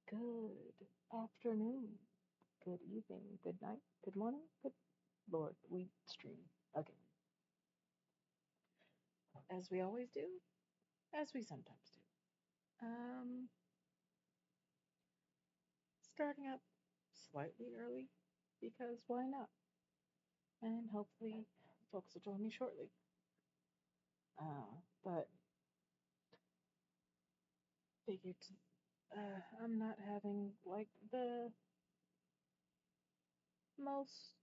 Good afternoon, good evening, good night, good morning, good Lord. We stream again. As we always do, as we sometimes do. Starting up slightly early because why not? And hopefully, folks will join me shortly. But figured I'm not having like the most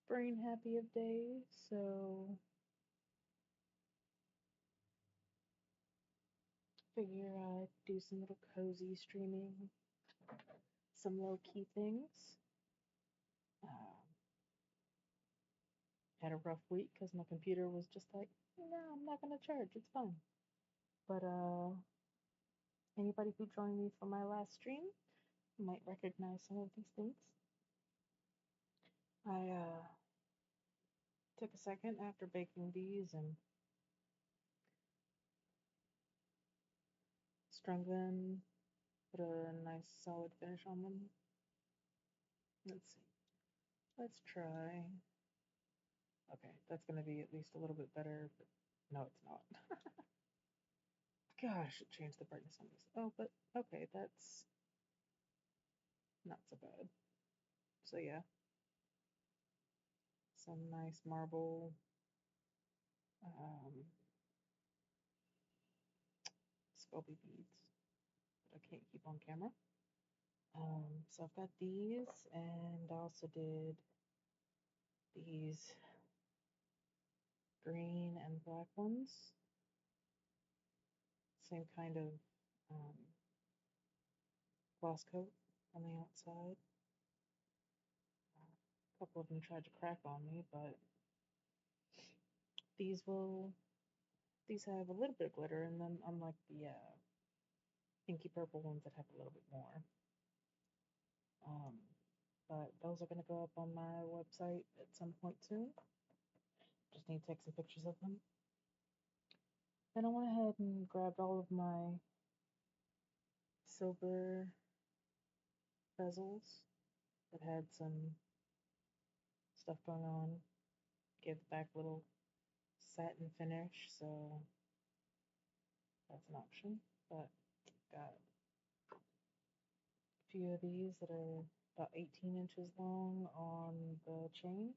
brain happy of days, so figure I'd do some little cozy streaming, some low key things. Had a rough week because my computer was just like, no, I'm not gonna charge. It's fine. But anybody who joined me for my last stream might recognize some of these things. I took a second after baking these and strung them, put a nice solid finish on them. Let's see. Let's try. Okay, that's gonna be at least a little bit better, but no, it's not. Gosh, it changed the brightness on this. Oh, but okay, that's not so bad. So yeah, some nice marble sculpey beads that I can't keep on camera. So I've got these, and I also did these green and black ones. Same kind of gloss coat on the outside. A couple of them tried to crack on me, but these have a little bit of glitter in them, unlike the pinky purple ones that have a little bit more. But those are going to go up on my website at some point soon. Just need to take some pictures of them. Then I went ahead and grabbed all of my silver bezels that had some stuff going on. Gave the back a little satin finish, so that's an option. But got a few of these that are about 18 inches long on the chain,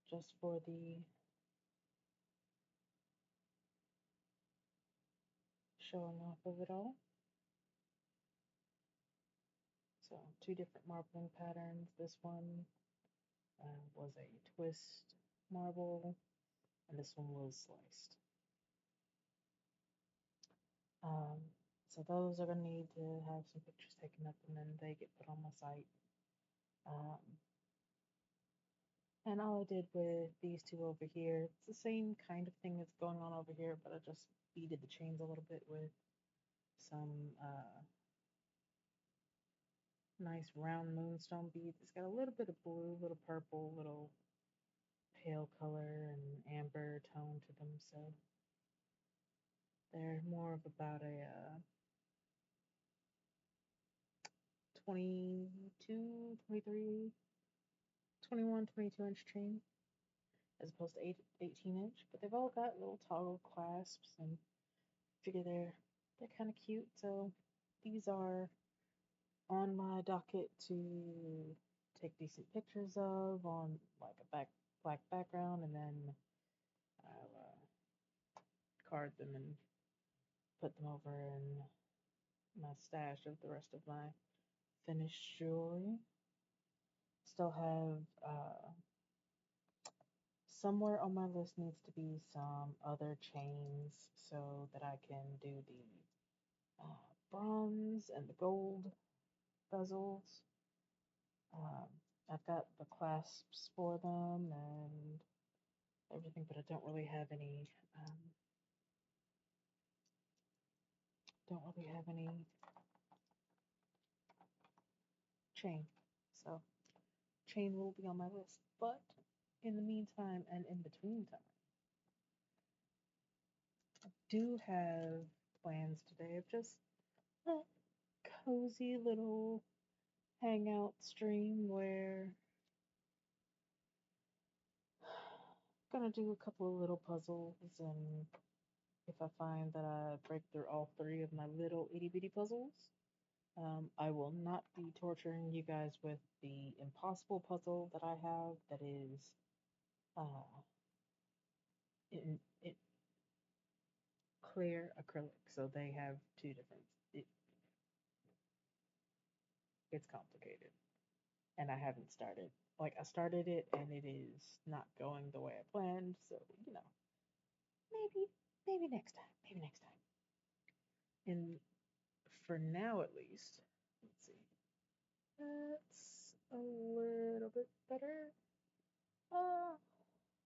just for the showing off of it all. So 2 different marbling patterns. This one was a twist marble, and this one was sliced. So those are going to need to have some pictures taken up, and then they get put on my site. And all I did with these two over here, it's the same kind of thing that's going on over here, but I just beaded the chains a little bit with some nice round moonstone beads. It's got a little bit of blue, little purple, little pale color and amber tone to them, so they're more of about a 22, 23, 21, 22-inch chain as opposed to 18-inch, but they've all got little toggle clasps and figure they're kind of cute. So these are on my docket to take decent pictures of on like a black background, and then I'll card them and put them over in my stash of the rest of my finished jewelry. Still have somewhere on my list needs to be some other chains so that I can do the bronze and the gold bezels. I've got the clasps for them and everything, but I don't really have any chain. So chain will be on my list. But in the meantime and in between time, I do have plans today of just a cozy little hangout stream where I'm gonna do a couple of little puzzles, and if I find that I break through all three of my little itty bitty puzzles, I will not be torturing you guys with the impossible puzzle that I have that is in clear acrylic. So they have two different. It's complicated, and I haven't started. Like I started it, and it is not going the way I planned. So maybe next time. Maybe next time. And for now, at least, let's see. That's a little bit better.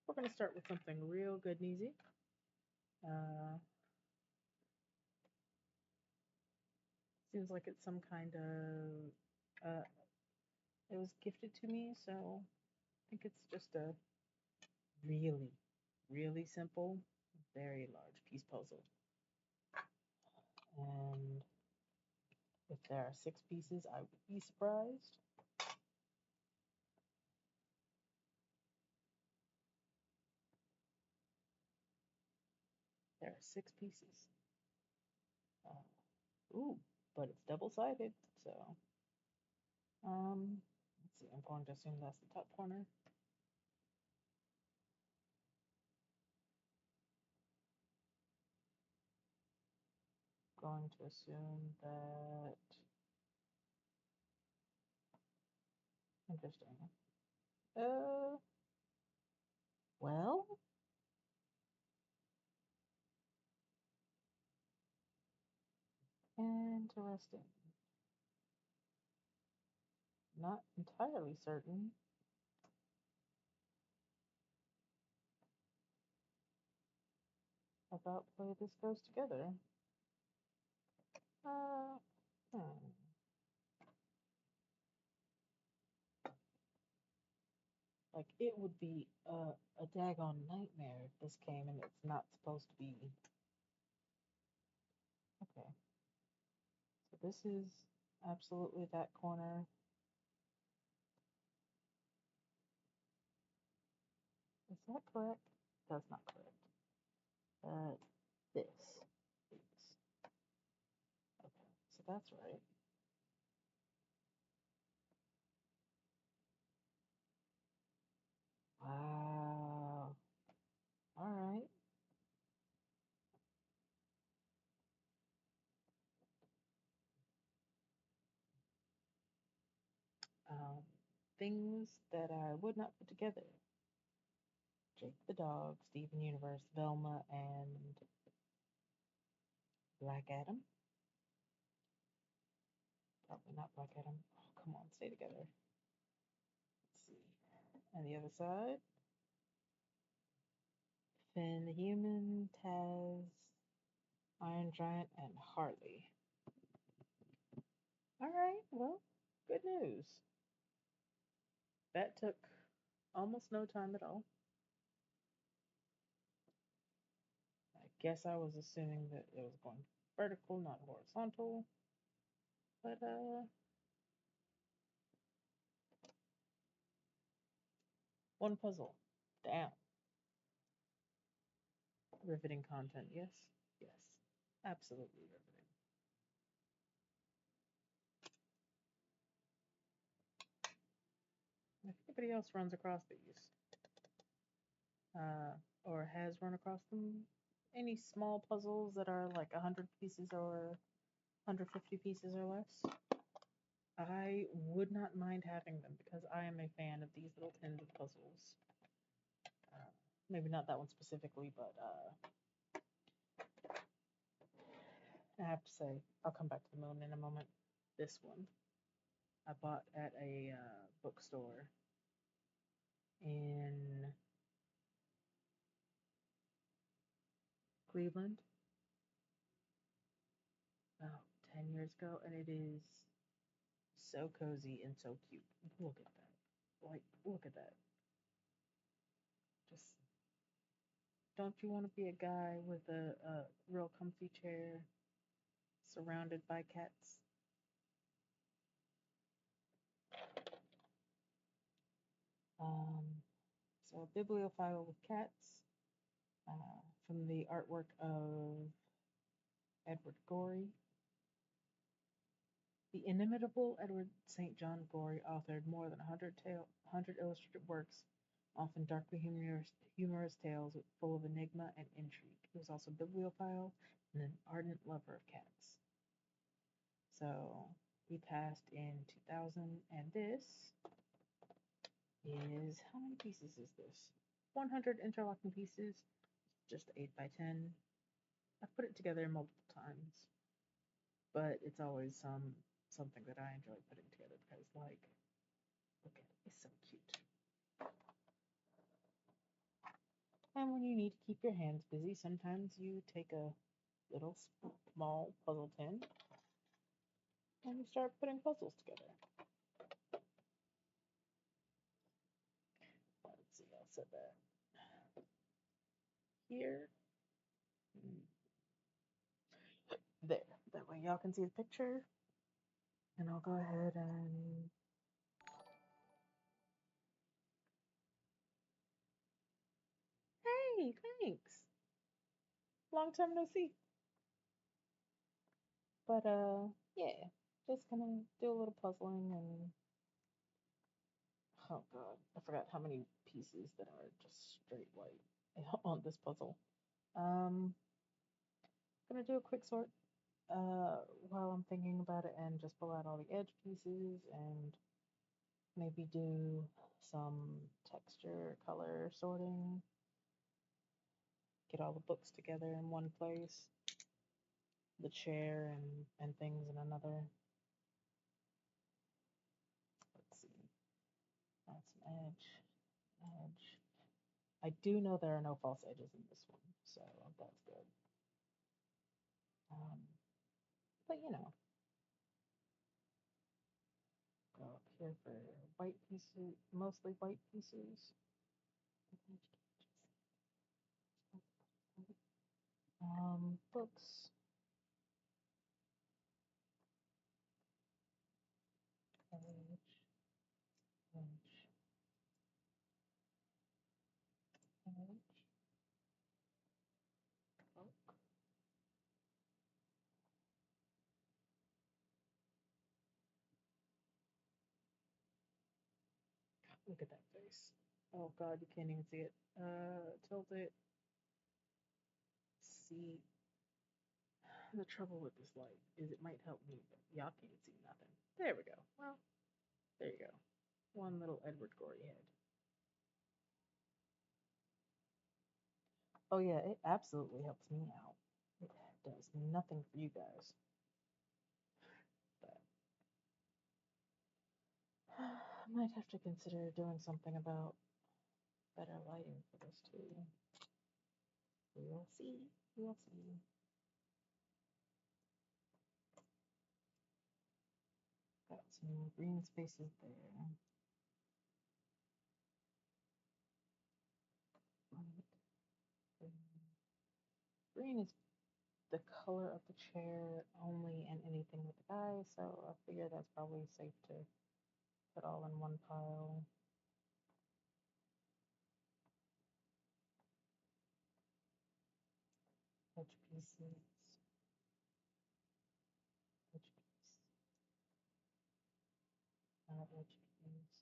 We're gonna start with something real good and easy. Seems like it's some kind of it was gifted to me, so I think it's just a really, really simple, very large piece puzzle. And if there are 6 pieces, I would be surprised. There are 6 pieces. Ooh, but it's double-sided, so let's see. I'm going to assume that's the top corner. Going to assume that. Interesting. Well, interesting. Not entirely certain about the way this goes together. Hmm. Like, it would be a daggone nightmare if this came and it's not supposed to be. Okay. So this is absolutely that corner. Is that correct? That's not correct. This is. Okay, so that's right. Wow. All right. Um, things that I would not put together. Jake the dog, Steven Universe, Velma, and Black Adam. Probably not Black Adam. Oh, come on, stay together. Let's see. And the other side, Finn the Human, Taz, Iron Giant, and Harley. Alright, well, good news. That took almost no time at all. I guess I was assuming that it was going vertical, not horizontal. But, one puzzle down. Riveting content, yes? Yes. Absolutely riveting. If anybody else runs across these, or has run across them, any small puzzles that are like 100 pieces or 150 pieces or less, I would not mind having them because I am a fan of these little tins of puzzles. Maybe not that one specifically, but I have to say, I'll come back to the moon in a moment. This one I bought at a bookstore in Cleveland about 10 years ago, and it is so cozy and so cute. Look at that. Like, look at that. Just, don't you want to be a guy with a real comfy chair surrounded by cats? So a bibliophile with cats, from the artwork of Edward Gorey. The inimitable Edward St. John Gorey authored more than 100 illustrated works, often darkly humorous tales full of enigma and intrigue. He was also a bibliophile and an ardent lover of cats. So he passed in 2000, and this is, how many pieces is this? 100 interlocking pieces, just 8 by 10. I've put it together multiple times, but it's always something that I enjoy putting together because, like, look at it, it's so cute. And when you need to keep your hands busy, sometimes you take a little small puzzle tin and you start putting puzzles together. Let's see, I'll set that here. There. That way y'all can see the picture. And I'll go ahead and hey, thanks. Long time no see. But yeah, just gonna do a little puzzling and oh god, I forgot how many pieces that are just straight white on this puzzle. Gonna do a quick sort while I'm thinking about it and just pull out all the edge pieces and maybe do some texture color sorting. Get all the books together in one place, the chair and things in another. Let's see. Add some edge. I do know there are no false edges in this one, so that's good. But you know, go up here for white pieces, mostly white pieces. Books. Edge, edge. Book. Look at that face. Oh god, you can't even see it. Tilt it. See, the trouble with this light is it might help me, but y'all can't see nothing. There we go. Well, there you go. One little Edward Gorey head. Oh yeah, it absolutely helps me out. It does nothing for you guys. But I might have to consider doing something about better lighting for this too. We'll see. We'll see. Got some green spaces there. Green is the color of the chair only and anything with the guy, so I figure that's probably safe to put all in one pile. Edge pieces. Edge piece. Edge piece.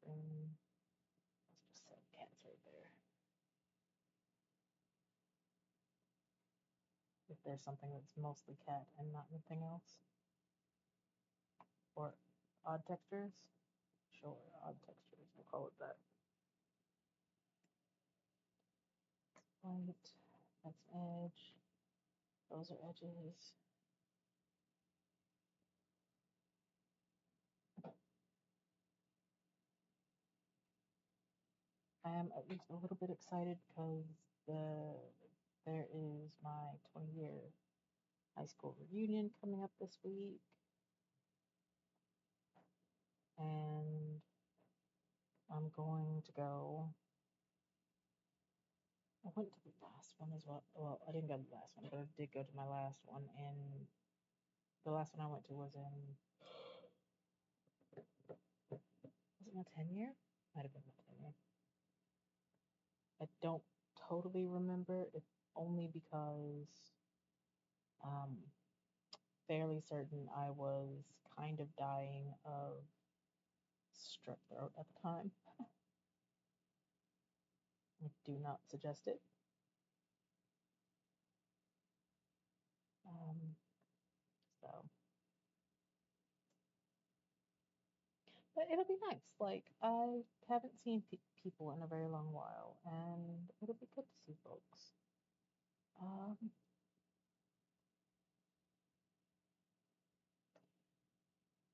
Green. Let's just say cats right there. If there's something that's mostly cat and not anything else. Or odd textures. Sure, odd textures. We'll call it that. White. That's edge. Those are edges. I am at least a little bit excited because there is my 20-year high school reunion coming up this week. And I'm going to go. I went to the last one as well. Well, I didn't go to the last one, but I did go to my last one. And the last one I went to was it my 10-year? Might have been my 10-year. I don't totally remember, if only because fairly certain I was kind of dying of strep throat at the time. I do not suggest it. So, but it'll be nice. Like, I haven't seen people in a very long while, and it'll be good to see folks.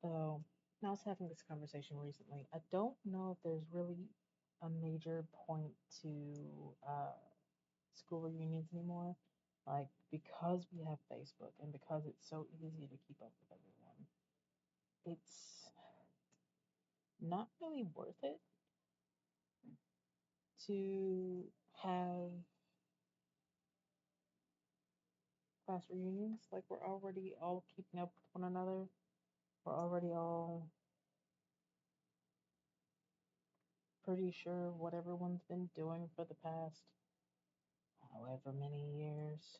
So, I was having this conversation recently. I don't know if there's really a major point to school reunions anymore. Like, because we have Facebook and because it's so easy to keep up with everyone, it's not really worth it to have class reunions. Like, we're already all keeping up with one another. We're already all pretty sure what everyone's been doing for the past however many years.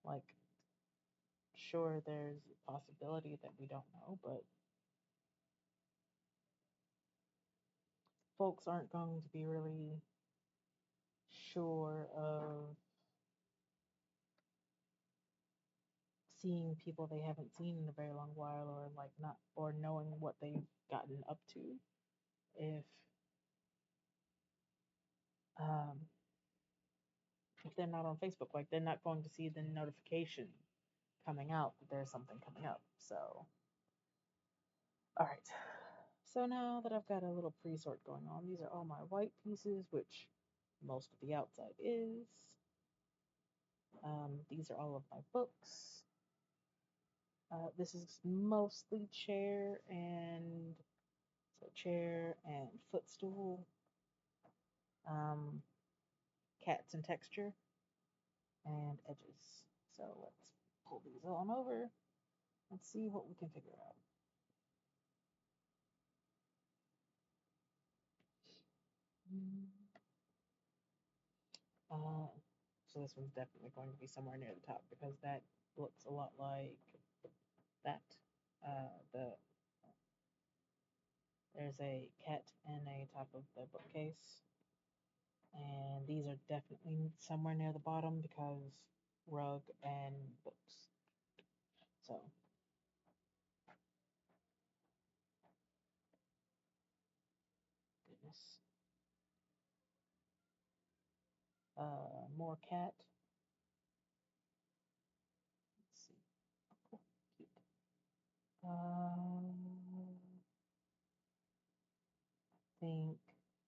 Like, sure, there's a possibility that we don't know, but folks aren't going to be really sure of seeing people they haven't seen in a very long while, or like not, or knowing what they've gotten up to um if they're not on Facebook. Like, they're not going to see the notification coming out that there's something coming up. So, all right. So now that I've got a little pre-sort going on, these are all my white pieces, which most of the outside is. These are all of my books. This is mostly chair and footstool, cats and texture, and edges. So let's pull these on over and see what we can figure out. So this one's definitely going to be somewhere near the top because that looks a lot like that. There's a cat in a top of the bookcase, and these are definitely somewhere near the bottom because rug and books. So goodness. More cat. Let's see.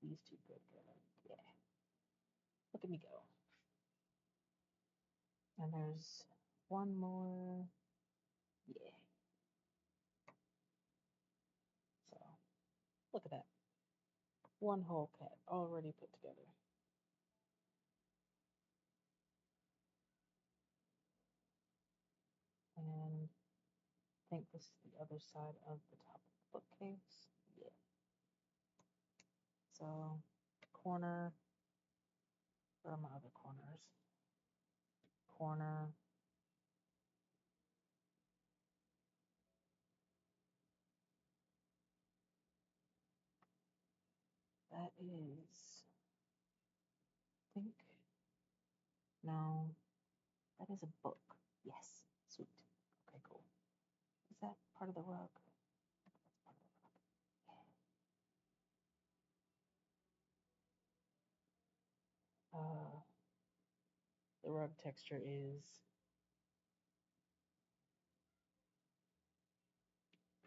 these two. Good. Yeah. Look at me go. And there's one more. Yeah. So, look at that. One whole cat already put together. And I think this is the other side of the top of the bookcase. Yeah. So, corner. Where are my other corners? Corner. That is, I think, no, that is a book. Yes, sweet. Okay, cool. Is that part of the rug? That's part of the rug. Yeah. The rug texture is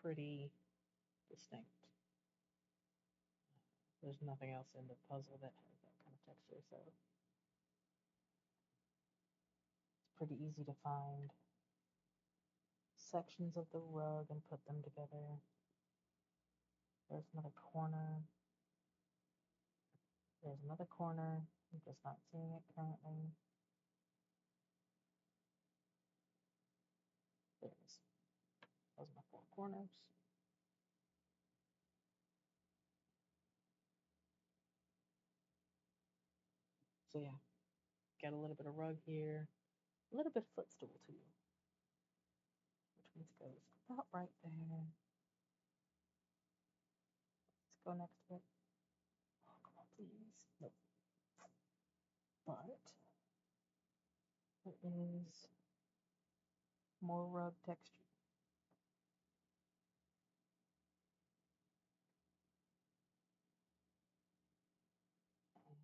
pretty distinct. There's nothing else in the puzzle that has that kind of texture, so it's pretty easy to find sections of the rug and put them together. There's another corner. There's another corner. I'm just not seeing it currently. There it is. Those are my 4 corners. So yeah, got a little bit of rug here, a little bit of footstool too, which means it goes about right there. Let's go next to it. Oh, come on, please. Nope. But there is more rug texture. And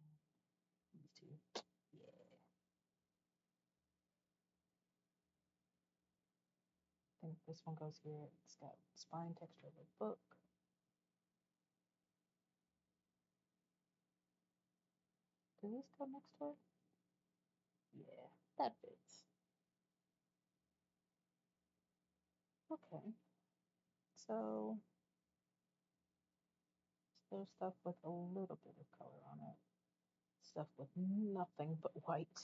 these two. Yeah. I think this one goes here. It's got spine texture of a book. Does this go next to it? Yeah, that fits. Okay. So there's stuff with a little bit of color on it. Stuff with nothing but white.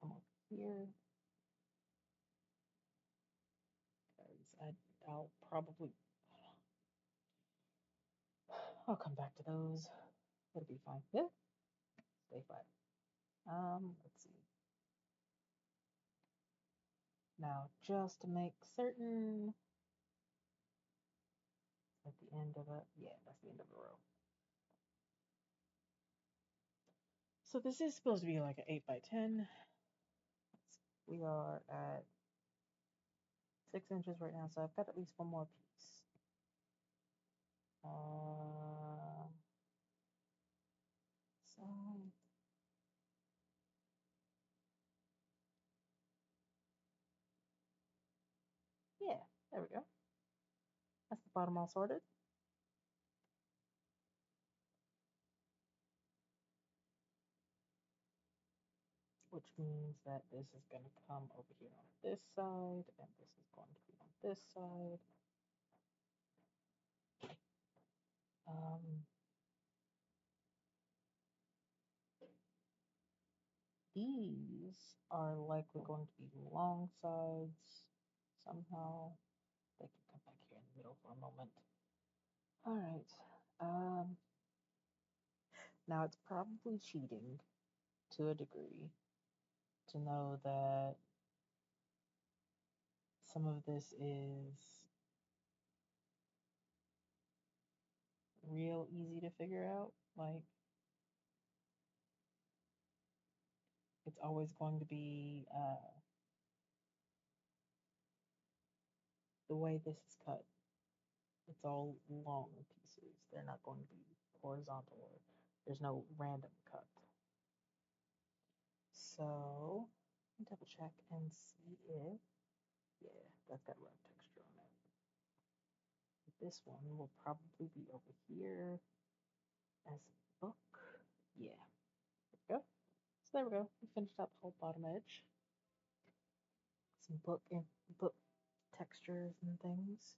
Come over here. I'll probably, I'll come back to those. It'll be fine. Yeah, stay flat. Let's see. Now, just to make certain, at the end of it, yeah, that's the end of the row. So this is supposed to be like an 8 by 10. We are at 6 inches right now, so I've got at least one more piece. So yeah, there we go. That's the bottom all sorted. Which means that this is going to come over here on this side, and this is going to be on this side. These are likely going to be long sides somehow. They can come back here in the middle for a moment. All right. Now it's probably cheating to a degree to know that some of this is real easy to figure out. Like, it's always going to be the way this is cut. It's all long pieces. They're not going to be horizontal, or there's no random cut. So, double check and see if, yeah, that's got rug texture on it. This one will probably be over here. as a book. Yeah, there we go. So there we go. We finished up the whole bottom edge. Some book textures and things.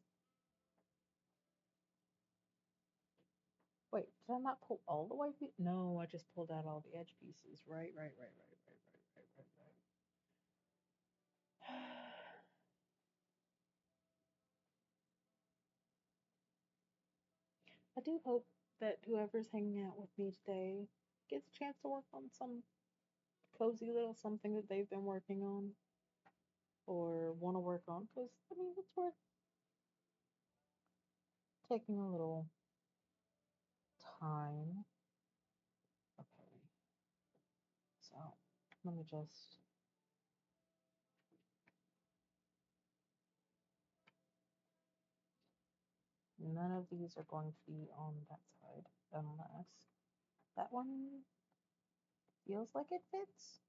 Wait, did I not pull all the white pieces? No, I just pulled out all the edge pieces. Right. I do hope that whoever's hanging out with me today gets a chance to work on some cozy little something that they've been working on or want to work on, because, I mean, it's worth taking a little time. Okay, so let me just. None of these are going to be on that side unless that one feels like it fits.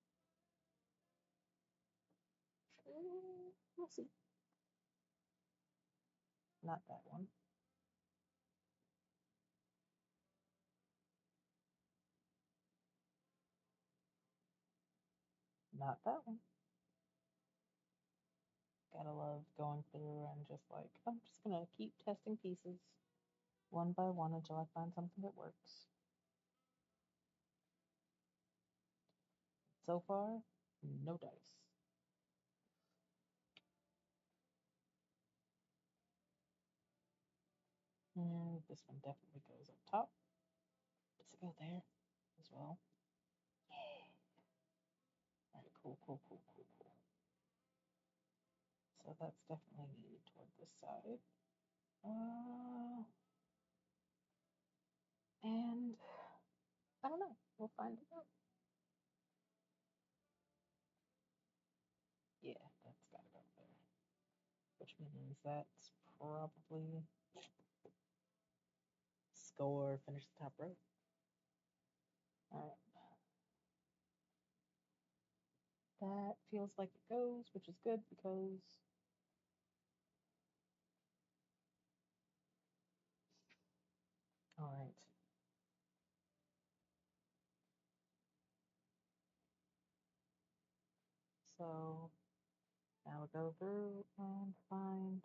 We'll see. Not that one. Not that one. Gotta love going through and just like, I'm just gonna keep testing pieces one by one until I find something that works. So far, no dice. And this one definitely goes up top. Does it go there as well? Yeah. Alright, cool. So that's definitely needed toward this side. And I don't know. We'll find it out. Yeah, that's gotta go there. Which means that's probably score, finish the top row. Alright. That feels like it goes, which is good because alright. So now we go through and find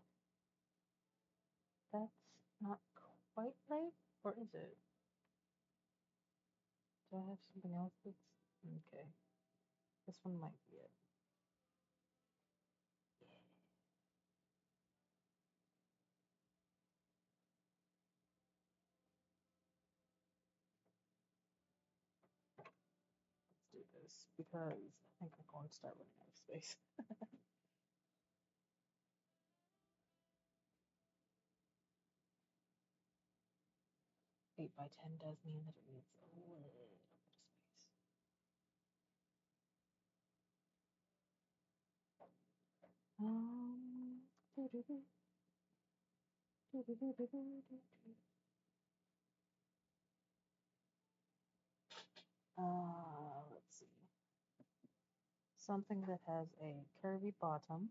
that's not quite right, or is it? Do I have something else that's okay? This one might be it. Let's do this because I think I'm going to start running out of space. 8 by 10 does mean that it needs a little bit of space. Let's see. Something that has a curvy bottom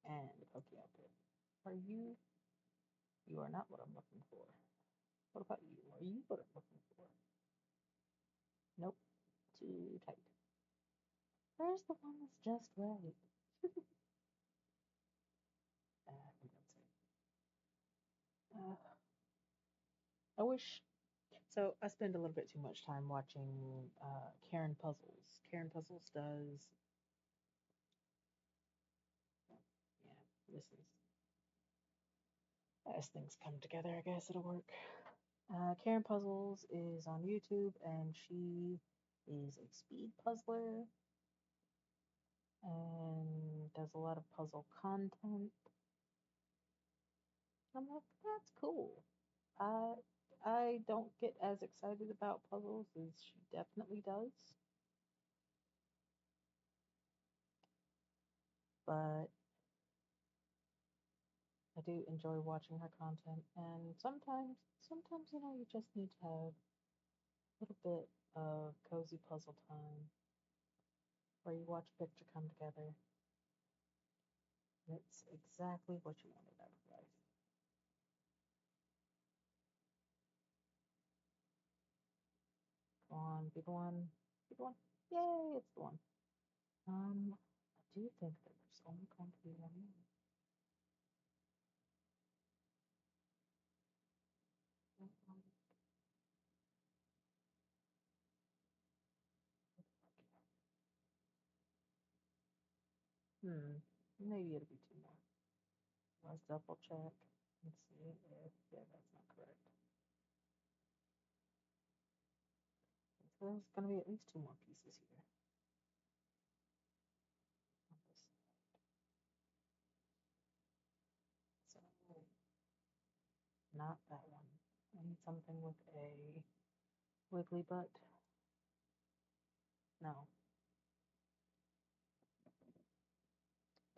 and a pokey outfit. Are you? You are not what I'm looking for. What about you? Are you what I'm looking for? Nope. Too tight. Where's the one that's just right? I think that's it. I wish. So I spend a little bit too much time watching Karen Puzzles. Karen Puzzles does. Yeah, this is. As things come together, I guess it'll work. Karen Puzzles is on YouTube, and she is a speed puzzler and does a lot of puzzle content. I'm like, that's cool. I don't get as excited about puzzles as she definitely does, but I do enjoy watching her content. And sometimes you just need to have a little bit of cozy puzzle time where you watch a picture come together. It's exactly what you wanted out of life. Go on, be the one. Be the one. Yay, it's the one. I do think that there's only going to be one more. Maybe it'll be two more. Let's double check and see if, yeah, that's not correct. So there's going to be at least two more pieces here. On this side. So, not that one. I need something with a wiggly butt. No.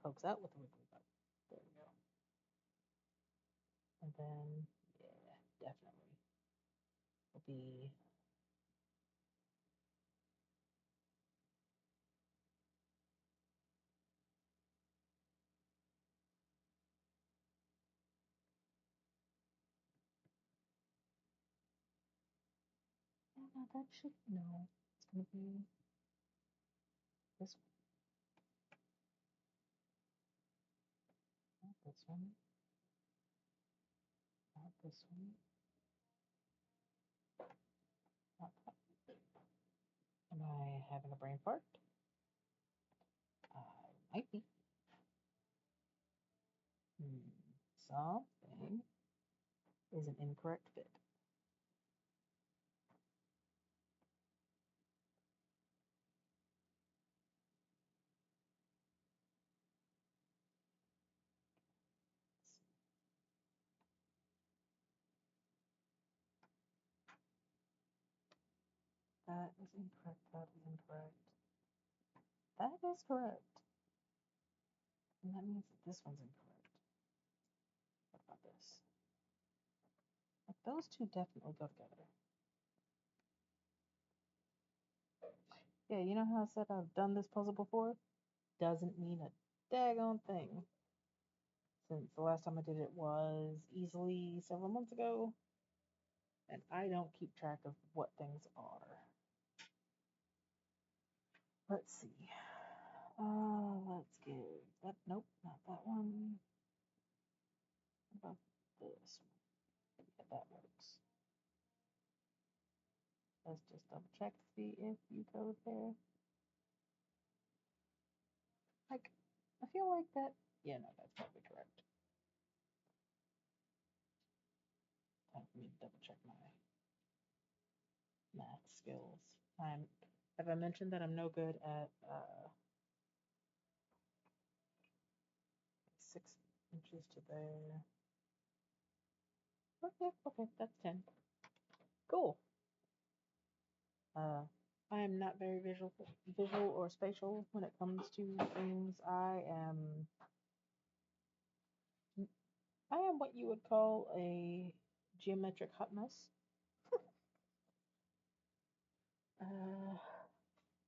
Pokes out with a wiggly butt. There we go. And then, yeah, definitely will be no, that should no. It's gonna be this one. Not this one. Not this one. Not that one. Am I having a brain fart? I might be. Something is an incorrect fit. That is incorrect. That is incorrect. That is correct. And that means that this one's incorrect. What about this? Like, those two definitely go together. Yeah, you know how I said I've done this puzzle before? Doesn't mean a daggone thing. Since the last time I did it was easily several months ago, and I don't keep track of what things are. Let's see. Let's give that. Nope, not that one. What about this one? Yeah, that works. Let's just double check to see if you go there. Like, I feel like that. Yeah, no, that's probably correct. Time for me to double check my math skills. Have I mentioned that I'm no good at 6 inches to there? Okay, that's 10. Cool. I am not very visual or spatial when it comes to things. I am what you would call a geometric hot mess.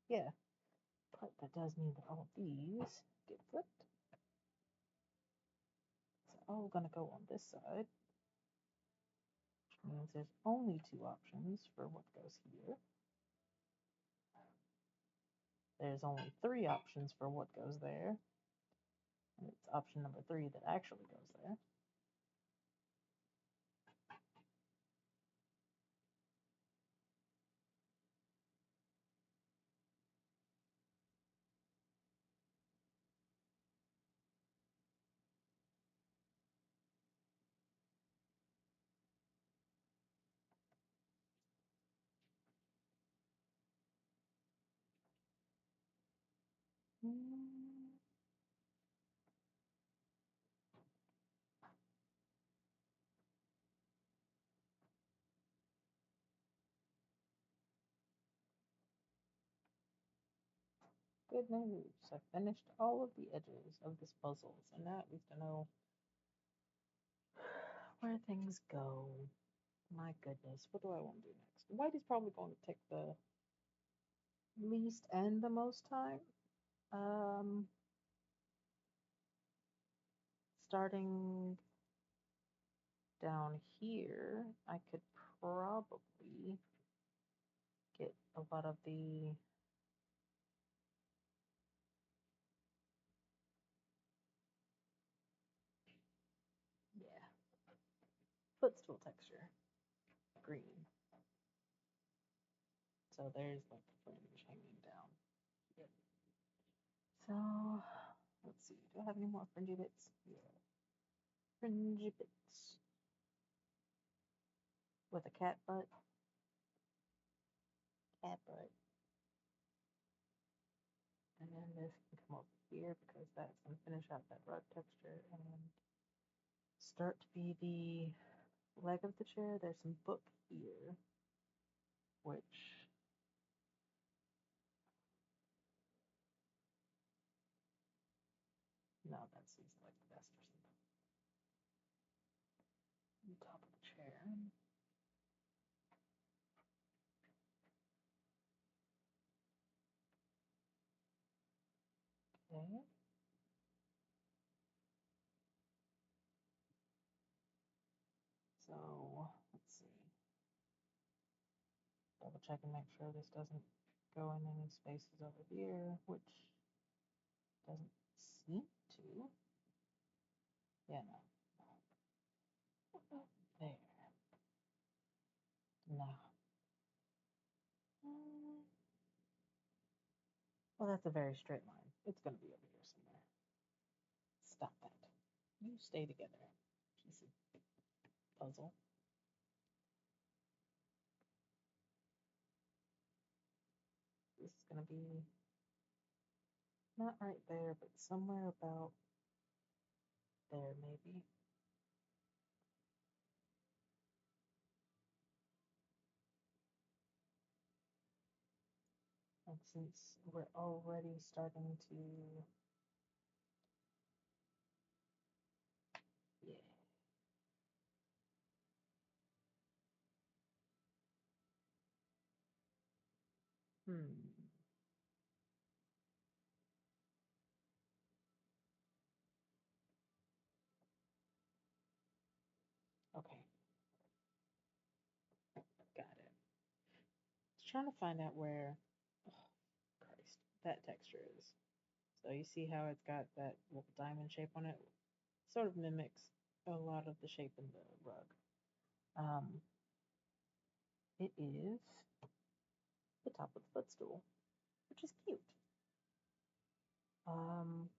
Yeah, but that does mean that all of these get flipped. It's all gonna go on this side, which means there's only two options for what goes here. There's only three options for what goes there, and it's option number 3 that actually goes there. Good news. I finished all of the edges of this puzzle, so now at least I know where things go. My goodness, what do I want to do next? Whitey's probably going to take the least and the most time. Starting down here, I could probably get a lot of the footstool texture green. So there's like the fringe hanging down. Yep. So let's see. Do I have any more fringy bits? Yeah. Fringy bits. With a cat butt. Cat butt. And then this can come over here because that's going to finish out that rug texture and start to be the leg of the chair. There's some book here, which no, that seems like the best or something. The top of the chair. Okay. So let's see. Double check and make sure this doesn't go in any spaces over here, which doesn't seem to. Yeah, no. What about there? No. Well, that's a very straight line. It's going to be over here somewhere. Stop that. You stay together. Piece of puzzle. This is going to be not right there, but somewhere about there, maybe. And since we're already starting to, yeah. Okay, got it. Just trying to find out where, oh, Christ, that texture is. So you see how it's got that little diamond shape on it? Sort of mimics a lot of the shape in the rug. It is the top of the footstool, which is cute. And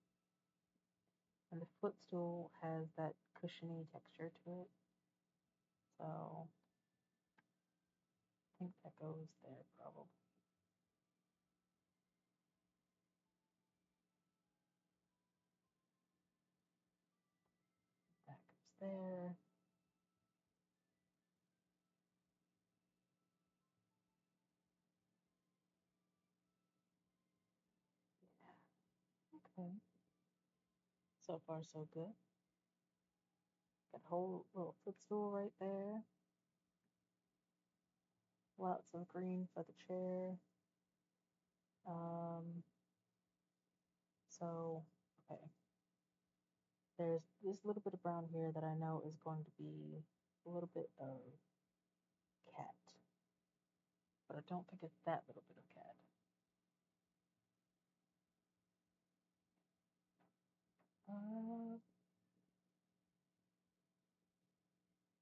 the footstool has that cushiony texture to it. So I think that goes there probably. That goes there. Yeah. Okay. So far, so good. Got a whole little footstool right there. Lots of green for the chair. So, okay. There's this little bit of brown here that I know is going to be a little bit of cat. But I don't think it's that little bit of cat.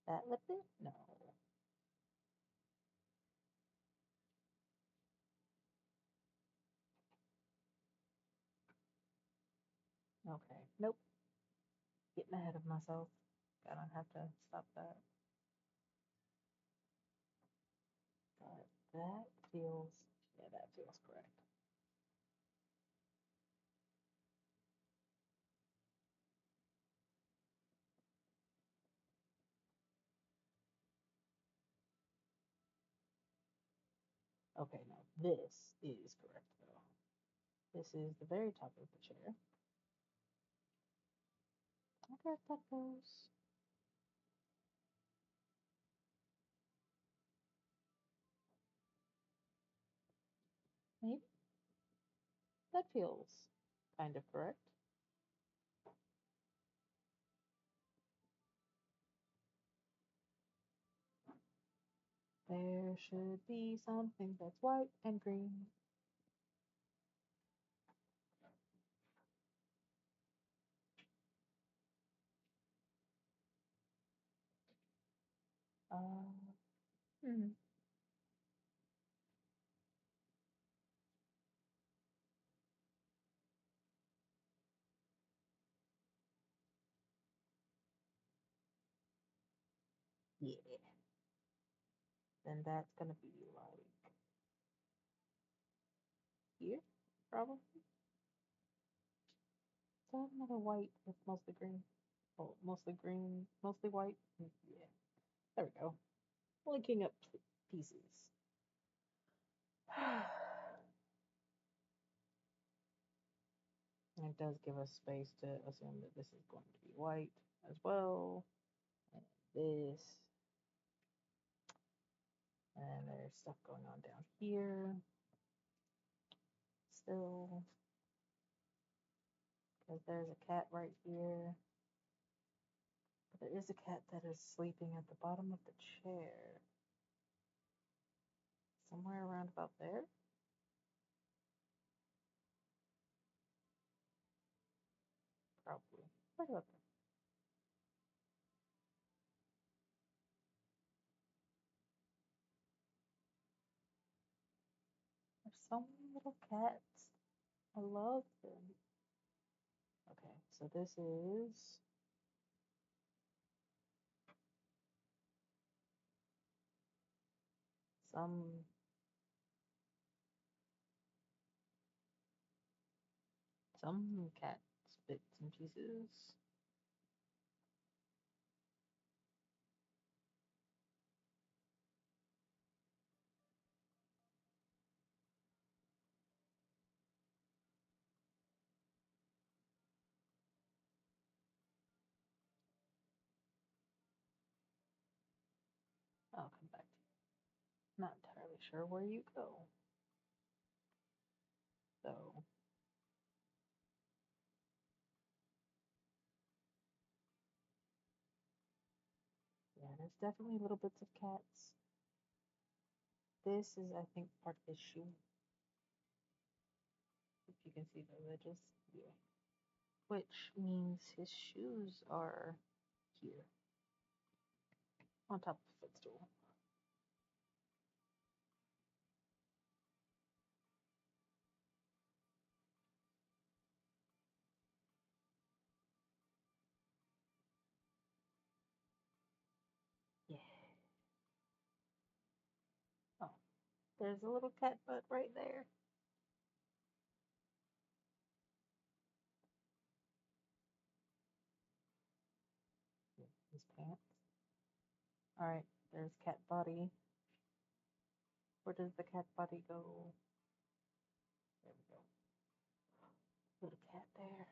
That little bit? No. Okay. Nope. Getting ahead of myself. Gotta have to stop that. But that feels, yeah, that feels correct. Okay, now this is correct though. This is the very top of the chair. Okay, that goes. Maybe that feels kind of correct. There should be something that's white and green. Hmm. Yeah. Then that's gonna be like here, probably. So I have another white with mostly green. Well, mostly green, mostly white. Yeah. There we go. Linking up pieces. And it does give us space to assume that this is going to be white as well. And this. And there's stuff going on down here. Still. Because there's a cat right here. But there is a cat that is sleeping at the bottom of the chair. Somewhere around about there. Probably. Right about there. There's so many little cats. I love them. Okay, so this is some cat bits and pieces. I'll come back to you. Not entirely sure where you go. So, yeah, there's definitely little bits of cats. This is, I think, part of his shoe. If you can see the ridges. Yeah. Which means his shoes are here. On top of the footstool. Yeah. Oh, there's a little cat butt right there. His pants. Alright, there's cat body. Where does the cat body go? There we go. Little cat there.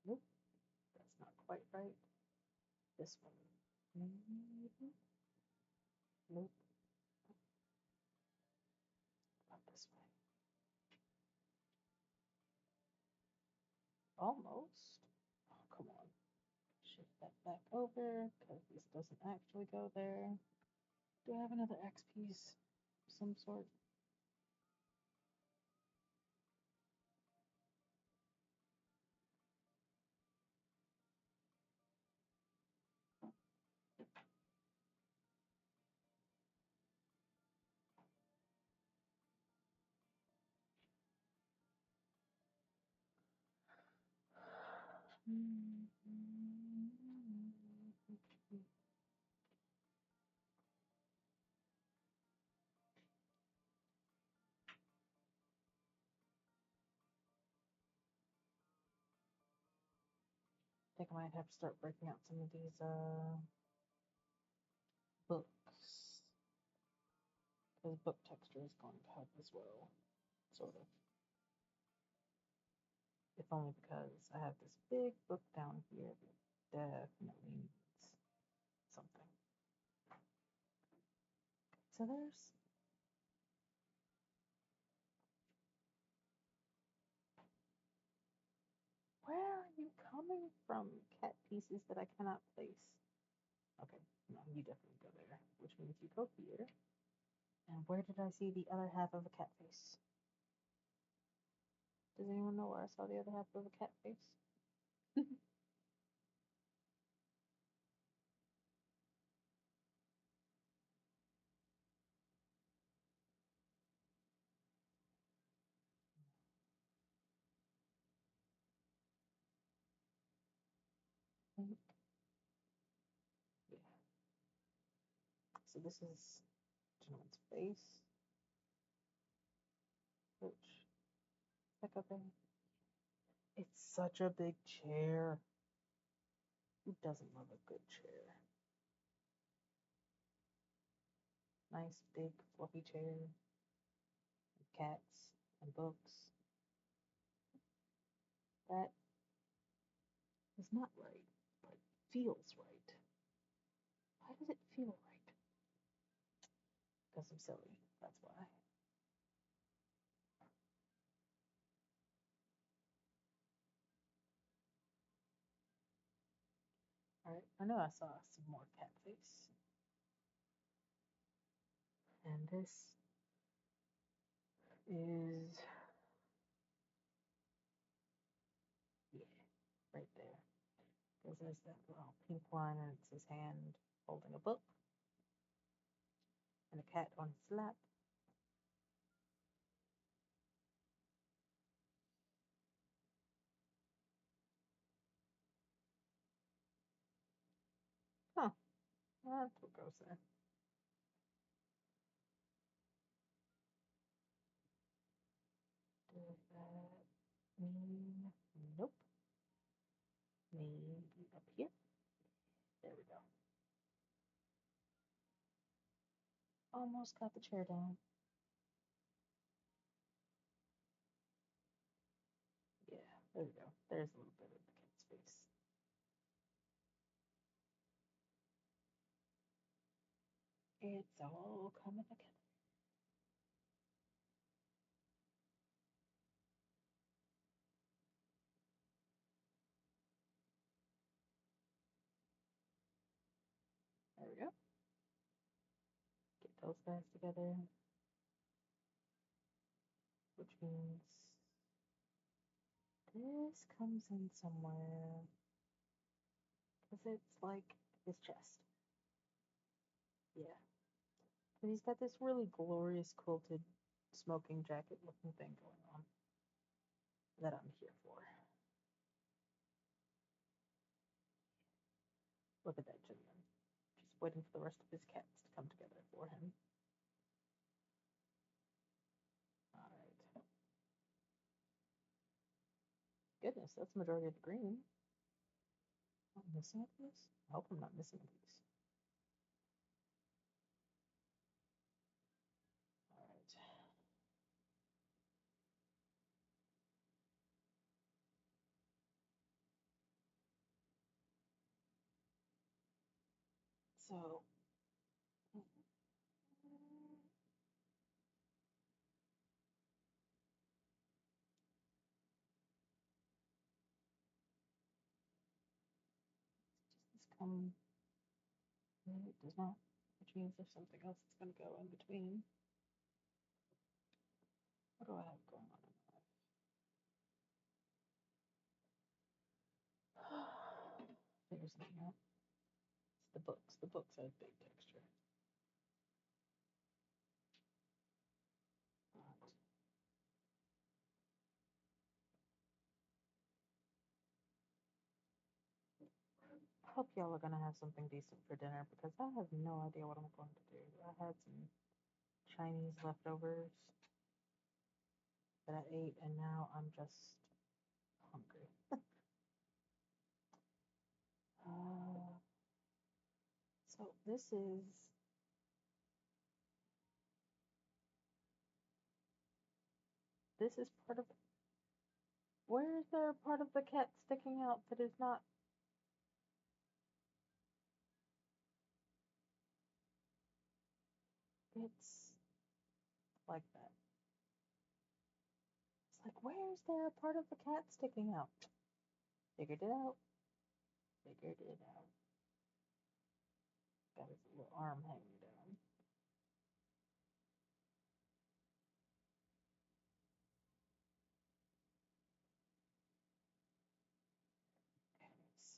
Nope, that's not quite right. This one. Maybe? Nope, not this way. Almost. Oh, come on. Shift that back over, because this doesn't actually go there. Do I have another X piece of some sort? I think I might have to start breaking out some of these books. Because book texture is going to help as well. Sort of. if only because I have this big book down here that definitely needs something. So there's where are you coming from, cat pieces that I cannot place? Okay, no, you definitely go there, which means you go here. And where did I see the other half of a cat face? Does anyone know where I saw the other half of a cat face? Yeah. So this is gentleman's face. Which back up in. It's such a big chair. Who doesn't love a good chair? Nice big fluffy chair. And cats and books. That is not right, but feels right. Why does it feel right? Because I'm silly. That's why. Alright, I know I saw some more cat face. And this is, yeah, right there. Because there's that little pink one, and it's his hand holding a book, and a cat on his lap. Huh, that's what goes there. Does that mean, nope. Maybe up here? There we go. Almost got the chair down. Yeah, there we go. There's a little bit of the cat's face. It's all coming together. There we go. Get those guys together. Which means this comes in somewhere. Because it's like his chest. Yeah. And he's got this really glorious quilted smoking jacket looking thing going on that I'm here for. Look at that gentleman. Just waiting for the rest of his cats to come together for him. Alright. Goodness, that's the majority of the green. Am I missing a piece? I hope I'm not missing a piece. Alright. So, does this come? No, it does not. Which means there's something else that's going to go in between. What do I have going on in my life? Figure something out. It's the books. The books have big texture. Alright. I hope y'all are gonna have something decent for dinner because I have no idea what I'm going to do. I had some Chinese leftovers that I ate, and now I'm just hungry. Uh, so this is part of Where is there a part of the cat sticking out that is not? It's like that. It's like, where is there a part of the cat sticking out? Figured it out. Figured it out. Got his little arm hanging down.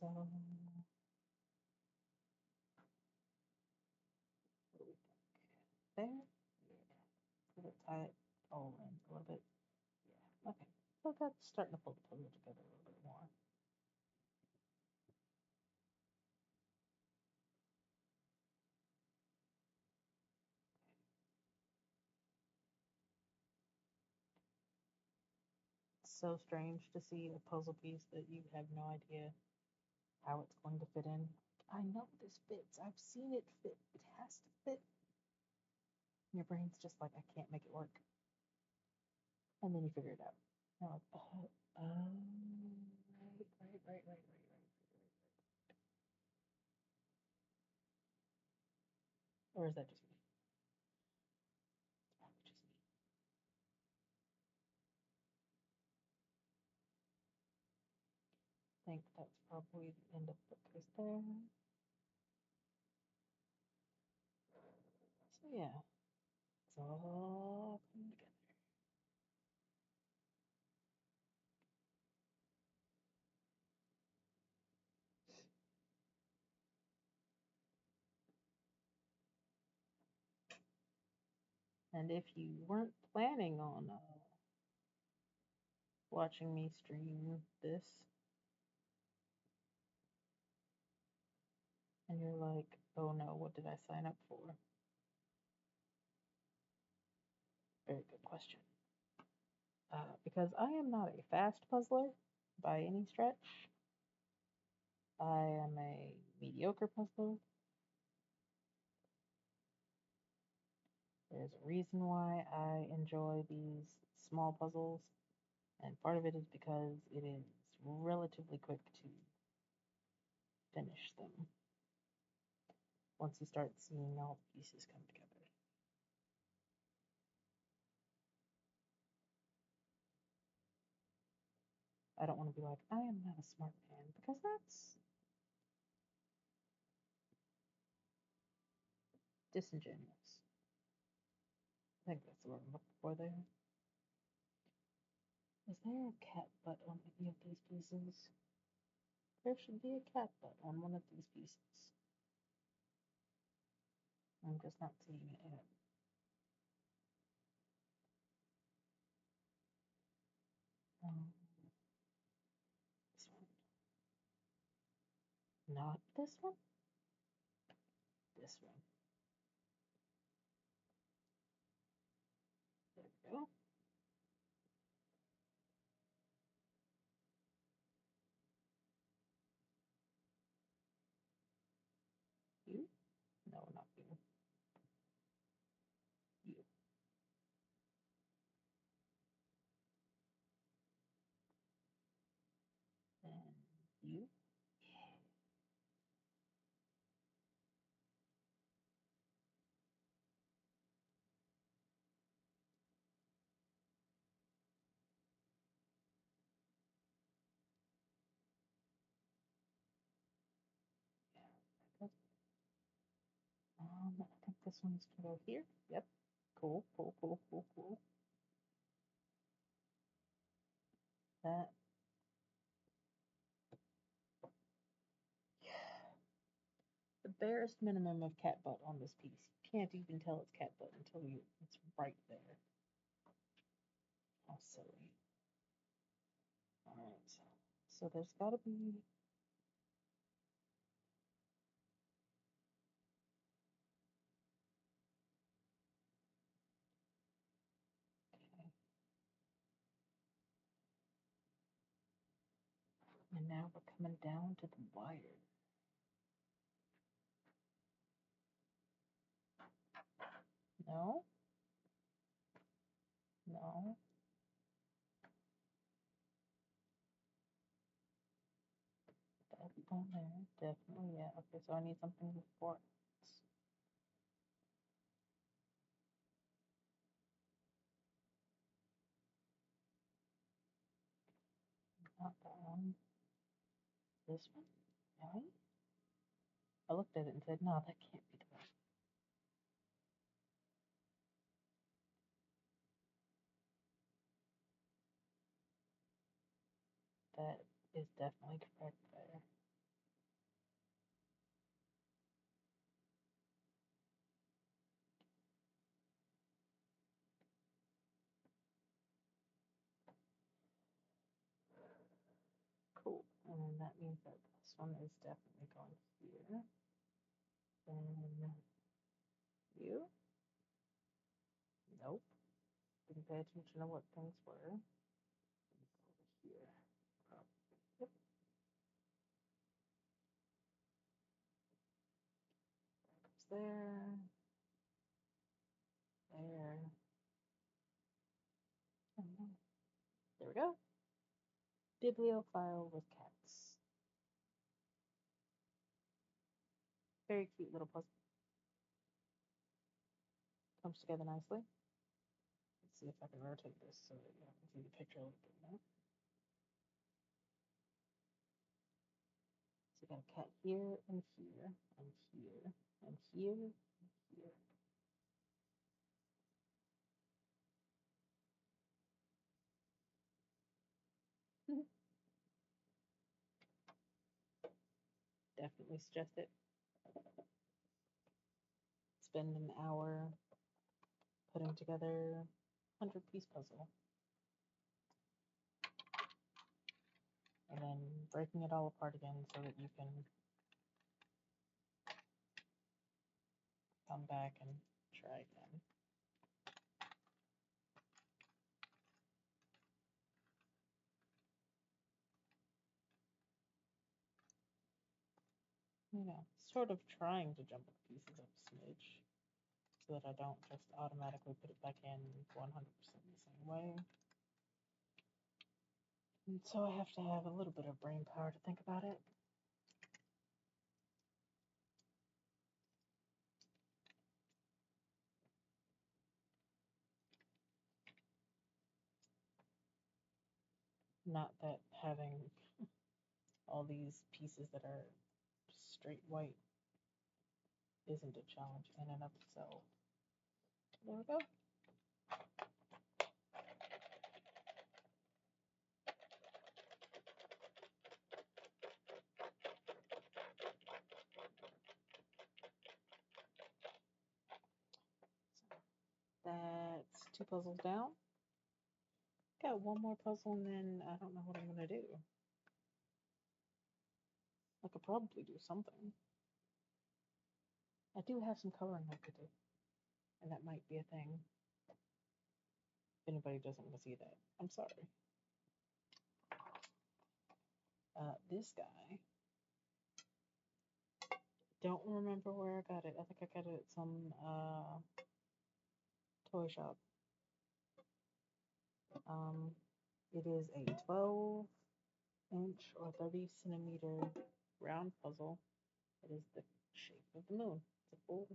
So, what do we think? There? Yeah. We'll tie it all in a little bit. Yeah. Okay. So that's starting to pull the puzzle together a little bit more. It's so strange to see a puzzle piece that you have no idea how it's going to fit in. I know this fits. I've seen it fit. It has to fit. And your brain's just like, I can't make it work. And then you figure it out. You're like, right. Or is that just me? It's probably just me. I think that's probably the end of the book there. So yeah, it's all coming together. And if you weren't planning on watching me stream this, and you're like, oh no, what did I sign up for? Very good question. Because I am not a fast puzzler by any stretch. I am a mediocre puzzler. There's a reason why I enjoy these small puzzles, and part of it is because it is relatively quick to finish them once you start seeing all the pieces come together. I don't want to be like, I am not a smart man, because that's disingenuous. I think that's the word I'm looking for there. Is there a cat butt on any of these pieces? There should be a cat butt on one of these pieces. I'm just not seeing it yet. This one. Not this one? This one. There we go. You? No, not you. You. And you? Yeah. I think this one's gonna go here. Yep. Cool. That. The barest minimum of cat butt on this piece. You can't even tell it's cat butt until it's right there. How silly. Alright. So there's gotta be. Okay. And now we're coming down to the wire. No? No? on there. Definitely, yeah. Okay, so I need something for it. Not that one. This one? Really? I looked at it and said, no, that can't be the one. That is definitely correct there. Cool. And that means that this one is definitely going here. Then you? Nope. Didn't pay attention to what things were. Over here. Probably. Yep. That goes there. There. There we go. Bibliophile with cats. Very cute little puzzle. Comes together nicely. Let's see if I can rotate this so that you can see the picture a little bit more. So you got a cat here and here and here and here and here. Definitely suggest it. Spend an hour putting together 100-piece puzzle. And then breaking it all apart again so that you can come back and try again. You know, sort of trying to jumble pieces up a smidge so that I don't just automatically put it back in 100% the same way. And so I have to have a little bit of brain power to think about it. Not that having all these pieces that are straight white isn't a challenge in and of itself. There we go. That's 2 puzzles down. Got one more puzzle and then I don't know what I'm gonna do. I could probably do something. I do have some coloring I could do. And that might be a thing. If anybody doesn't want to see that, I'm sorry. This guy. Don't remember where I got it. I think I got it at some toy shop. It is a 12-inch or 30-centimeter round puzzle. It is the shape of the moon. It's a full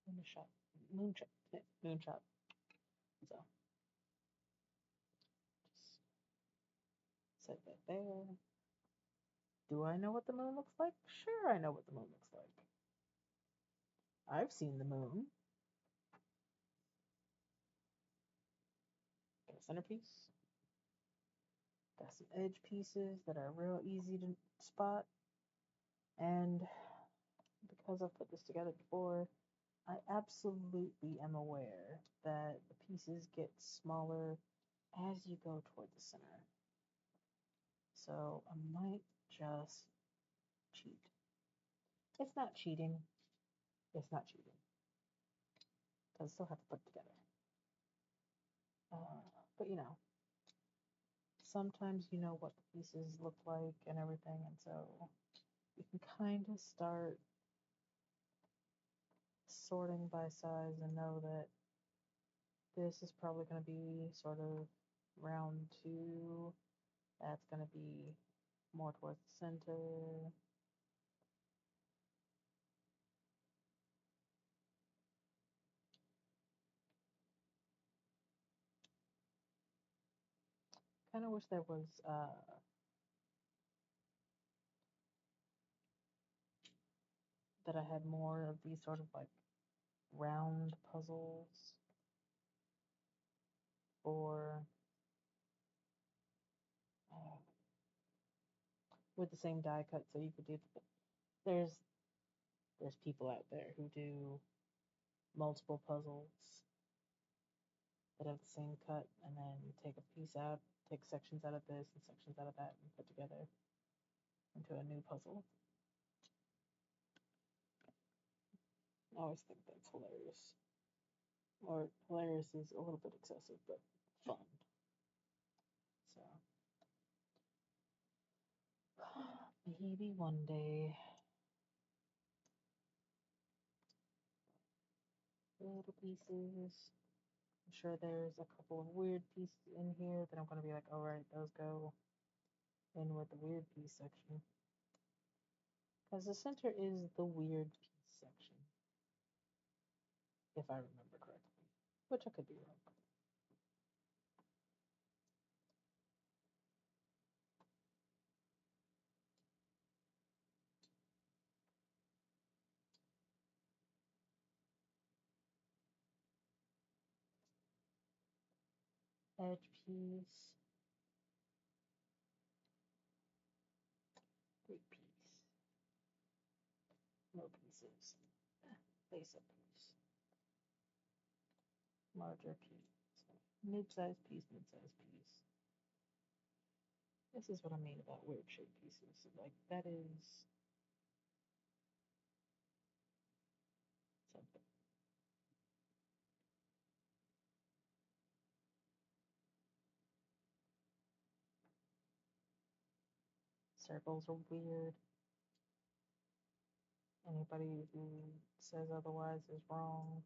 moonshot. So just set that there. Do I know what the moon looks like? Sure, I know what the moon looks like. I've seen the moon. Got a centerpiece. Got some edge pieces that are real easy to spot. And because I've put this together before, I absolutely am aware that the pieces get smaller as you go toward the center. So I might just cheat. It's not cheating. It's not cheating. Because I still have to put it together. But you know, sometimes you know what the pieces look like and everything, and so you can kind of start sorting by size and know that this is probably going to be sort of round 2. That's going to be more towards the center. Kind of wish there was that I had more of these sort of like round puzzles or with the same die cut, so you could do. There's people out there who do multiple puzzles that have the same cut, and then take a piece out, take sections out of this and sections out of that, and put together into a new puzzle. I always think that's hilarious. Or hilarious is a little bit excessive, but fun. So maybe one day. Little pieces. I'm sure there's a couple of weird pieces in here that I'm gonna be like, alright, those go in with the weird piece section. Because the center is the weird piece section. If I remember correctly. Which I could be wrong. Edge piece. Big piece. Little pieces. Base up piece. Larger piece. Mid-sized piece, mid-sized piece. This is what I mean about weird shaped pieces. Like, that is something. Circles are weird. Anybody who says otherwise is wrong.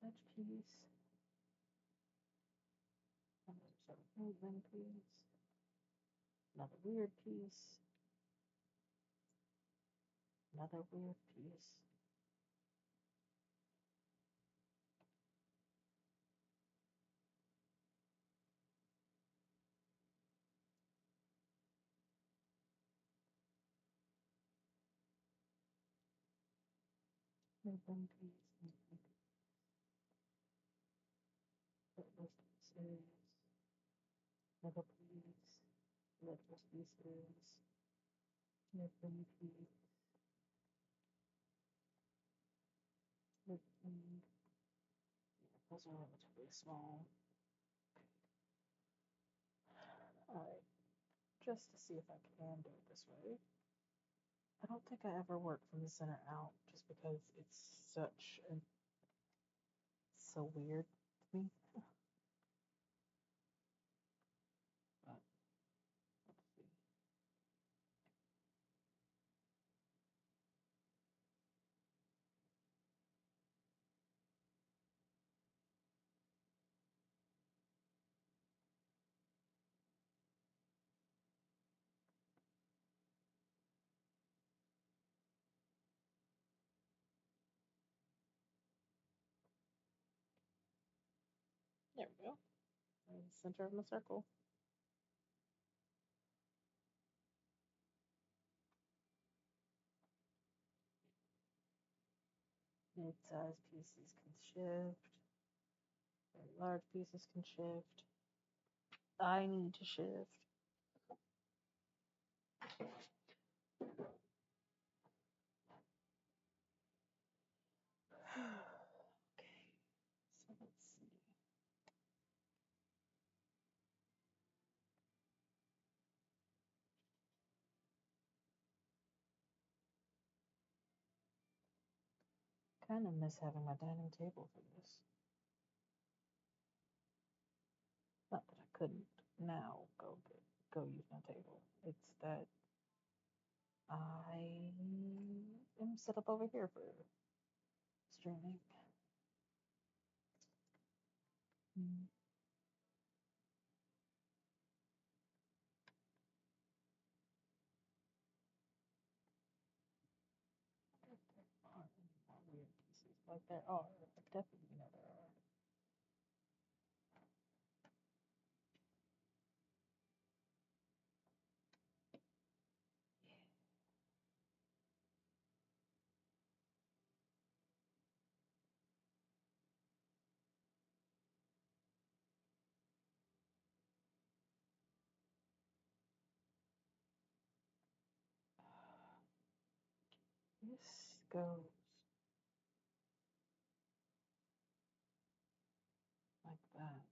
Edge piece. Another sort of movement piece. Another weird piece. Another weird piece. Movement piece. Movement piece. Little pieces. Little piece. Little pieces. Movement piece. Movement. Yeah, those are relatively small. Alright, just to see if I can do it this way. I don't think I ever work from the center out just because it's so weird to me. But let's see. There we go. In the center of my circle. Mid-sized pieces can shift. Very large pieces can shift. I need to shift. Okay, so let's see. Kind of miss having my dining table for this. Not that I couldn't now go use my table. It's that I am set up over here for joining. Mm. Are any more weird pieces? Like there are. I definitely know there are. This goes like that.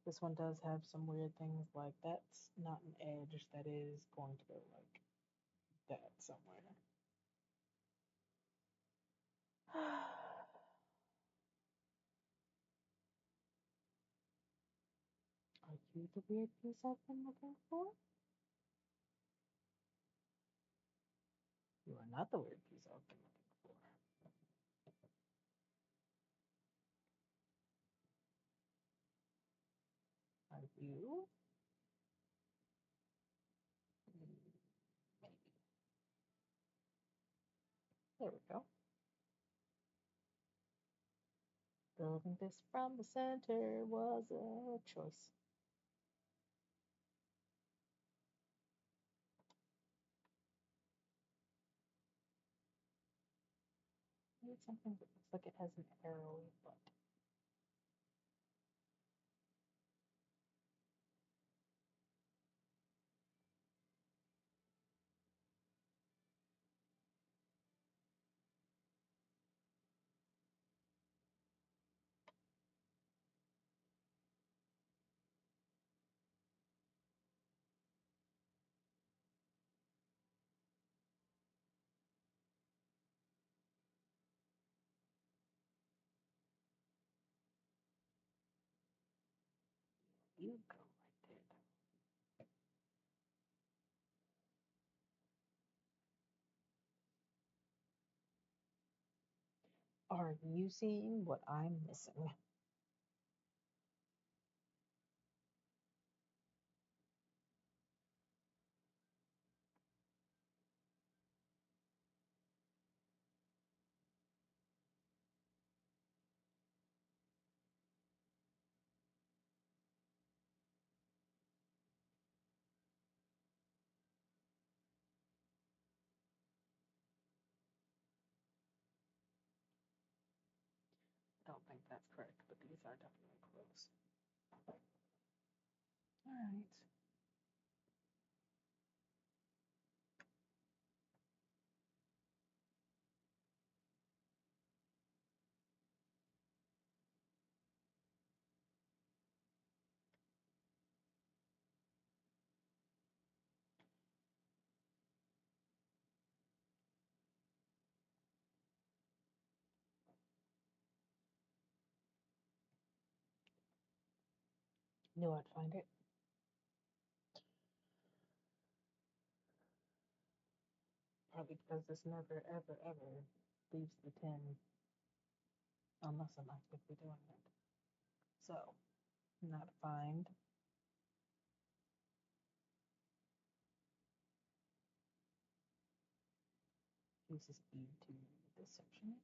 This one does have some weird things, like that's not an edge, that is going to go like that somewhere. Are you the weird piece I've been looking for? You are not the weird piece I've been looking for. Are you? Maybe. There we go. Building this from the center was a choice. Maybe something that looks like it has an arrowy butt. You go right there. Are you seeing what I'm missing? I don't think that's correct, but these are definitely close. All right. Knew I'd find it. Probably because this never, ever, ever leaves the 10 unless I'm actively doing it. So, not find. Uses E to this section.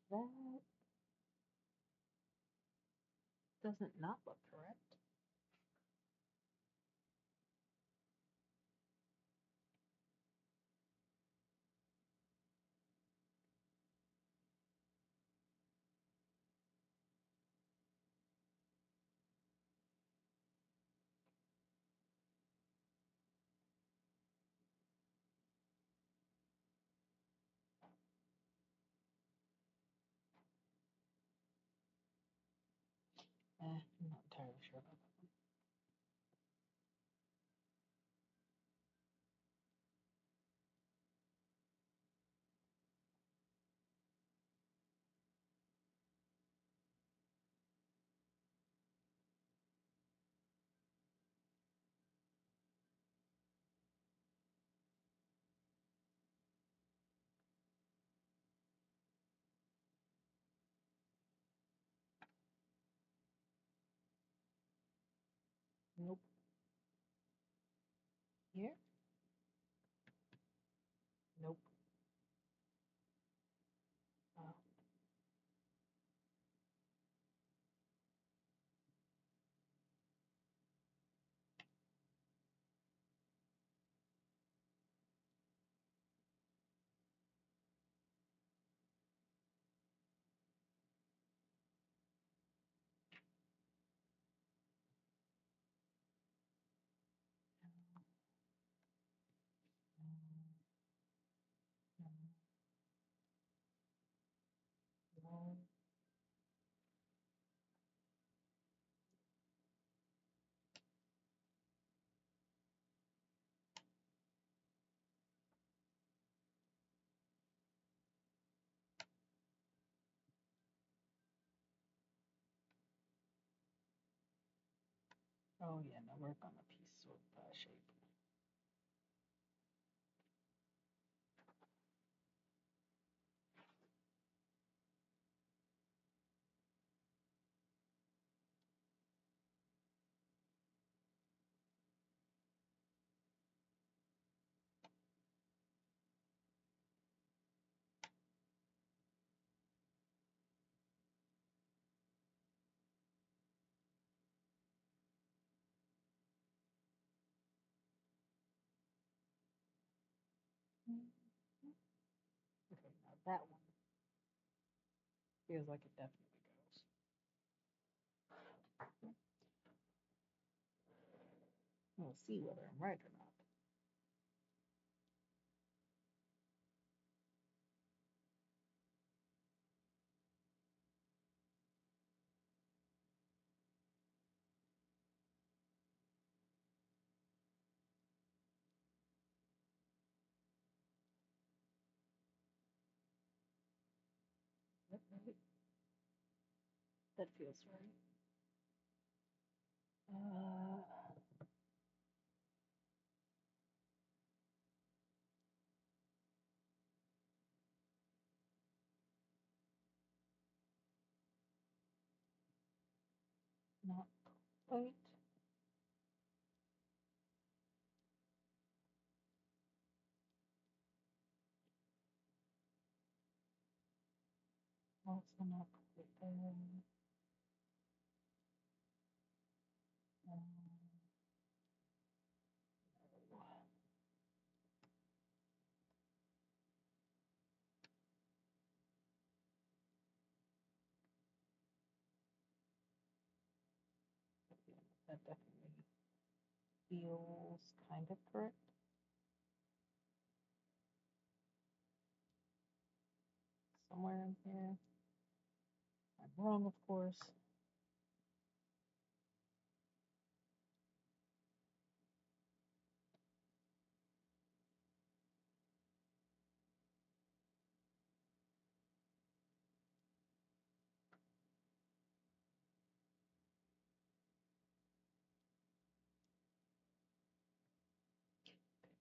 That doesn't not look correct. I'm not entirely sure about that one. Nope. Here? Nope. Oh. No. No. Oh yeah, no, work on a piece of shape. Okay, now that one feels like it definitely goes. We'll see whether I'm right or not. That right? That feels right. Not quite. Also not quite there. No. That definitely feels kind of correct. Somewhere in here. I'm wrong, of course.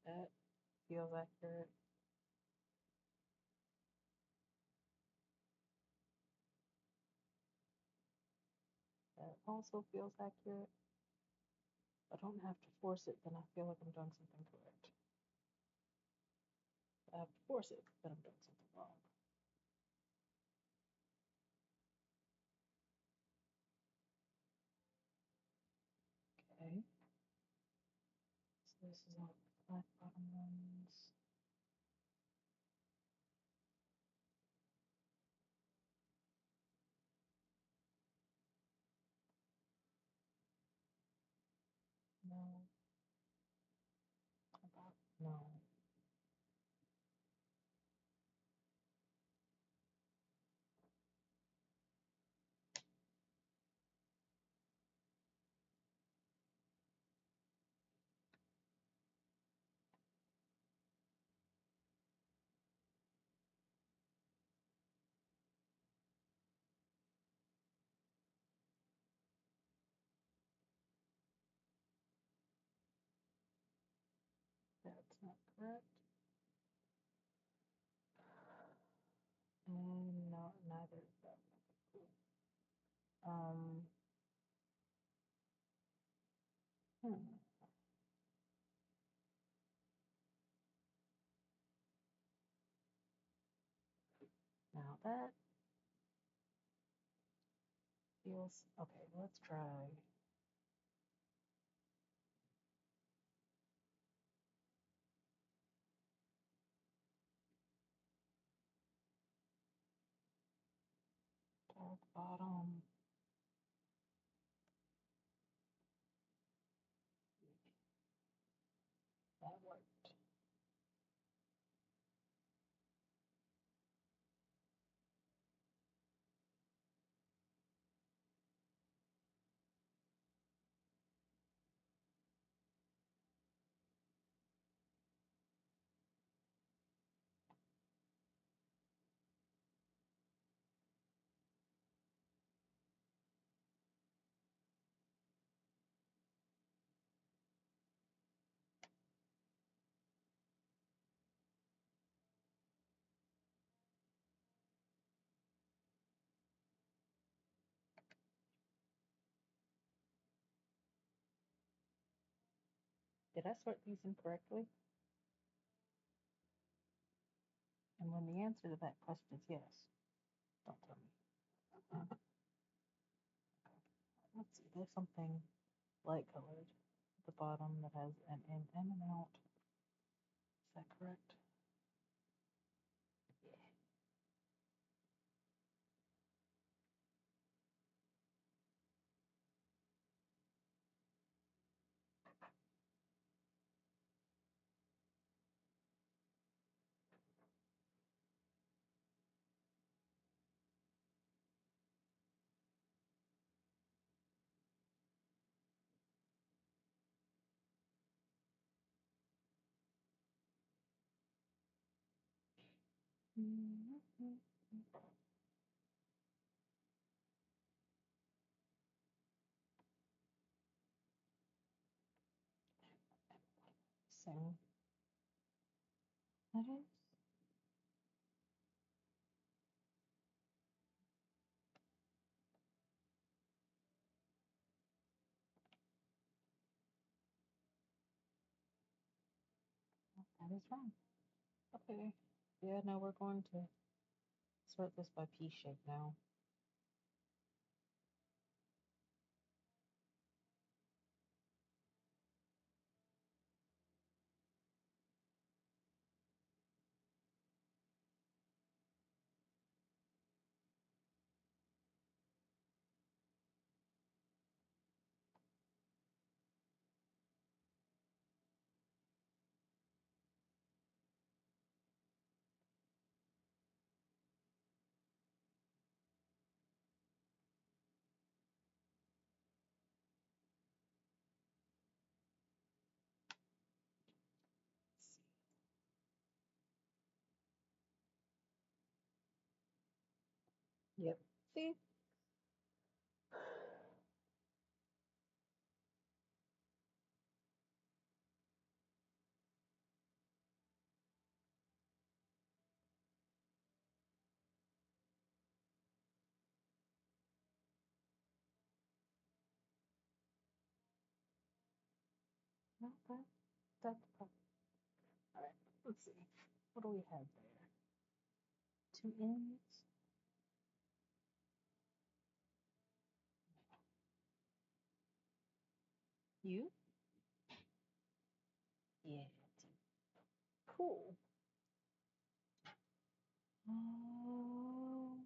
That feels accurate. That also feels accurate. I don't have to force it, then I feel like I'm doing something correct. I have to force it, then I'm doing something wrong. Okay. So this is all black bottom ones. No. About no. that. And no, neither is that. Um, hmm. Now that feels okay. Let's try. Dark bottom. That worked. Did I sort these incorrectly? And when the answer to that question is yes, don't tell me. Let's see, there's something light colored at the bottom that has an in and an out. Is that correct? Yeah. So that is. That is wrong. Okay. Yeah, now we're going to sort this by piece shape now. Let's see. Yep. See? No, that's perfect. All right. Let's see. What do we have there? Two ends. You? Yeah. Cool. Um,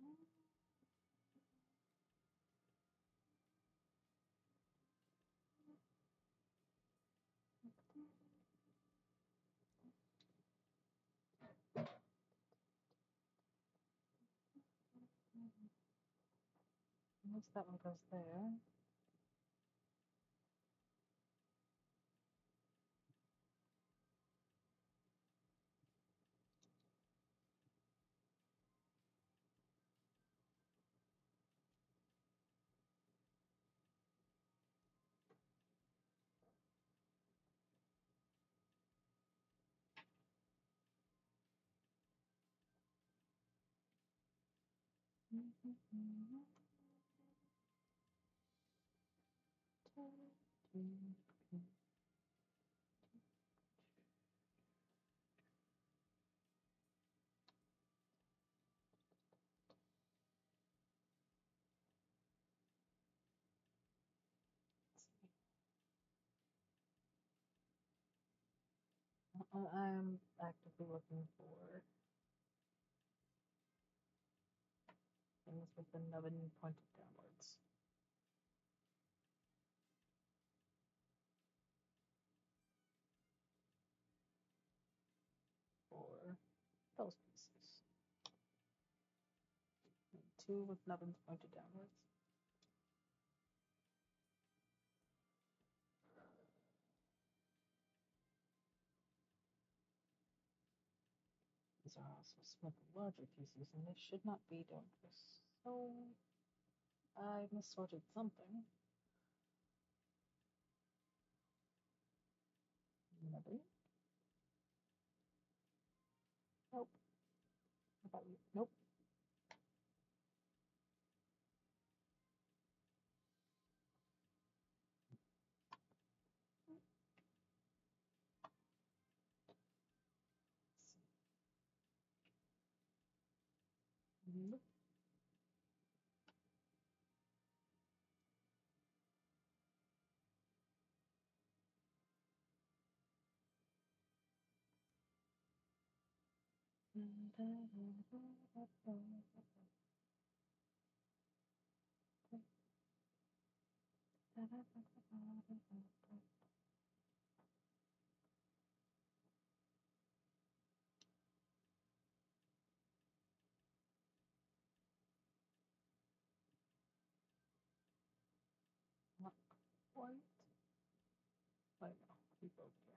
Unless that one goes there. I'm actively looking for things with the nubbin pointed downwards. For those pieces. And 2 with nubbins pointed downwards. These are also some of the larger pieces, and they should not be doing this. So I missorted something. Nubbin. Nope. How about you? Nope. Nope. Not quite. Wait, no. Keep over here.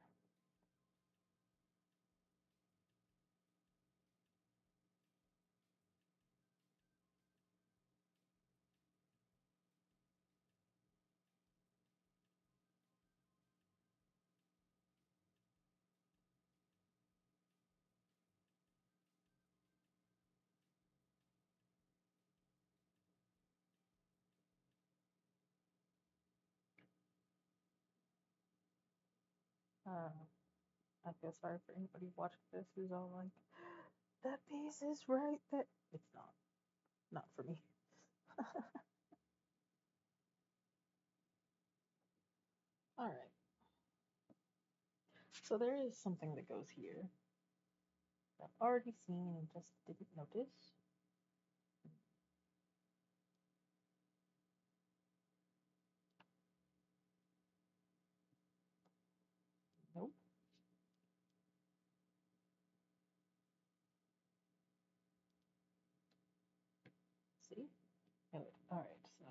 I feel sorry for anybody watching this who's all like, that piece is right there. It's not. Not for me. Alright. So there is something that goes here that I've already seen and just didn't notice. Nope. See? Good. Alright, so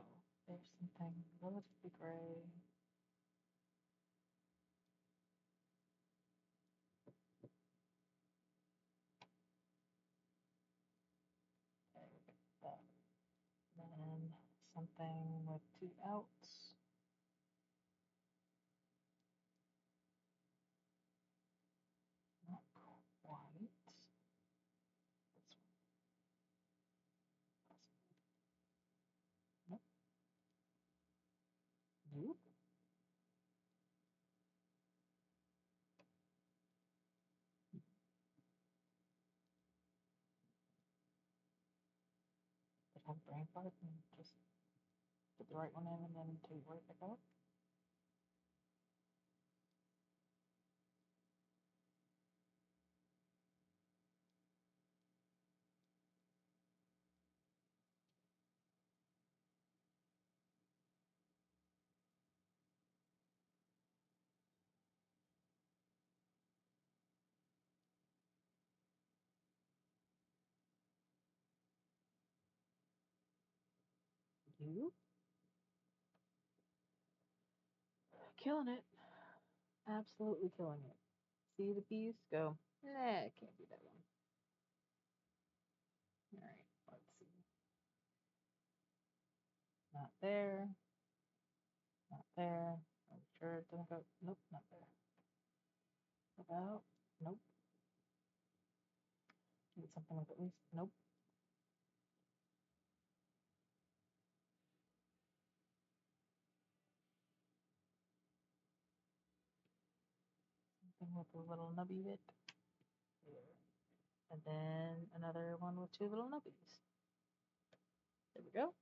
there's something relatively gray. There we go. Then something with 2 outs. Not quite. This one. Nope. Nope. But have a brain fart and just put the right one in and then take it right back out. You? Killing it. Absolutely killing it. See the piece? Go, nah, it can't be that one. Alright, let's see. Not there. Not there. Are we sure it doesn't go? Nope, not there. About? Nope. Need something with at least. Nope. with a little nubby bit here. And then another one with two little nubbies. There we go.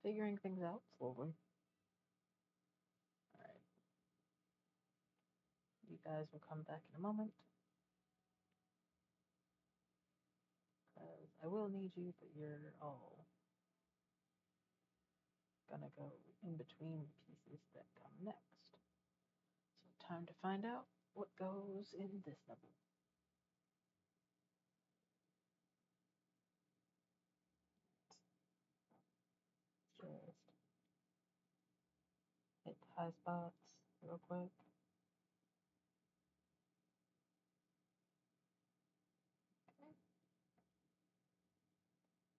Figuring things out slowly. Alright. You guys will come back in a moment. Because I will need you, but you're all gonna go in between the pieces that come next. So time to find out what goes in this nubby. Just hit the high spots real quick. Okay.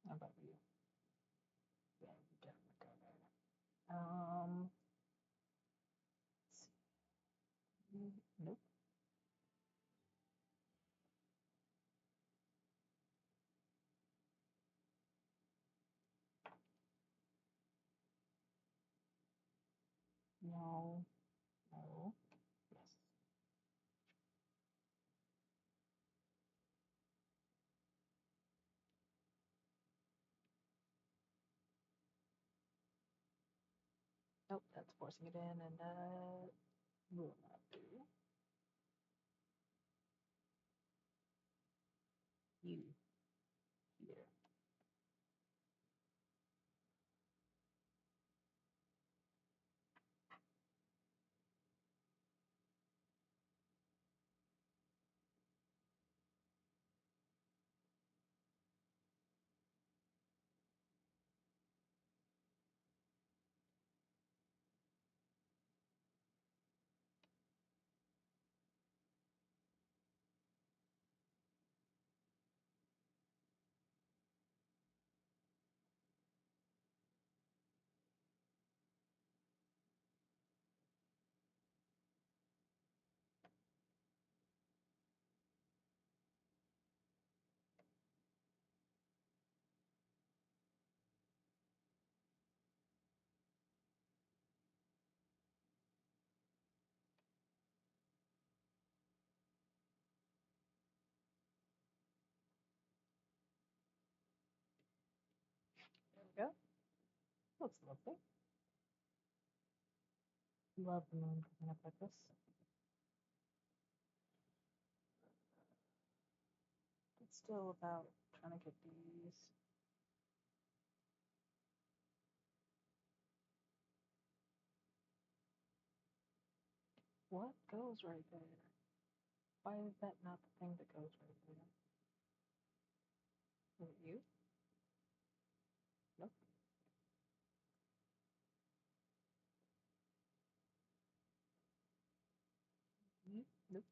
How about you? Yeah, you definitely go there. Let's see. Nope. No. No. Yes. Nope, that's forcing it in, and that will not do. You here. There we go. Looks lovely. Love the moon coming up like this. It's still about trying to get these. What goes right there? Why is that not the thing that goes right there? Is it you? Nope. You? Nope.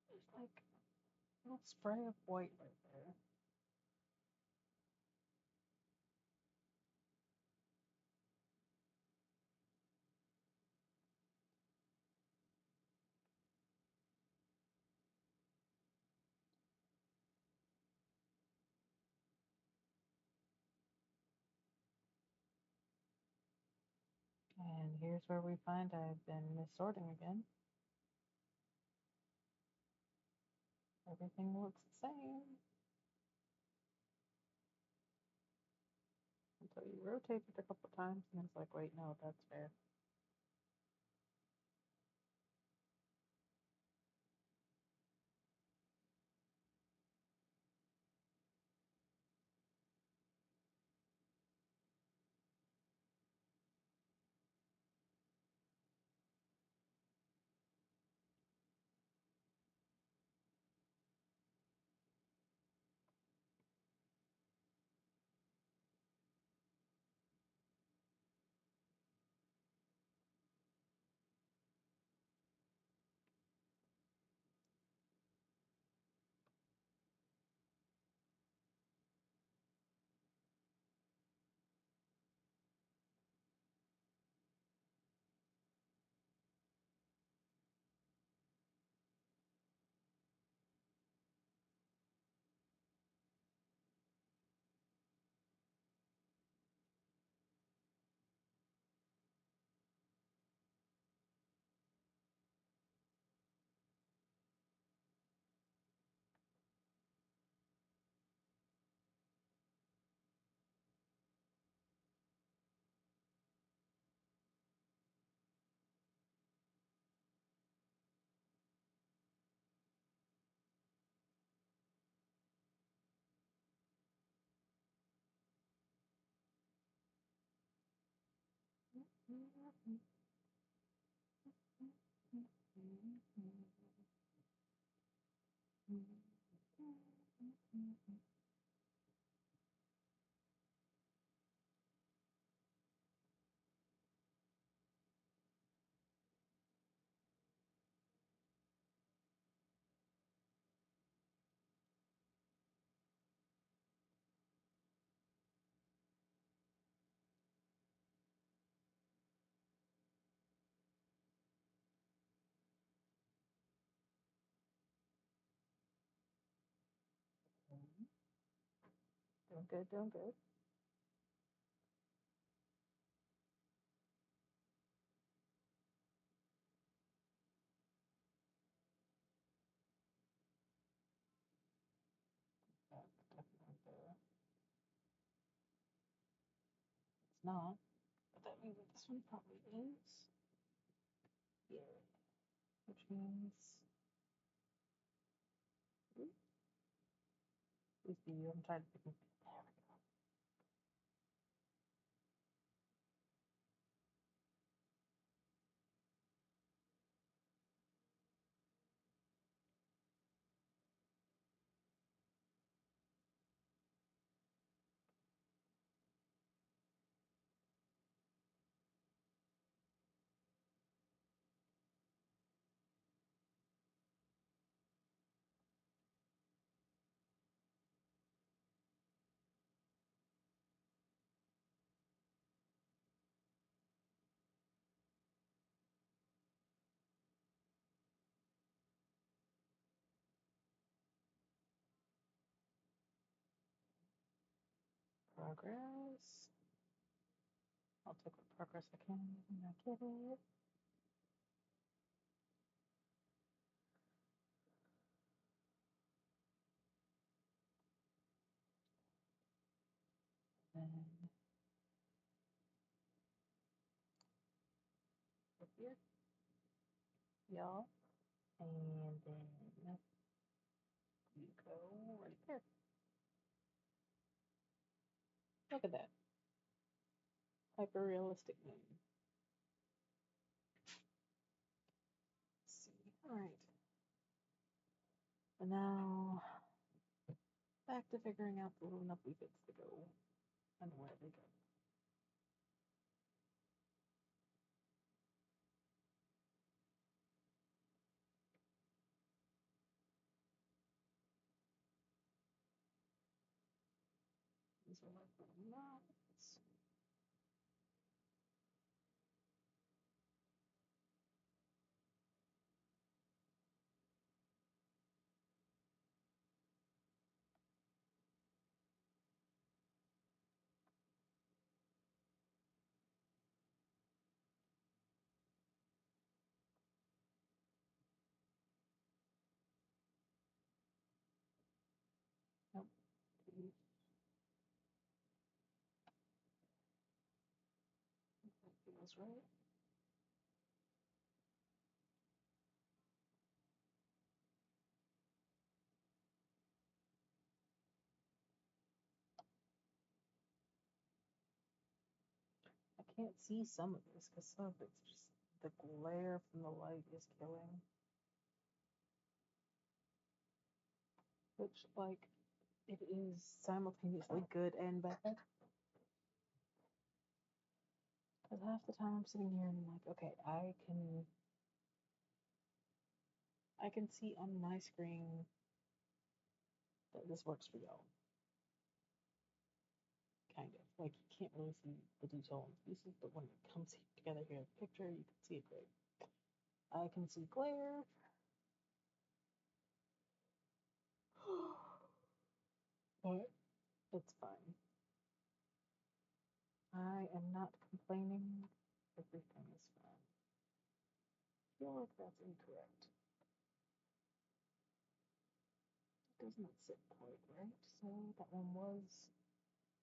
There's like a little spray of white right there. And here's where we find I've been missorting again. Everything looks the same until you rotate it a couple times and it's like, wait, no, that's fair. Doing good, doing good. That's definitely there. It's not, but that means that this one probably is. Yeah. Which means. Please be you. I'm trying to pick. There we go. Progress. I'll take what progress I can when I get it. Then up here, y'all. And then you go right there. Look at that. Hyper realistic moon. Let's see. Alright. And now back to figuring out the little nubbly bits to go and where they go. These are like little knots. Nope. These feels right. I can't see some of this because some of it's just the glare from the light is killing. Which, like, it is simultaneously good and bad. Because half the time I'm sitting here and I'm like, okay, I can see on my screen that this works for y'all. Kind of. Like, you can't really see the detail in the pieces, but when it comes together here in the picture, you can see it great. I can see glare. But it's fine. I am not complaining. Everything is fine. I feel like that's incorrect. It does not sit quite right, so that one was.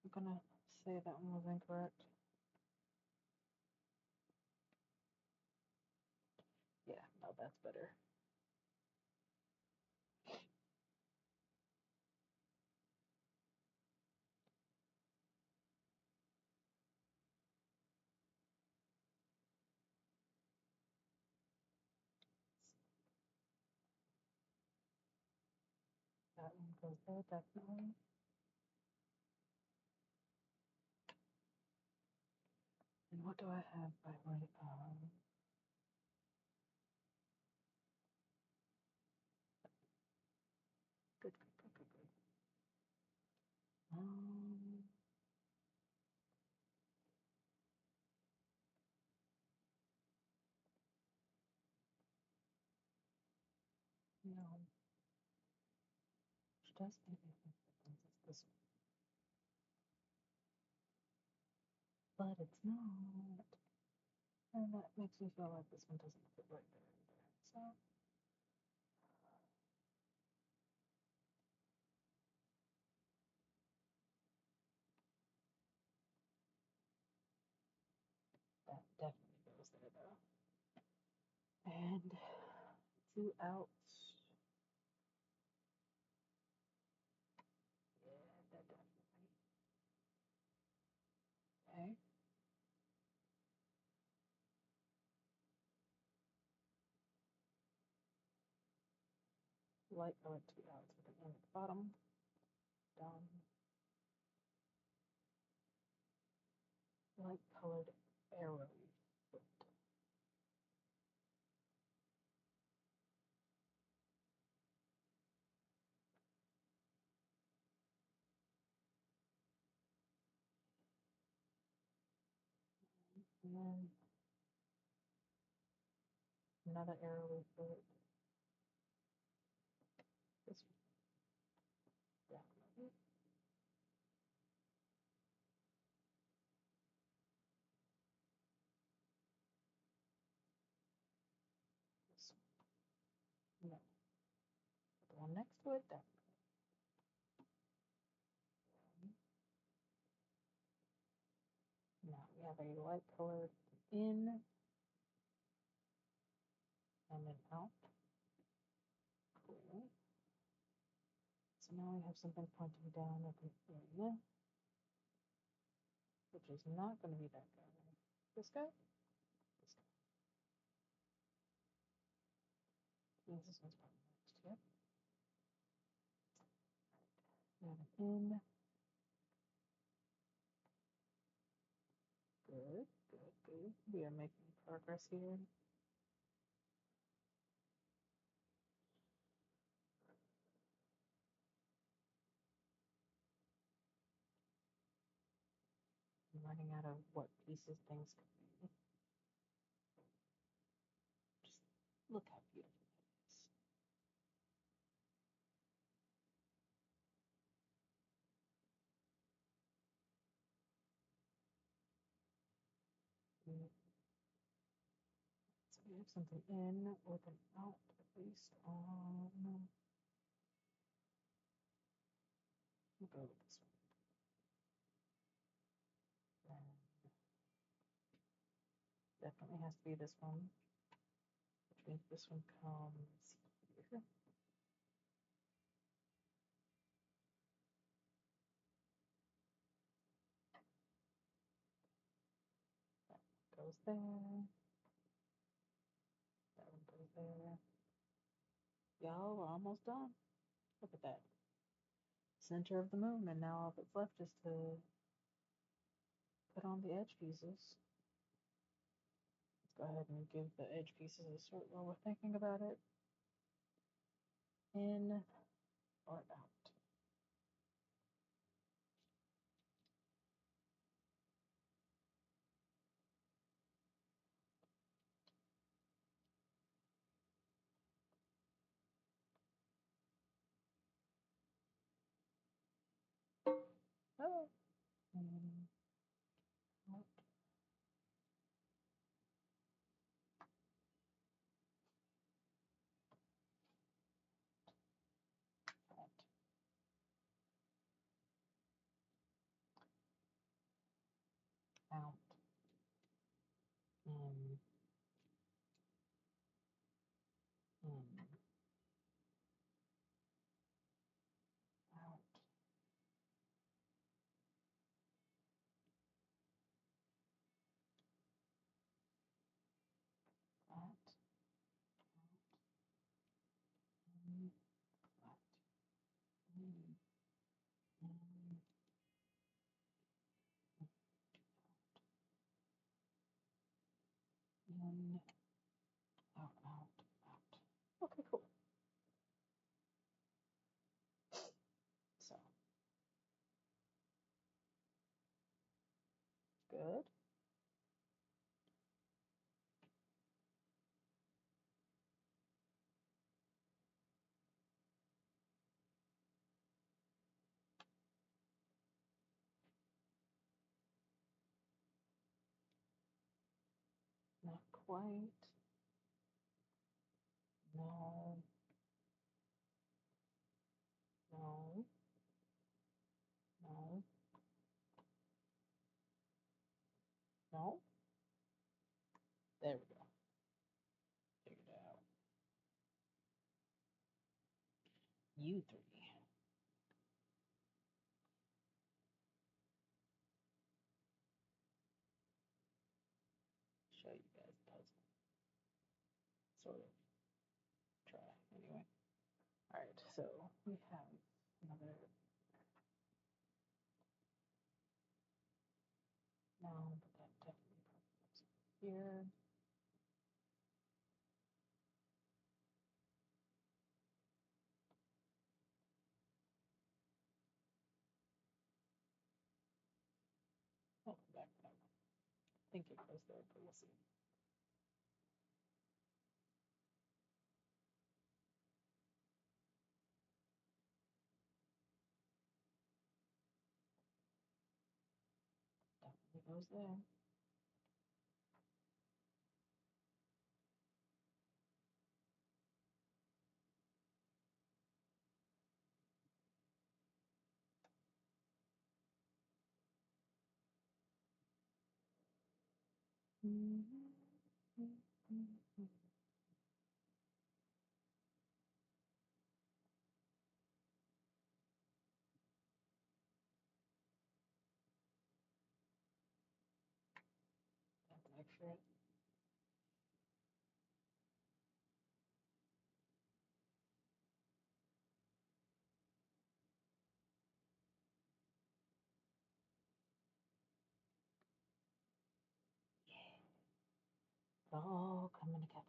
I'm gonna say that one was incorrect. Yeah, no, that's better. goes there, definitely. And what do I have by way of? Good, good, good, good, good. No. Which does make me think that it's this one. But it's not. And that makes me feel like this one doesn't fit right there either. So that definitely goes there though. And 2 outs. Yeah, that definitely. Okay. Light colored 2 outs with an M at the bottom. Down. Light colored arrow foot. And then another arrowy foot. This one, definitely. This one. No. The one next to it, definitely. Now we have a light colored in and an out. Cool. So now we have something pointing down at the area, which is not going to be that guy. This guy? This guy. Means this one's probably next. Yep. We have an in. Good, good, good. We are making progress here. I'm running out of what pieces things could be. Just look how beautiful it is. So we have something in with an out based on. We'll go with this one. And definitely has to be this one, which means this one comes here. That one goes there. That one goes there. Y'all, we're almost done. Look at that. Center of the moon, and now all that's left is to put on the edge pieces. Let's go ahead and give the edge pieces a sort while we're thinking about it. In or out. Oh, in, out. Out. Out. In. In. Out. quite. No. No. No. No. There we go. Figured it out. You three. Show you guys the puzzle. Sort of. Try. Anyway. Alright, so we have another. No, but that definitely goes here. Oh, back that one. I think it goes there, but we'll see. Definitely goes there. That's accurate. Yeah. It's all coming together.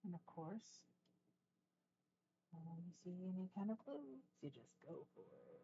And of course, when you see any kind of clues, you just go for it.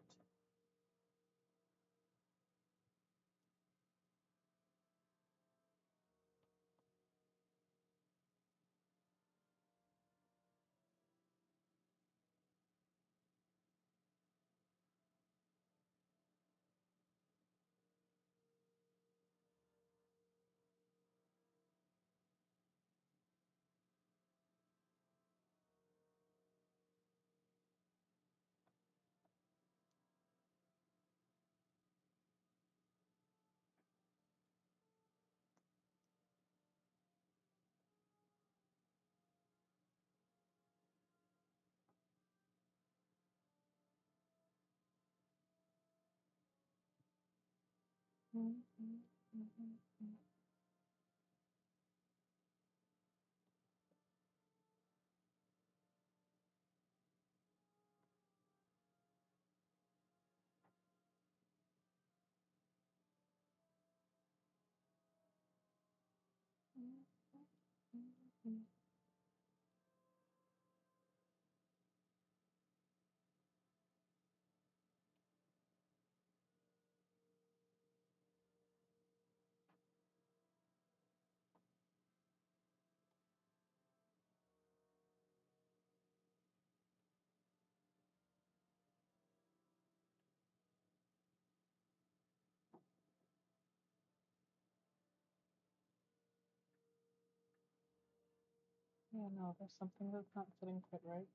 Yeah, no, there's something that's not fitting quite right.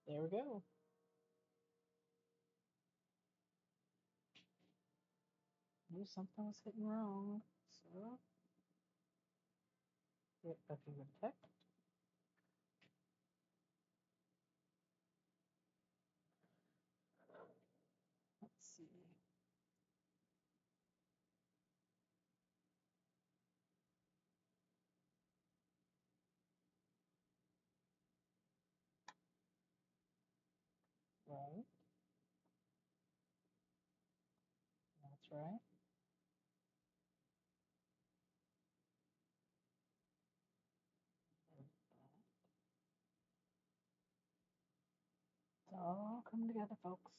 There we go. Knew something was hitting wrong. So, get Bucky with text. Let's see. Right. That's right. There's that. It's all coming together, folks.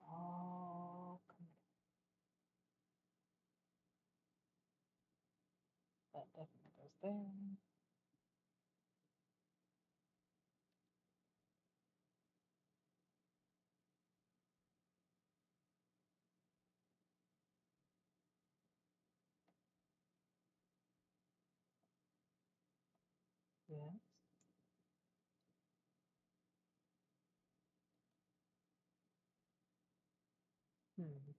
All coming together. That definitely goes there. Yes. Hmm.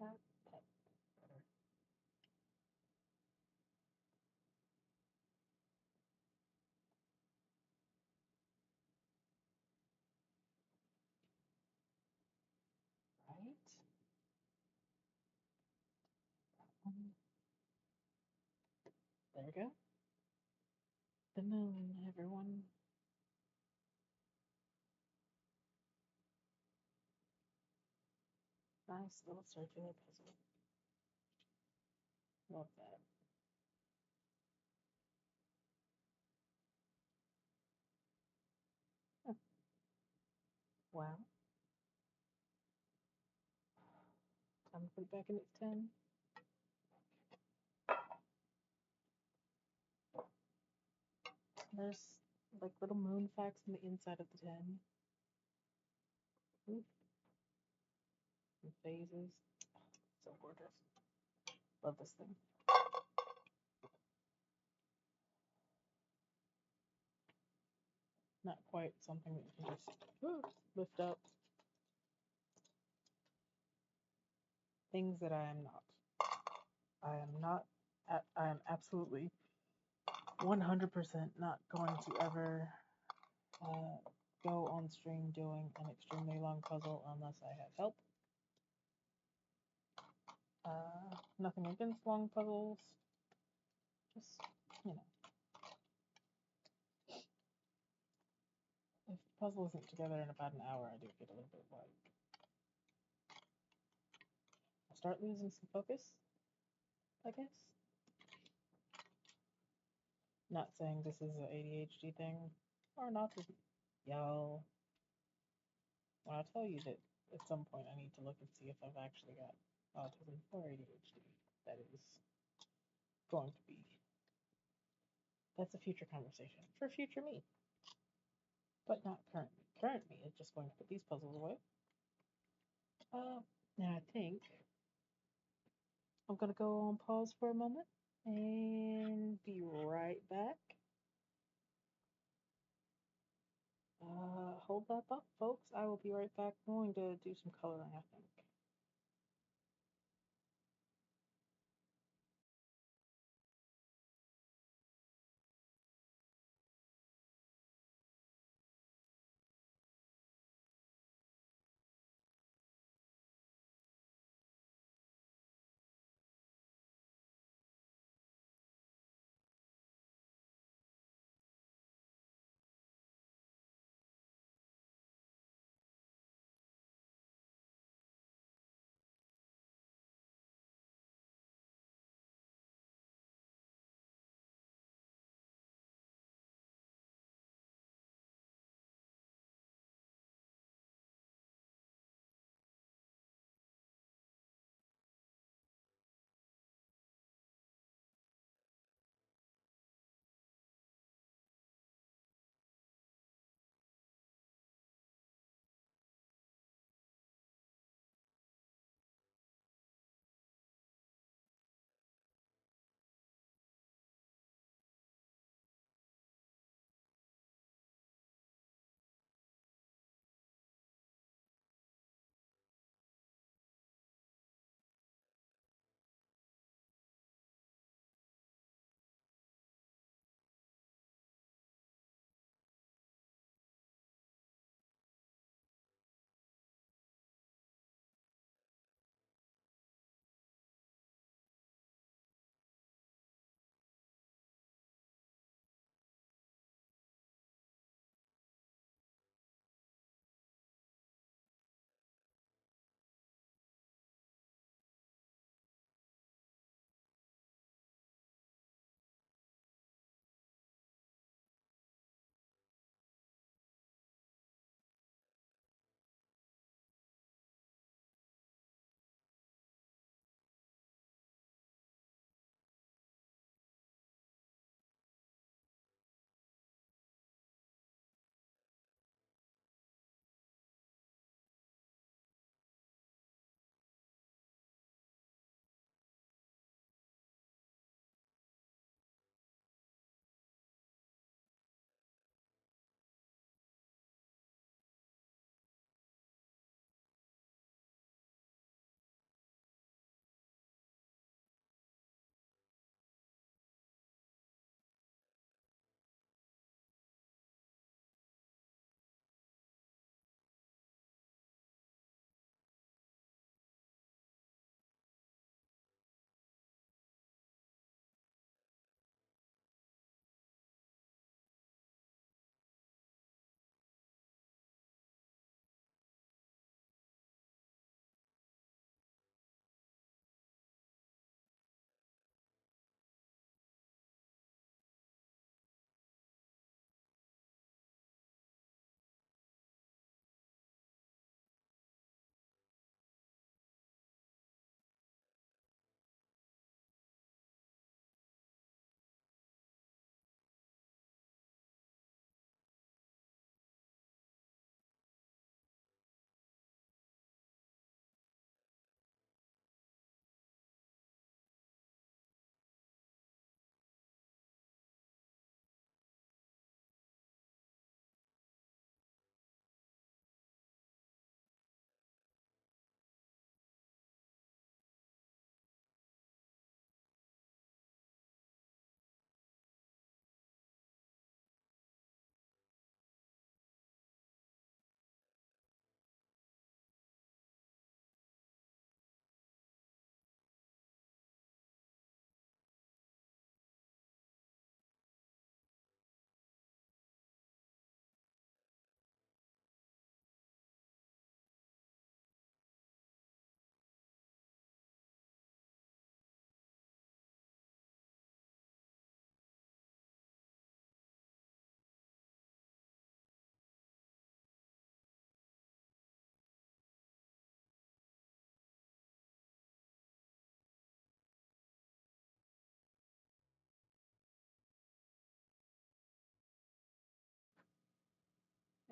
That's better. Right. There we go. The moon, everyone. Nice little circular puzzle. Love that. Huh. Wow. Time to put it back in its tin. There's like little moon facts on the inside of the tin. Ooh, and phases. So gorgeous. Love this thing. Not quite something that you can just lift up. Things that I am not. I am not. I am absolutely 100% not going to ever go on stream doing an extremely long puzzle unless I have help. Nothing against long puzzles. Just, you know. If the puzzle isn't together in about an hour, I do get a little bit like. I start losing some focus, I guess. Not saying this is an ADHD thing or an autism. Y'all, when I tell you that at some point I need to look and see if I've actually got autism or ADHD, that is going to be. That's a future conversation for future me, but not current me. Current me is just going to put these puzzles away. Now I think I'm gonna go on pause for a moment and be right back. Hold that thought, folks. I will be right back. I'm going to do some coloring, I think.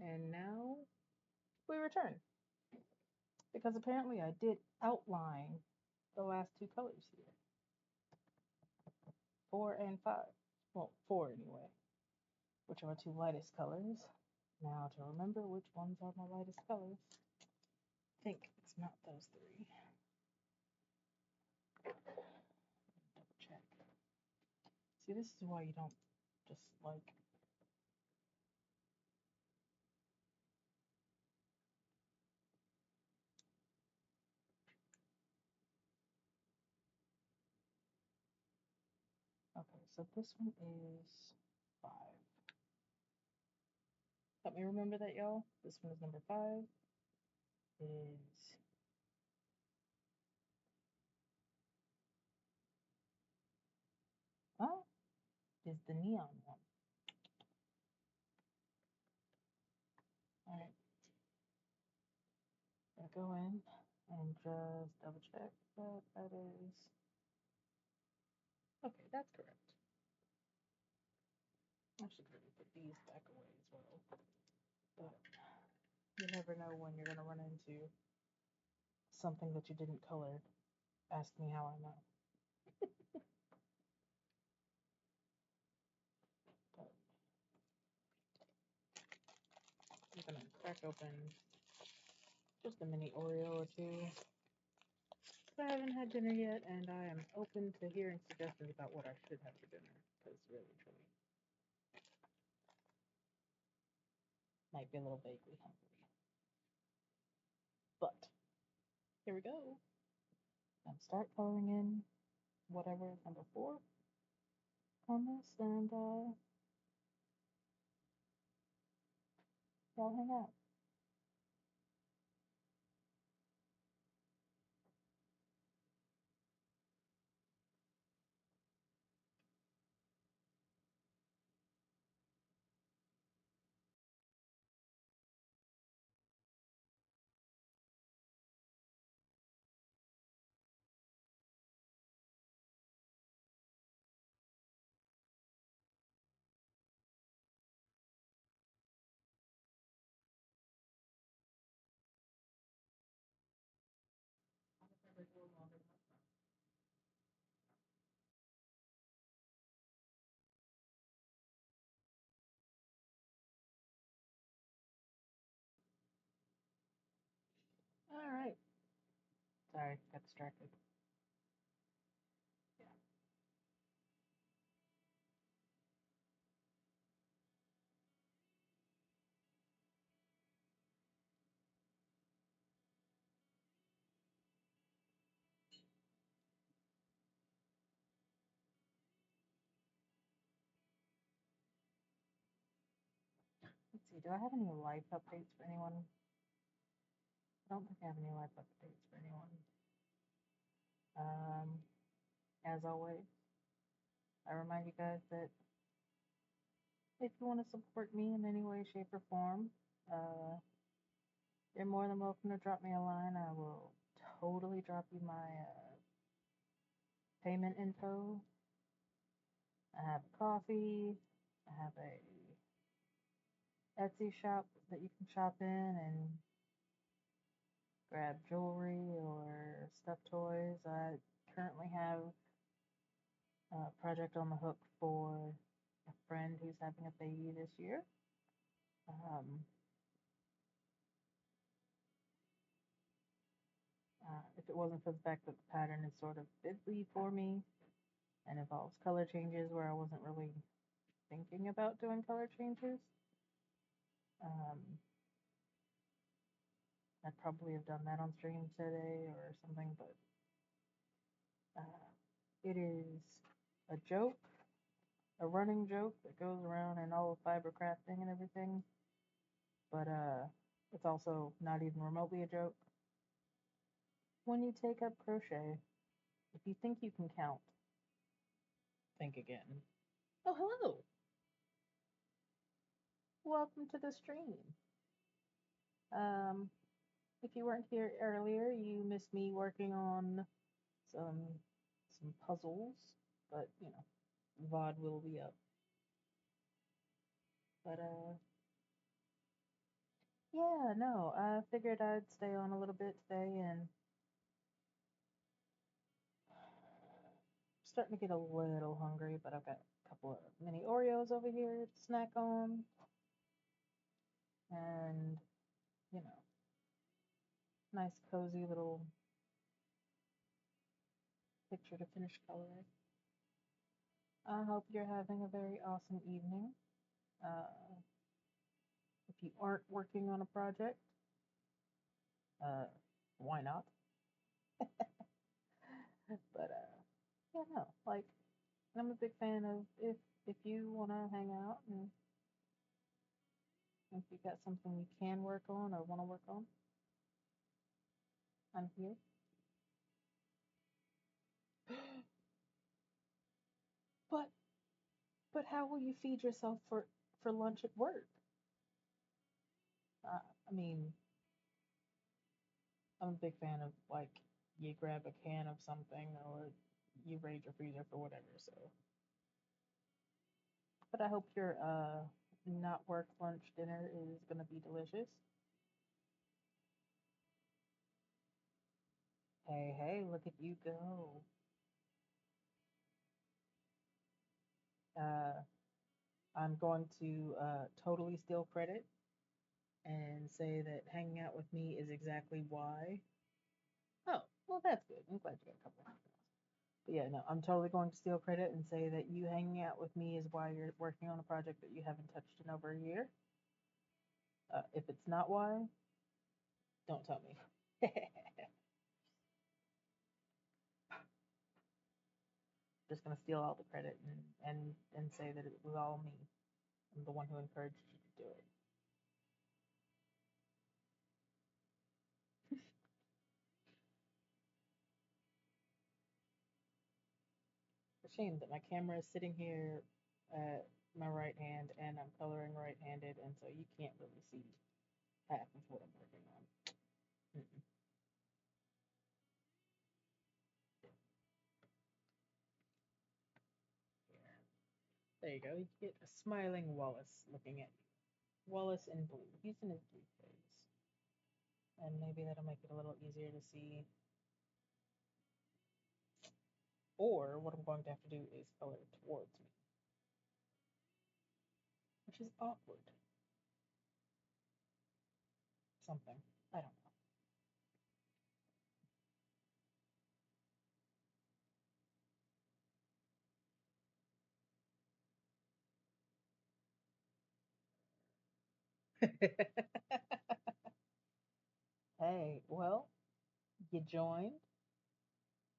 And now we return. Because apparently I did outline the last two colors here. 4 and 5. Well, 4 anyway. Which are my two lightest colors. Now to remember which ones are my lightest colors. I think it's not those three. Double check. See, this is why you don't just like. Okay, so this one is 5. Help me remember that, y'all. This one is number 5. Is is the neon one. Alright. Gonna go in and just double check that that is. Okay, that's correct. I should really put these back away as well. But you never know when you're gonna run into something that you didn't color. Ask me how I know. But I'm gonna crack open just a mini Oreo or two. I haven't had dinner yet, and I am open to hearing suggestions about what I should have for dinner. Because really, truly, might be a little vaguely hungry. But here we go. And start coloring in whatever is number 4 on this, and y'all hang out. All right. Sorry, got distracted. Yeah. Let's see. Do I have any life updates for anyone? I don't think I have any life updates for anyone. As always, I remind you guys that if you want to support me in any way, shape, or form, you're more than welcome to drop me a line. I will totally drop you my payment info. I have coffee. I have a Etsy shop that you can shop in and grab jewelry or stuffed toys. I currently have a project on the hook for a friend who's having a baby this year. If it wasn't for the fact that the pattern is sort of fiddly for me and involves color changes where I wasn't really thinking about doing color changes, um, I'd probably have done that on stream today or something, but it is a joke, a running joke that goes around in all of fiber crafting and everything, but it's also not even remotely a joke. When you take up crochet, if you think you can count, think again. Oh, hello! Welcome to the stream. If you weren't here earlier, you missed me working on some puzzles, but you know, VOD will be up. But Yeah, no, I figured I'd stay on a little bit today and starting to get a little hungry, but I've got a couple of mini Oreos over here to snack on. And, you know, nice cozy little picture to finish coloring. I hope you're having a very awesome evening. Uh, if you aren't working on a project, uh, why not? But yeah, no, like I'm a big fan of if you want to hang out and if you got something you can work on or want to work on, I'm here. But how will you feed yourself for lunch at work? I mean, I'm a big fan of like you grab a can of something or you raid your freezer for whatever. So, but I hope your not work lunch dinner is gonna be delicious. Hey, hey, look at you go. Uh, I'm going to totally steal credit and say that hanging out with me is exactly why. Oh, well, that's good. I'm glad you got a couple of things. But yeah, no, I'm totally going to steal credit and say that you hanging out with me is why you're working on a project that you haven't touched in over a year. If it's not why, don't tell me. Just gonna steal all the credit and say that it was all me. I'm the one who encouraged you to do it. It's a shame that my camera is sitting here at my right hand and I'm coloring right-handed, and so you can't really see half of what I'm working on. Mm-mm. There you go. You get a smiling Wallace looking at you. Wallace in blue. He's in his blue phase. And maybe that'll make it a little easier to see. Or what I'm going to have to do is color towards me, which is awkward. Something. I don't know. Hey, well, you joined,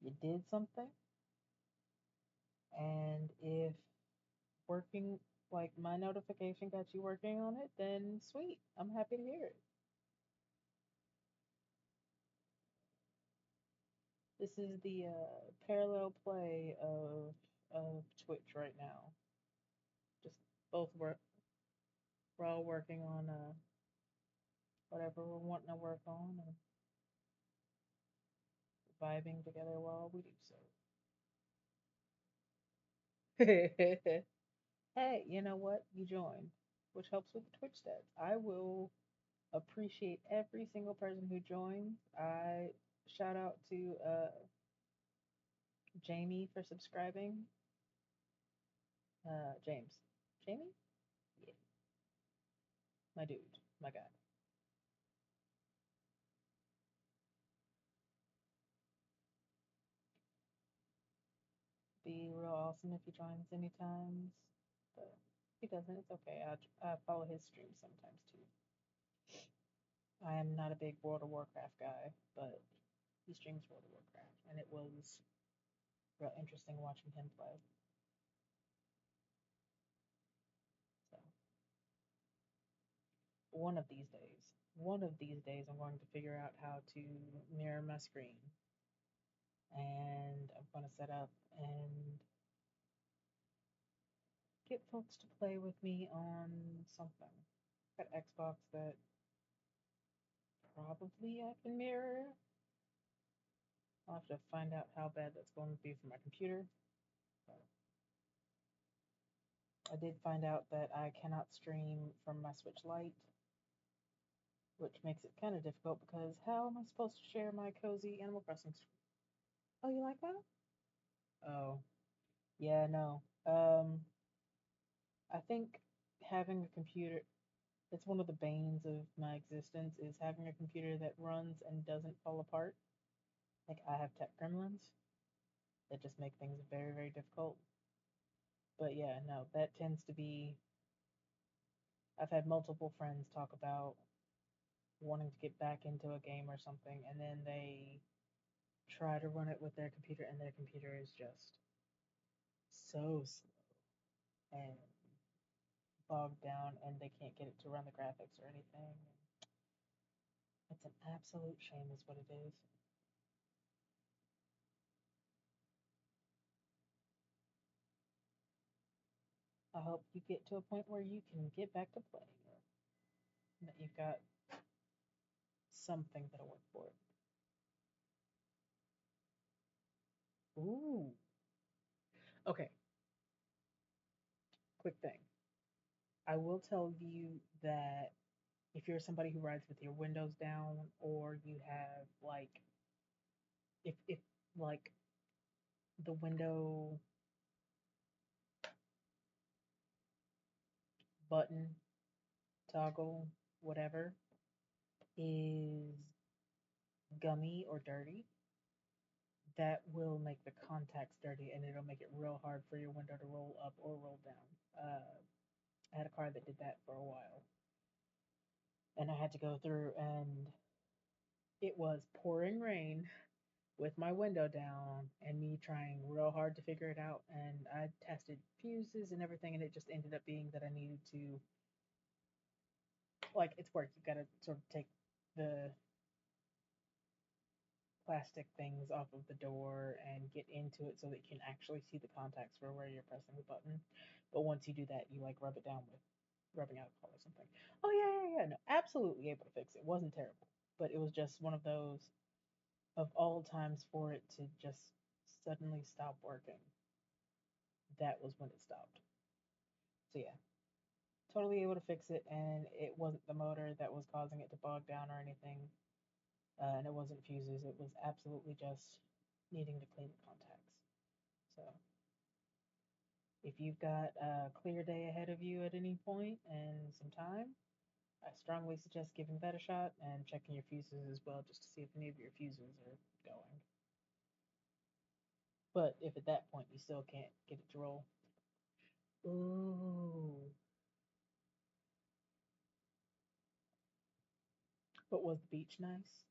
you did something, and if working, like my notification got you working on it, then sweet. I'm happy to hear it. This is the parallel play of Twitch right now. Just both work. We're all working on whatever we're wanting to work on and vibing together while we do so. Hey, you know what? You joined, which helps with the Twitch stats. I will appreciate every single person who joins. I shout out to Jamie for subscribing. James. Jamie? Yeah, my dude, my guy. Be real awesome if he joins anytime. But if he doesn't, it's okay. I follow his streams sometimes too. I am not a big World of Warcraft guy, but he streams World of Warcraft, and it was real interesting watching him play. So one of these days, I'm going to figure out how to mirror my screen, and I'm going to set up and get folks to play with me on something. Got Xbox that probably I can mirror. I'll have to find out how bad that's going to be for my computer. But I did find out that I cannot stream from my Switch Lite. which makes it kind of difficult because how am I supposed to share my cozy Animal Crossing screen? Oh, you like that? Oh, yeah, no. I think having a computer, it's one of the banes of my existence is having a computer that runs and doesn't fall apart. Like I have tech gremlins that just make things very, very difficult. But yeah, no, that tends to be. I've had multiple friends talk about wanting to get back into a game or something, and then they try to run it with their computer, and their computer is just so slow and bogged down, and they can't get it to run the graphics or anything. It's an absolute shame, is what it is. I hope you get to a point where you can get back to playing, and that you've got something that'll work for it. Ooh. Okay, quick thing. I will tell you that if you're somebody who rides with your windows down, or you have like, if like the window button toggle, whatever, is gummy or dirty, that will make the contacts dirty and it'll make it real hard for your window to roll up or roll down. I had a car that did that for a while, and I had to go through, and it was pouring rain with my window down and me trying real hard to figure it out. And I tested fuses and everything, and it just ended up being that I needed to, like, it's work. You gotta sort of take the plastic things off of the door and get into it so that you can actually see the contacts for where you're pressing the button. But once you do that, you like rub it down with rubbing alcohol or something. Oh yeah. No, absolutely able to fix it. It wasn't terrible, but it was just one of those of all times for it to just suddenly stop working. That was when it stopped. So yeah, totally able to fix it, and it wasn't the motor that was causing it to bog down or anything, and it wasn't fuses. It was absolutely just needing to clean the contacts. So if you've got a clear day ahead of you at any point and some time, I strongly suggest giving that a shot and checking your fuses as well, just to see if any of your fuses are going. But if at that point you still can't get it to roll, ooh. But was the beach nice?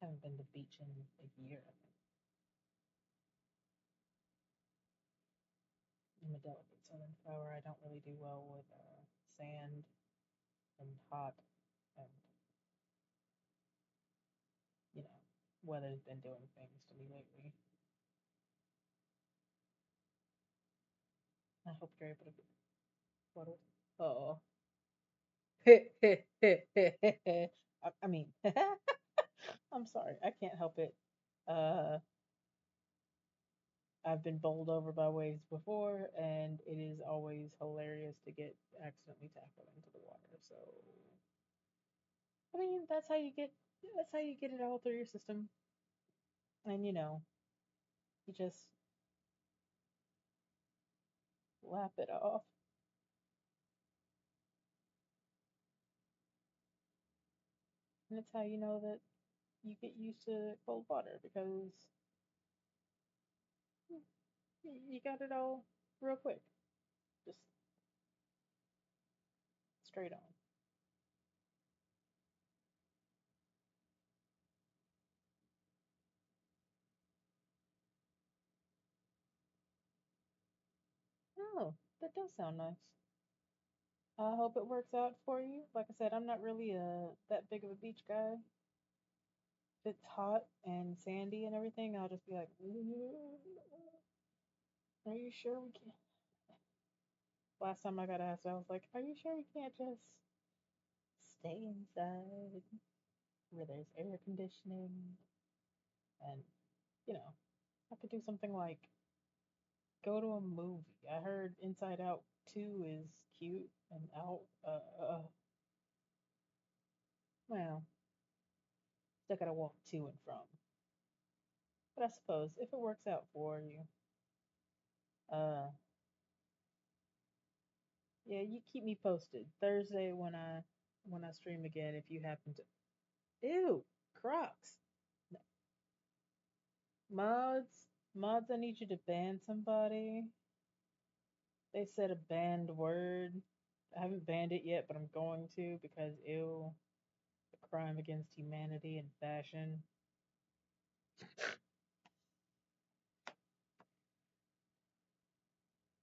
I haven't been to the beach in a year, I think. I'm a delicate southern flower. I don't really do well with sand and hot, and you know, weather's been doing things to me lately. I hope you're able to puddle. Oh, I mean, I'm sorry, I can't help it. Uh, I've been bowled over by waves before, and it is always hilarious to get accidentally tackled into the water. So, I mean, that's how you get it all through your system, and you just lap it off. And it's how you know that you get used to cold water because you got it all real quick, just straight on. Oh, that does sound nice. I hope it works out for you. Like I said, I'm not really that big of a beach guy. If it's hot and sandy and everything, I'll just be like, "Are you sure we can't?" Last time I got asked, I was like, "Are you sure we can't just stay inside where there's air conditioning and you know?" I could do something like go to a movie. I heard Inside Out 2 is cute and out. Well, still gotta walk to and from. But I suppose if it works out for you, uh, yeah, you keep me posted. Thursday when I stream again, if you happen to. Ew, Crocs. Mods, I need you to ban somebody. They said a banned word. I haven't banned it yet, but I'm going to because ew, a crime against humanity and fashion.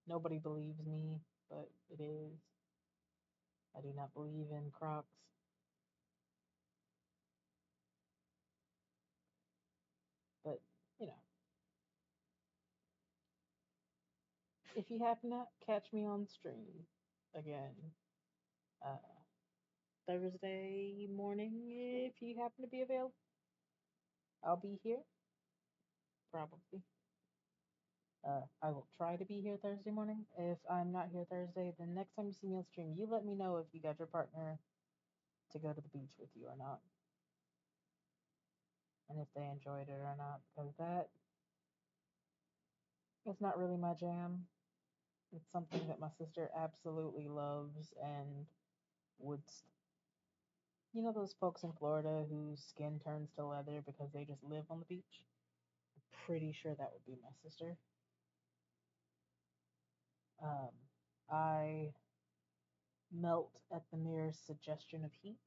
Nobody believes me, but it is. I do not believe in Crocs. But, you know, if you happen to catch me on stream again, uh, Thursday morning, if you happen to be available, I'll be here. Probably. I will try to be here Thursday morning. If I'm not here Thursday, then next time you see me on stream, you let me know if you got your partner to go to the beach with you or not, and if they enjoyed it or not, because that is not really my jam. It's something that my sister absolutely loves and would. You know those folks in Florida whose skin turns to leather because they just live on the beach? I'm pretty sure that would be my sister. Um, I melt at the merest suggestion of heat,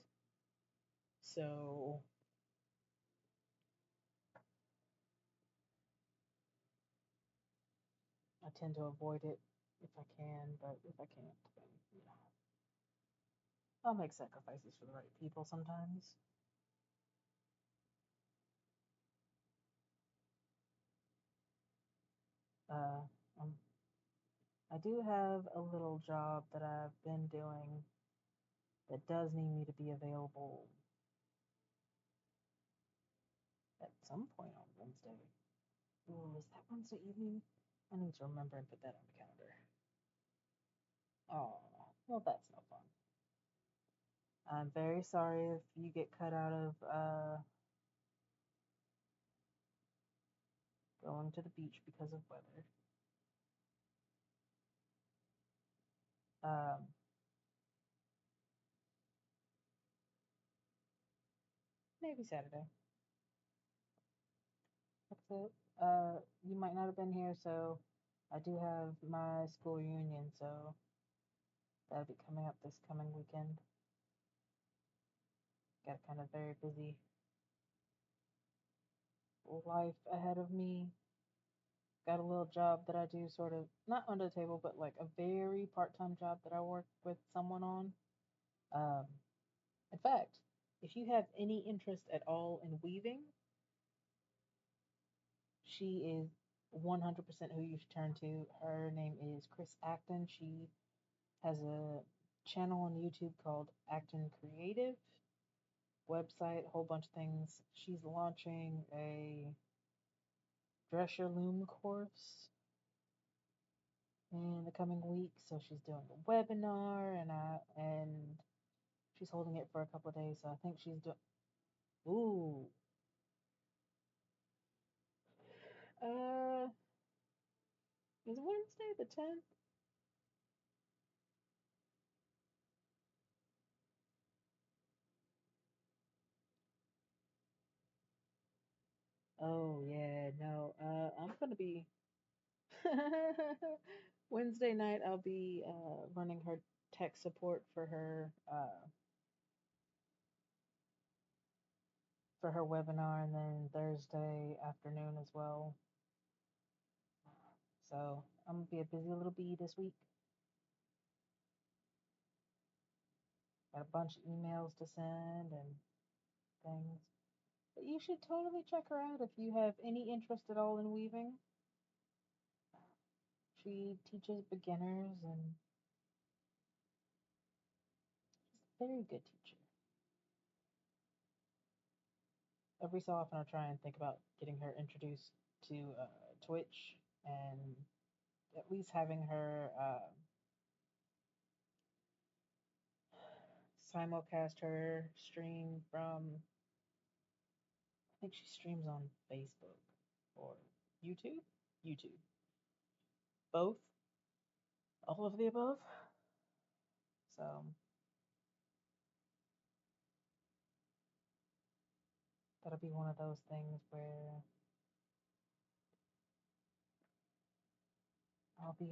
so I tend to avoid it if I can, but if I can't, then, you know, I'll make sacrifices for the right people sometimes. Uh, um, I do have a little job that I've been doing that does need me to be available at some point on Wednesday. Ooh, is that Wednesday evening? I need to remember and put that on the calendar. Oh, well, that's no fun. I'm very sorry if you get cut out of going to the beach because of weather. Um, maybe Saturday. That's it. You might not have been here, so I do have my school reunion, so that'll be coming up this coming weekend. Got a kind of very busy life ahead of me. Got a little job that I do sort of not under the table, but like a very part-time job that I work with someone on. Um, in fact, if you have any interest at all in weaving, she is 100% who you should turn to. Her name is Chris Acton. She has a channel on YouTube called Acton Creative, website, a whole bunch of things. She's launching a dress your loom course in the coming week. So she's doing a webinar and she's holding it for a couple of days. So I think she's doing. Ooh. Uh, is Wednesday the 10th? Oh yeah, no. I'm gonna be Wednesday night. I'll be running her tech support for her webinar, and then Thursday afternoon as well. So I'm gonna be a busy little bee this week. Got a bunch of emails to send and things. But you should totally check her out if you have any interest at all in weaving. She teaches beginners and she's a very good teacher. Every so often I try and think about getting her introduced to Twitch and at least having her simulcast her stream from, I think she streams on Facebook or YouTube. YouTube. Both. All of the above. So that'll be one of those things where I'll be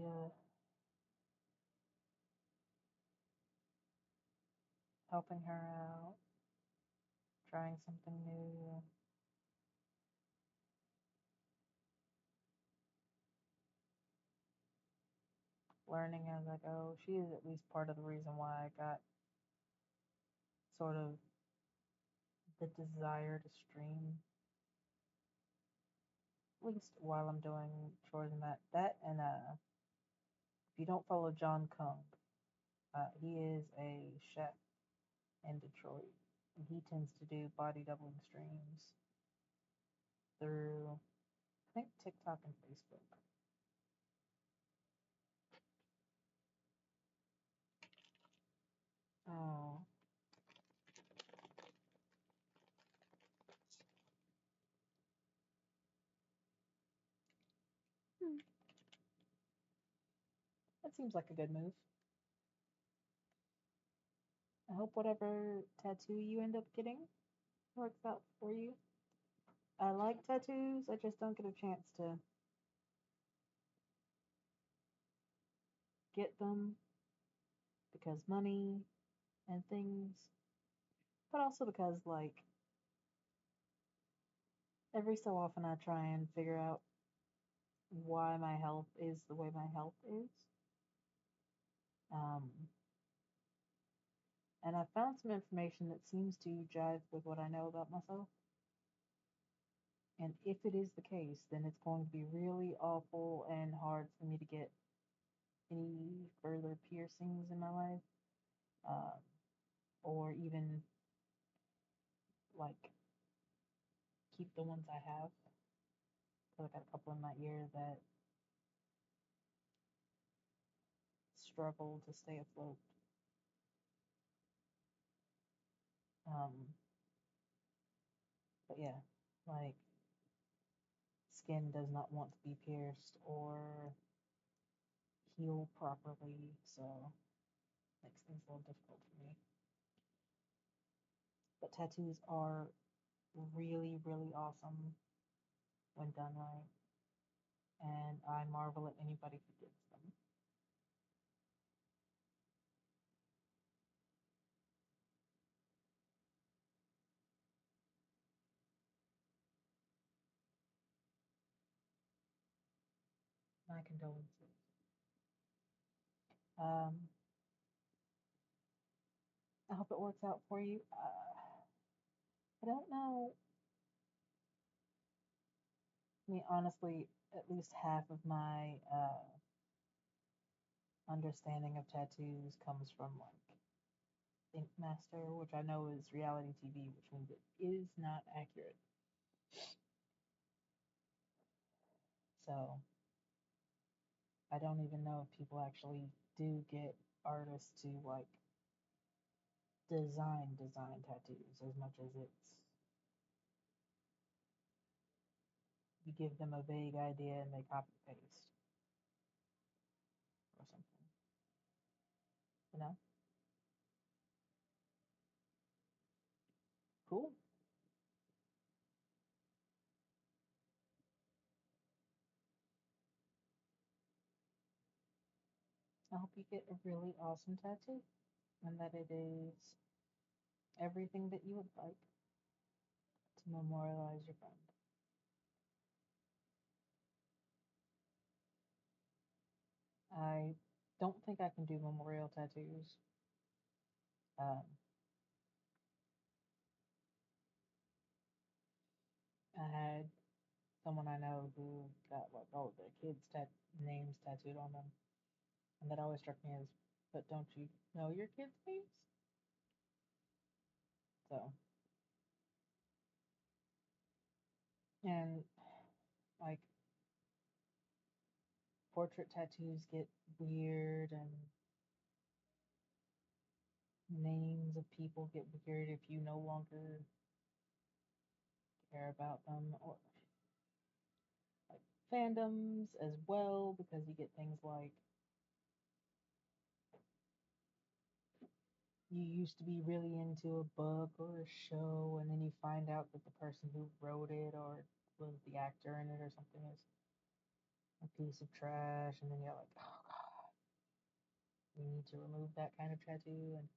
helping her out, trying something new, learning as I go. She is at least part of the reason why I got sort of the desire to stream, at least while I'm doing chores and that and if you don't follow John Kung, he is a chef in Detroit. And he tends to do body doubling streams through, I think, TikTok and Facebook. Oh. That seems like a good move. I hope whatever tattoo you end up getting works out for you. I like tattoos, I just don't get a chance to get them because money and things, but also because, like, every so often I try and figure out why my health is the way my health is. And I found some information that seems to jive with what I know about myself. And if it is the case, then it's going to be really awful and hard for me to get any further piercings in my life, um, or even like keep the ones I have. Because I got a couple in my ear that struggle to stay afloat. Um, but yeah, like skin does not want to be pierced or heal properly, so it makes things a little difficult for me. But tattoos are really, really awesome when done right, and I marvel at anybody who gets them. My condolences. Um, I hope it works out for you. I don't know. I mean, honestly, at least half of my understanding of tattoos comes from like Ink Master, which I know is reality TV, which means it is not accurate. So I don't even know if people actually do get artists to like design tattoos as much as it's you give them a vague idea and they copy paste or something. You know? Cool. I hope you get a really awesome tattoo and that it is everything that you would like to memorialize your friend. I don't think I can do memorial tattoos. Um, I had someone I know who got like all of their kids' names tattooed on them, and that always struck me as, but don't you know your kids' names? So, and like portrait tattoos get weird, and names of people get weird if you no longer care about them, or like fandoms as well, because you get things like you used to be really into a book or a show, and then you find out that the person who wrote it or was the actor in it or something is a piece of trash, and then you're like, oh god, we need to remove that kind of tattoo. And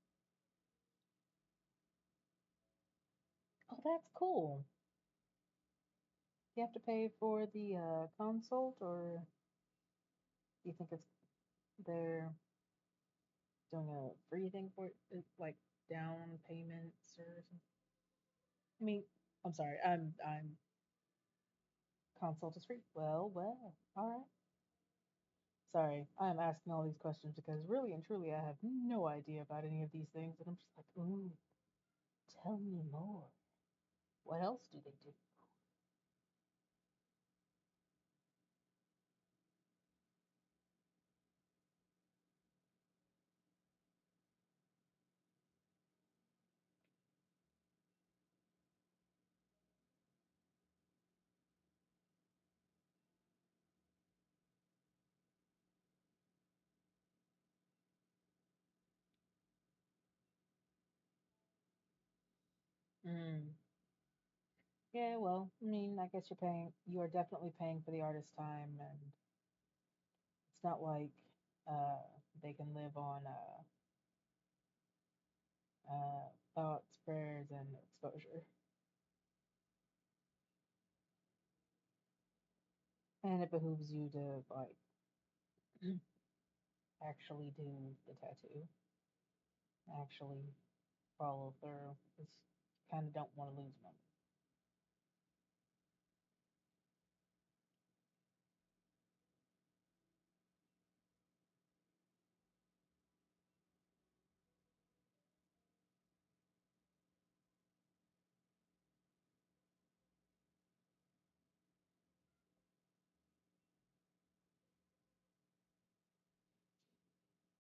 oh, that's cool. You have to pay for the consult, or do you think it's they're doing a free thing for it, like down payments or something? I mean, I'm sorry, I'm consult is free. Well, all right. Sorry, I'm asking all these questions because really and truly I have no idea about any of these things, and I'm just like, ooh, tell me more. What else do they do? Mm. Yeah, well, I mean, I guess you are definitely paying for the artist's time, and it's not like uh, they can live on thoughts, prayers, and exposure. And it behooves you to like actually do the tattoo, actually follow through. Because you kind of don't want to lose money.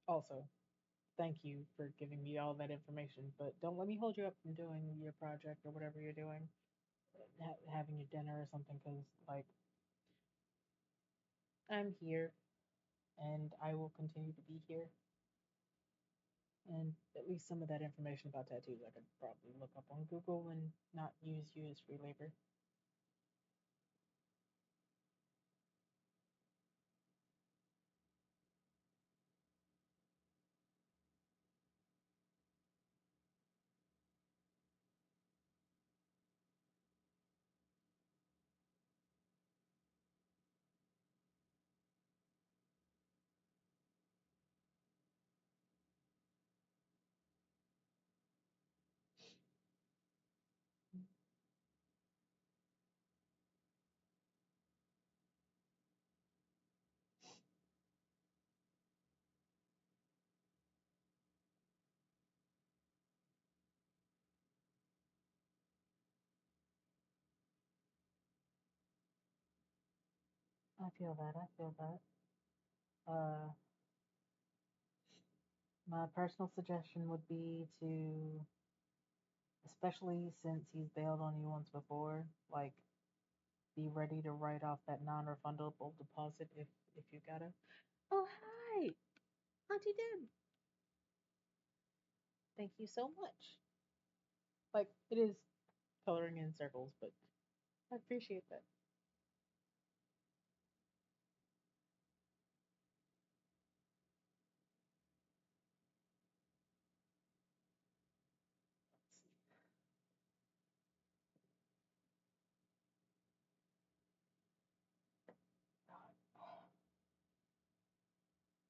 Also, thank you for giving me all that information, but don't let me hold you up from doing your project or whatever you're doing, having your dinner or something, because like I'm here and I will continue to be here. And at least some of that information about tattoos I could probably look up on Google and not use you as free labor. I feel that. I feel that. Uh, my personal suggestion would be to, especially since he's bailed on you once before, like be ready to write off that non-refundable deposit if you gotta. Oh hi, Auntie Deb. Thank you so much. Like it is coloring in circles, but I appreciate that.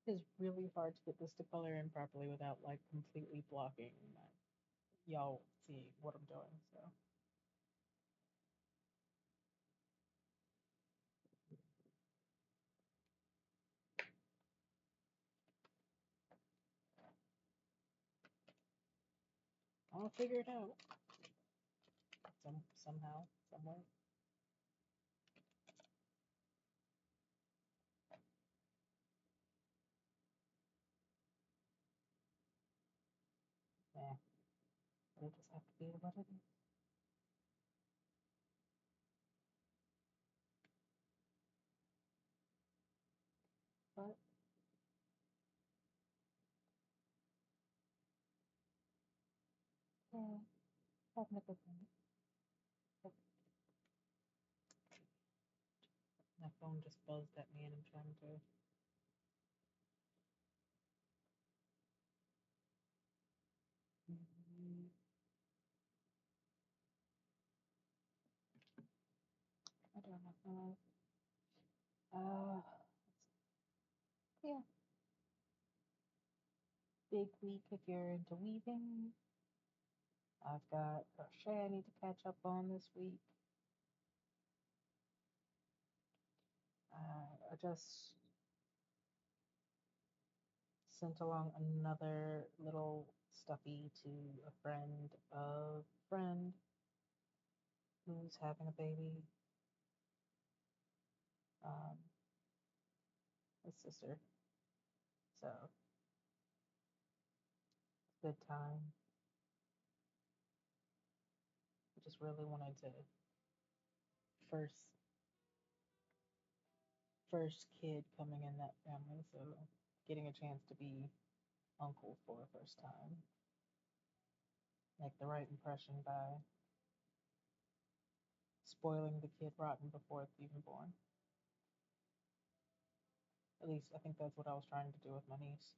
It is really hard to get this to color in properly without like completely blocking y'all see what I'm doing. So I'll figure it out somehow, somewhere. It'll just have to be what it is. But yeah, having a good one. My phone just buzzed at me and I'm trying to. I don't know. Yeah, big week if you're into weaving. I've got crochet I need to catch up on this week. I just sent along another little stuffy to a friend of friend who's having a baby. His sister. So good time. I just really wanted to first first kid coming in that family, so getting a chance to be uncle for the first time. Make the right impression by spoiling the kid rotten before it's even born. At least I think that's what I was trying to do with my niece.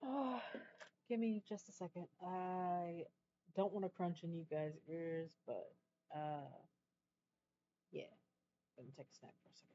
Oh, give me just a second. I don't want to crunch in you guys' ears, but yeah, let me take a snack for a second.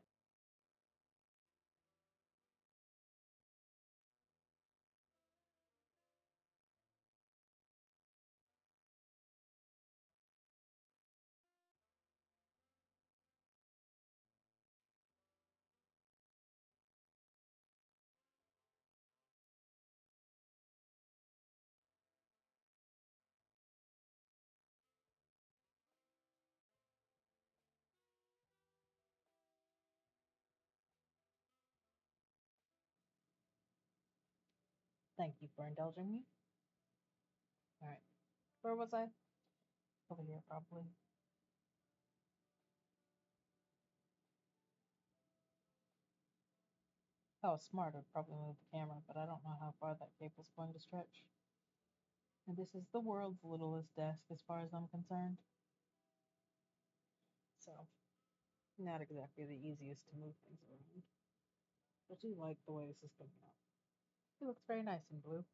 Thank you for indulging me. All right, where was I? Over here, probably. If I was smart, I'd probably move the camera, but I don't know how far that cable's going to stretch. And this is the world's littlest desk as far as I'm concerned. So, not exactly the easiest to move things around. But I do like the way this is coming out. He looks very nice in blue.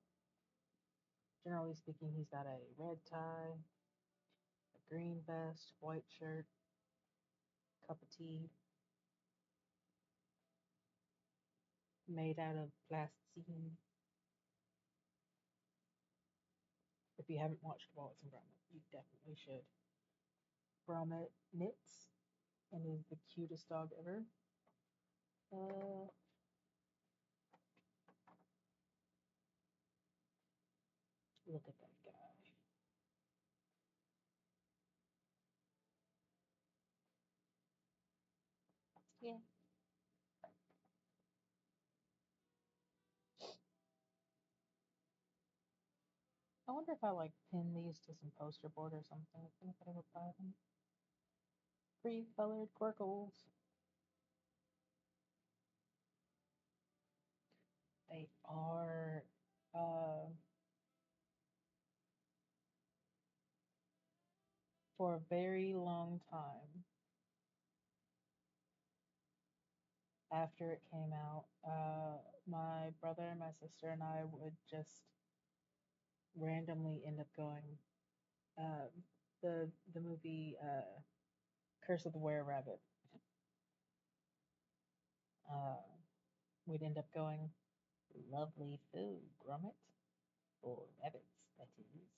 Generally speaking, he's got a red tie, a green vest, white shirt, cup of tea, made out of plasticine. If you haven't watched Wallets and Gromit, you definitely should. Gromit knits and is the cutest dog ever. Uh, Look at that guy. Yeah. I wonder if I like pin these to some poster board or something. If anybody would buy them. Free colored Querkles. They are for a very long time after it came out, my brother and my sister and I would just randomly end up going. Um, the movie Curse of the Were Rabbit. Uh, we'd end up going lovely food, Gromit, or rabbits, that is.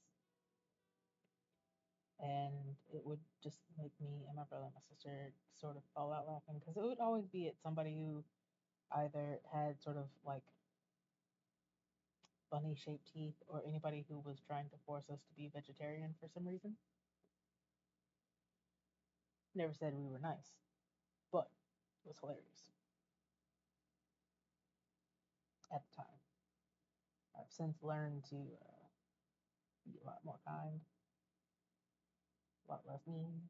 And it would just make me and my brother and my sister sort of fall out laughing because it would always be at somebody who either had sort of like bunny shaped teeth or anybody who was trying to force us to be vegetarian for some reason. Never said we were nice, but it was hilarious at the time. I've since learned to be a lot more kind, a lot less mean.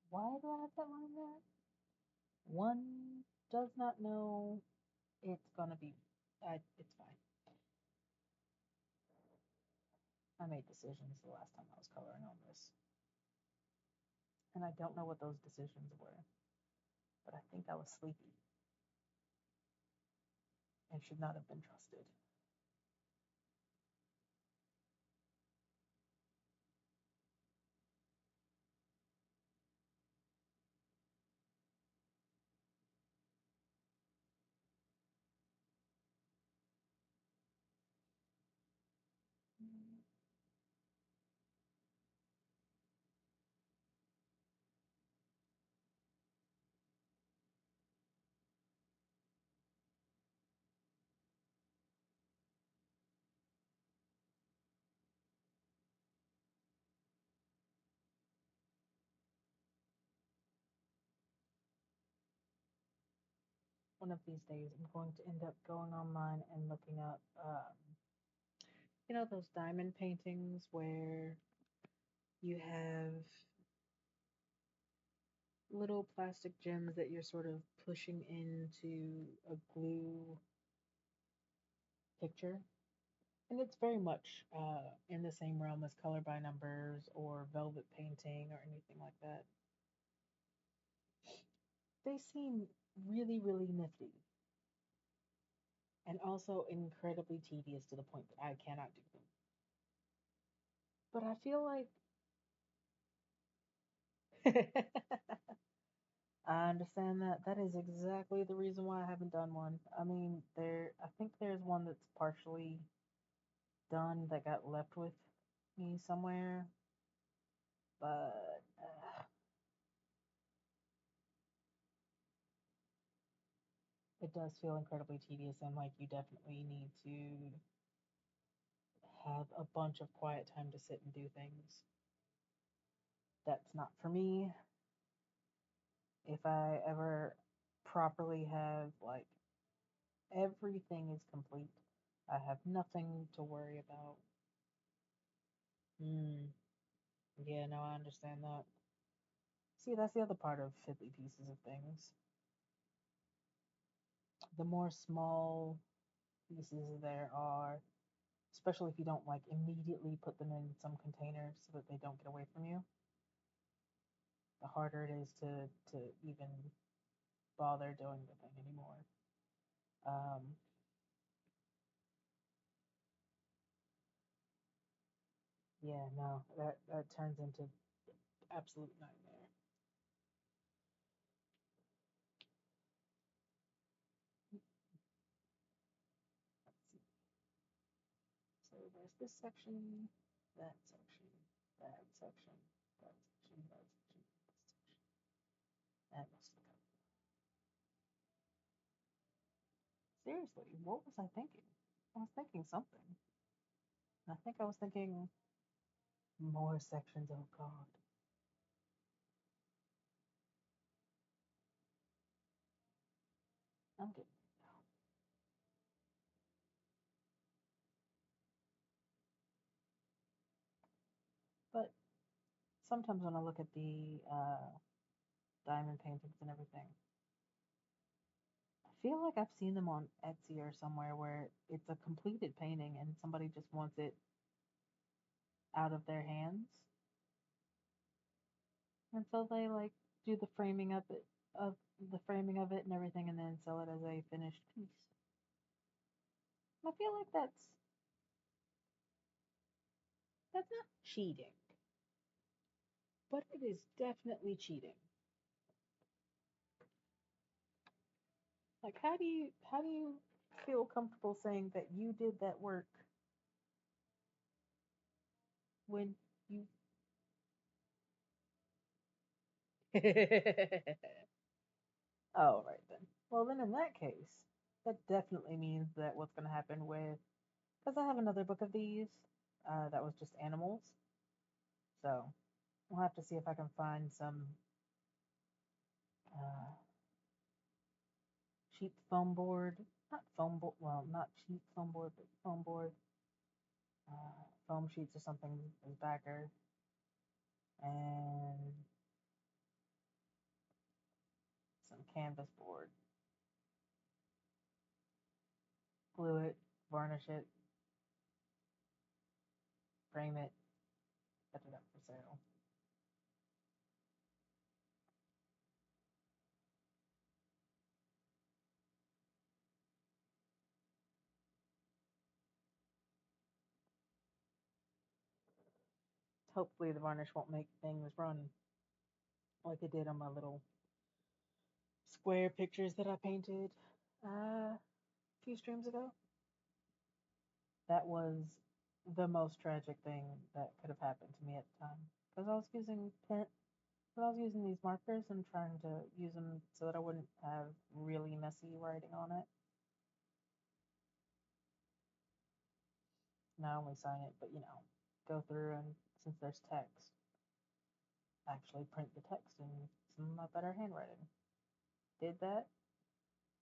Why do I have that line there? One does not know it's gonna be. It's fine. I made decisions the last time I was coloring on this, and I don't know what those decisions were, but I think I was sleepy and should not have been trusted. One of these days, I'm going to end up going online and looking up, those diamond paintings where you have little plastic gems that you're sort of pushing into a glue picture. And it's very much in the same realm as color by numbers or velvet painting or anything like that. They seem really, really nifty and also incredibly tedious to the point that I cannot do them. But I feel like I understand that. That is exactly the reason why I haven't done one. I mean, I think there's one that's partially done that got left with me somewhere, but it does feel incredibly tedious and like you definitely need to have a bunch of quiet time to sit and do things. That's not for me. If I ever properly have like everything is complete, I have nothing to worry about. Hmm. Yeah, no, I understand that. See, that's the other part of fiddly pieces of things. The more small pieces there are, especially if you don't like immediately put them in some container so that they don't get away from you, the harder it is to even bother doing the thing anymore. Um, yeah, no, that turns into absolute nightmare. Let's see. So there's this section, that section, that section, that section, that section, that section, and most of the code. Seriously, what was I thinking? I was thinking something. I think I was thinking more sections. Oh God, I'm getting it now. But sometimes when I look at the diamond paintings and everything, I feel like I've seen them on Etsy or somewhere where it's a completed painting and somebody just wants it out of their hands, and so they like do the framing of it and everything, and then sell it as a finished piece. I feel like that's not cheating, but it is definitely cheating. Like, how do you feel comfortable saying that you did that work when you. All right then. Well, then in that case, that definitely means that what's going to happen with. Because I have another book of these that was just animals. So we'll have to see if I can find some uh, cheap foam board. Not foam board, well, not cheap foam board, but foam board. Foam sheets or something as backer. And some canvas board. Glue it, varnish it, frame it, set it up for sale. Hopefully the varnish won't make things run like it did on my little square pictures that I painted a few streams ago. That was the most tragic thing that could have happened to me at the time. Because I was using these markers and trying to use them so that I wouldn't have really messy writing on it. Not only sign it, but go through and since there's text, actually print the text in some of my better handwriting. Did that,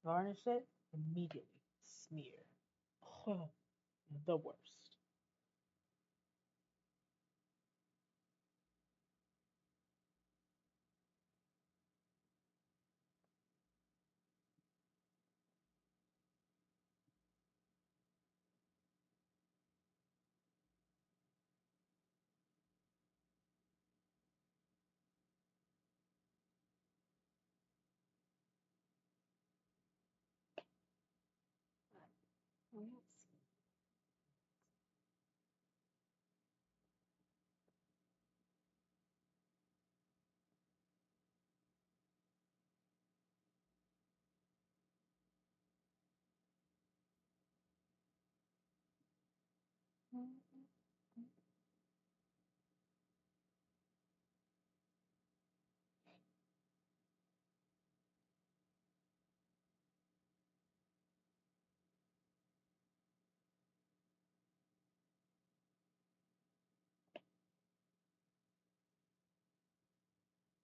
varnish it, immediately smear. The worst. Yes.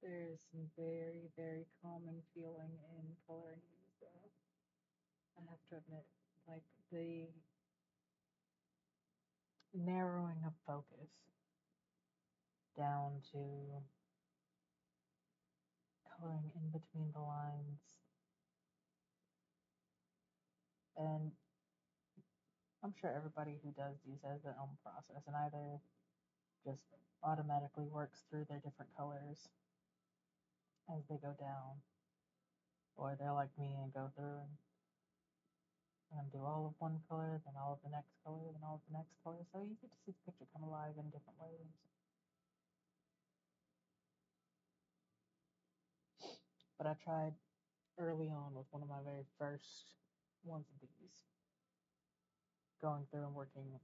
There's some very, very calming feeling in coloring these, though. I have to admit, like the narrowing of focus down to coloring in between the lines. And I'm sure everybody who does these has their own process and either just automatically works through their different colors as they go down, or they're like me and go through and do all of one color, then all of the next color, then all of the next color. So you get to see the picture come alive in different ways. But I tried early on with one of my very first ones of these, going through and working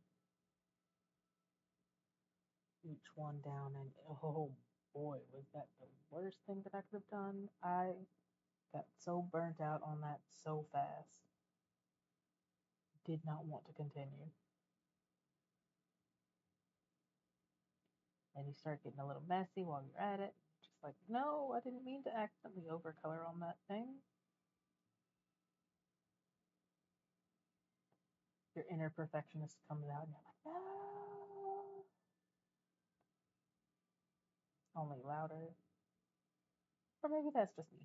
each one down, and oh boy, was that the worst thing that I could have done. I got so burnt out on that so fast. Did not want to continue. And you start getting a little messy while you're at it. Just like, no, I didn't mean to accidentally overcolor on that thing. Your inner perfectionist comes out and you're like, no. Only louder. Or maybe that's just me.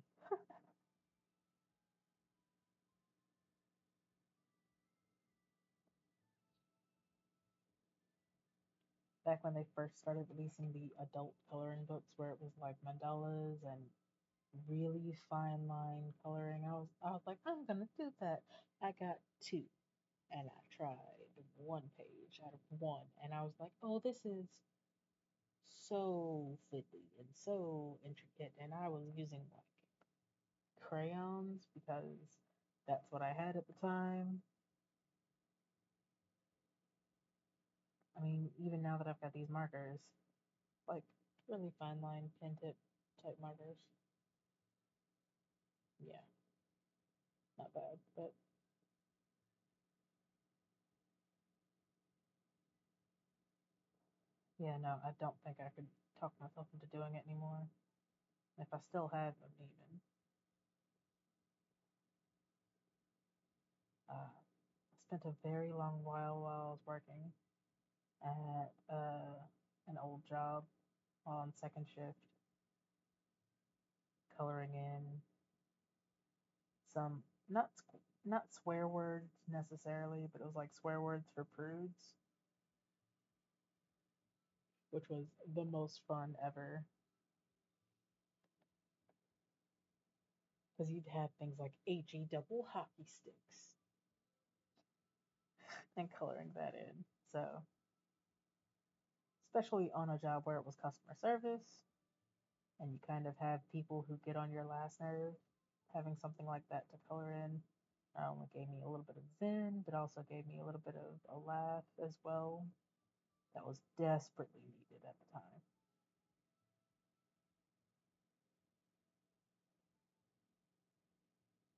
Back when they first started releasing the adult coloring books where it was like mandalas and really fine line coloring, I was like, I'm gonna do that. I got two and I tried one page out of one and I was like, oh, this is so fiddly and so intricate, and I was using like crayons because that's what I had at the time. I mean, even now that I've got these markers, like really fine line pen tip type markers. Yeah, not bad, but yeah, no, I don't think I could talk myself into doing it anymore. If I still had them, even. I spent a very long while I was working at an old job on second shift, coloring in some not swear words necessarily, but it was like swear words for prudes, which was the most fun ever. Because you'd have things like HE double hockey sticks and coloring that in. So, especially on a job where it was customer service and you kind of have people who get on your last nerve, having something like that to color in not only gave me a little bit of zen, but also gave me a little bit of a laugh as well. That was desperately needed at the time.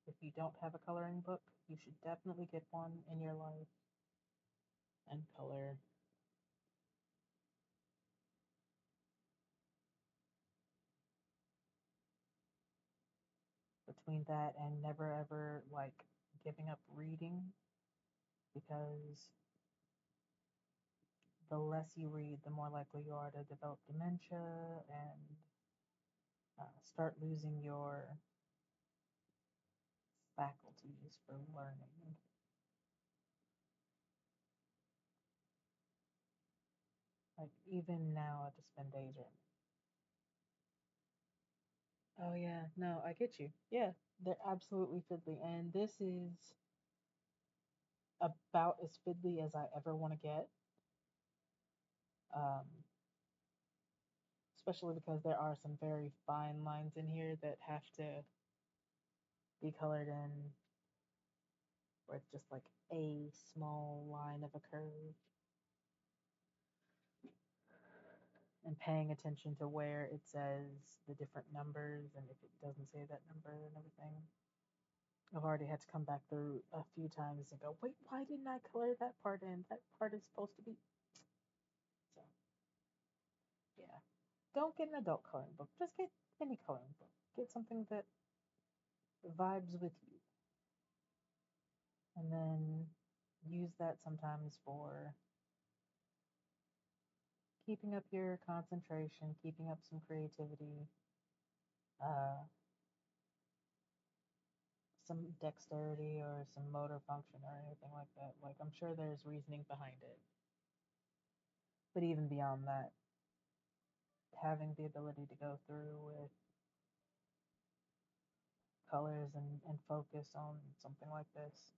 If you don't have a coloring book, you should definitely get one in your life and color. Between that and never ever like giving up reading, because the less you read, the more likely you are to develop dementia and start losing your faculties for learning. Like even now, I just spend days reading. Oh yeah, no, I get you. Yeah, they're absolutely fiddly, and this is about as fiddly as I ever want to get. Um, Especially because there are some very fine lines in here that have to be colored in, where it's just like a small line of a curve, and paying attention to where it says the different numbers and if it doesn't say that number and everything. I've already had to come back through a few times and go, wait, why didn't I color that part in? That part is supposed to be. So, yeah. Don't get an adult coloring book. Just get any coloring book. Get something that vibes with you. And then use that sometimes for keeping up your concentration, keeping up some creativity, uh, some dexterity or some motor function or anything like that. Like, I'm sure there's reasoning behind it. But even beyond that, having the ability to go through with colors and focus on something like this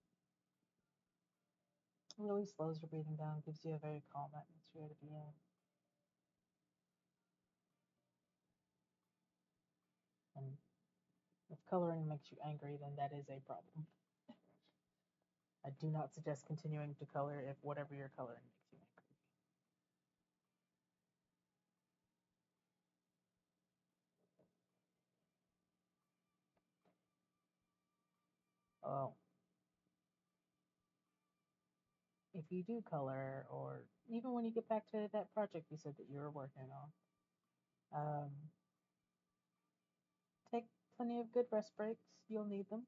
really slows your breathing down, gives you a very calm atmosphere to be in. And if coloring makes you angry, then that is a problem. I do not suggest continuing to color if whatever you're coloring makes you angry. Oh, if you do color, or even when you get back to that project you said that you were working on, take plenty of good rest breaks. You'll need them.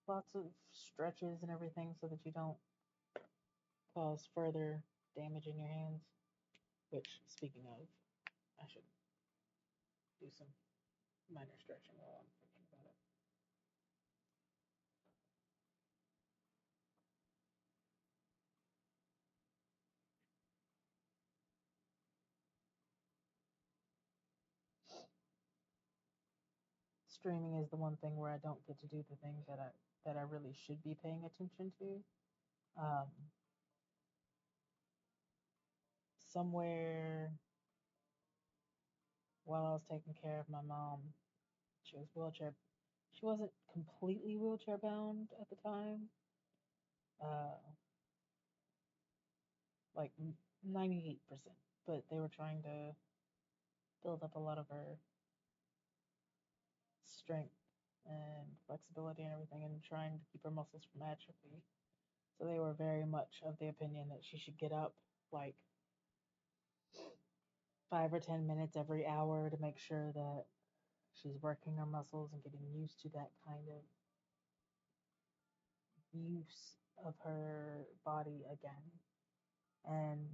Lots of stretches and everything so that you don't cause further damage in your hands. Which, speaking of, I should do some minor stretching while I'm thinking about it. Streaming is the one thing where I don't get to do the things that I really should be paying attention to. Um, Somewhere while I was taking care of my mom, she was wheelchair. She wasn't completely wheelchair bound at the time. Uh, like 98%. But they were trying to build up a lot of her strength and flexibility and everything and trying to keep her muscles from atrophy. So they were very much of the opinion that she should get up like 5 or 10 minutes every hour to make sure that she's working her muscles and getting used to that kind of use of her body again. And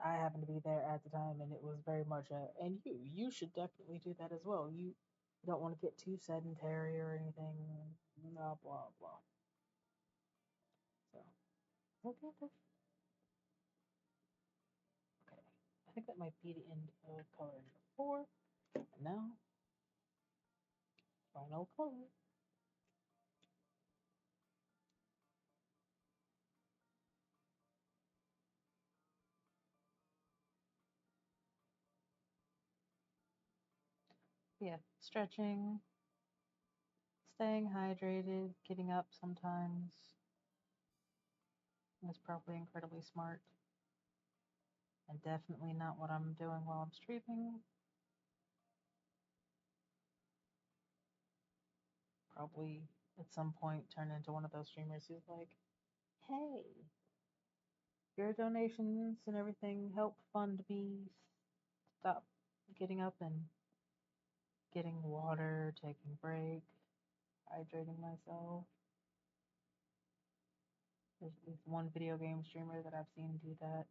I happened to be there at the time, and it was very much and you should definitely do that as well. You don't want to get too sedentary or anything, blah, blah, blah. So, okay, okay. I think that might be the end of color number 4. And now, final color. Yeah, stretching, staying hydrated, getting up sometimes is probably incredibly smart. And definitely not what I'm doing while I'm streaming. Probably at some point turn into one of those streamers who's like, hey, your donations and everything help fund me stop getting up and getting water, taking break, hydrating myself. There's this one video game streamer that I've seen do that.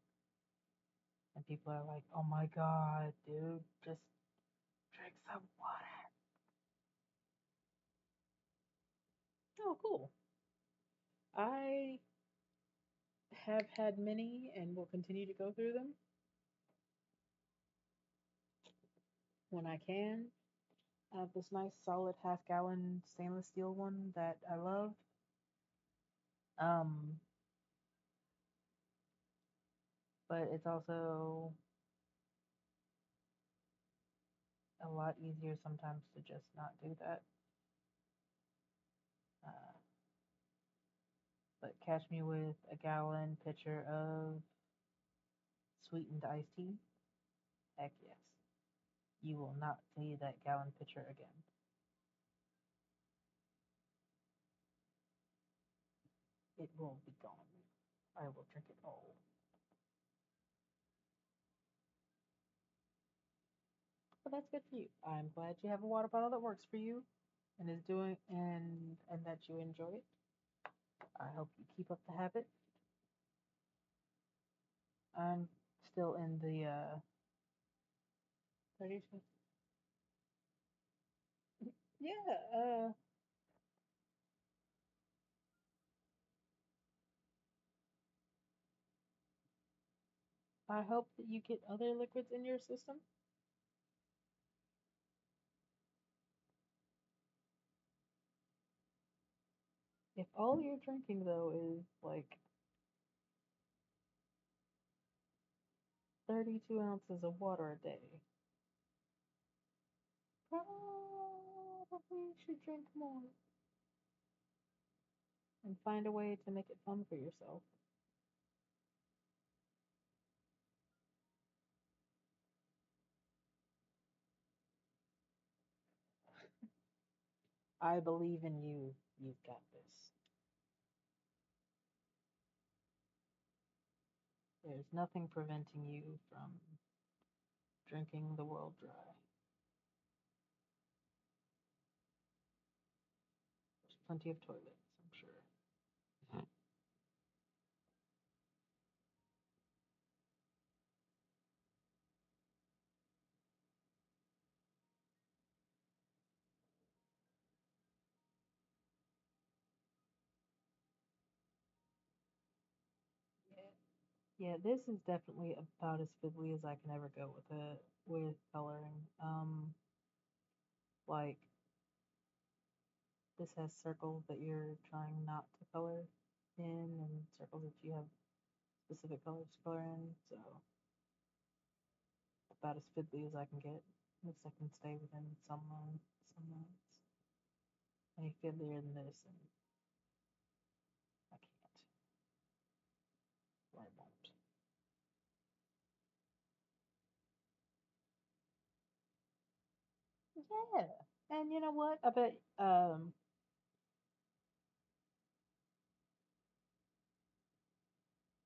And people are like, oh my god, dude, just drink some water. Oh, cool. I have had many and will continue to go through them when I can. I have this nice solid half-gallon stainless steel one that I love. Um, but it's also a lot easier sometimes to just not do that. Uh, but catch me with a gallon pitcher of sweetened iced tea. Heck yes. You will not see that gallon pitcher again. It will be gone. I will drink it all. But that's good for you. I'm glad you have a water bottle that works for you and is doing and that you enjoy it. I hope you keep up the habit. I'm still in the 32. Yeah, I hope that you get other liquids in your system. If all you're drinking though is like 32 ounces of water a day, probably should drink more and find a way to make it fun for yourself. I believe in you. You've got this. There's nothing preventing you from drinking the world dry. There's plenty of toilets, I'm sure. Yeah, this is definitely about as fiddly as I can ever go with coloring. Like this has circles that you're trying not to color in, and circles that you have specific colors to color in. So about as fiddly as I can get. At least I can stay within some lines. Any fiddlier than this, and Yeah. And you know what? I bet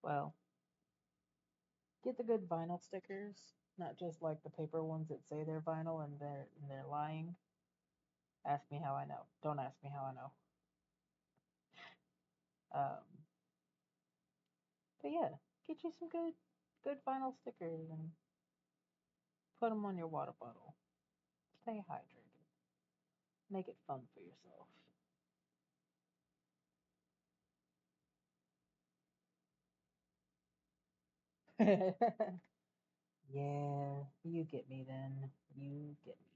well, get the good vinyl stickers, not just like the paper ones that say they're vinyl and they're lying. Ask me how I know. Don't ask me how I know. Um, but yeah, get you some good vinyl stickers and put them on your water bottle. Stay hydrated. Make it fun for yourself. Yeah, you get me then. You get me.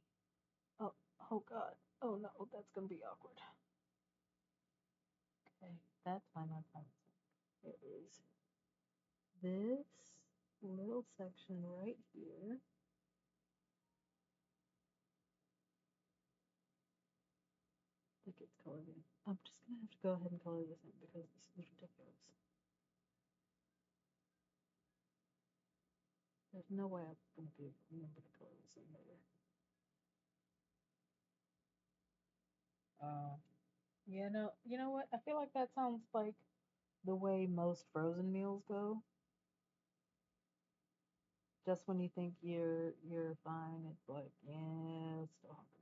Oh, oh God. Oh no, that's gonna be awkward. Okay, that's fine, that's fine. It is this little section right here. That gets colored in. I'm just gonna have to go ahead and color this in because this is ridiculous. There's no way I'm gonna be able to remember to color this in later. Uh, yeah, no, you know what? I feel like that sounds like the way most frozen meals go. Just when you think you're fine, it's like, yeah, still hungry.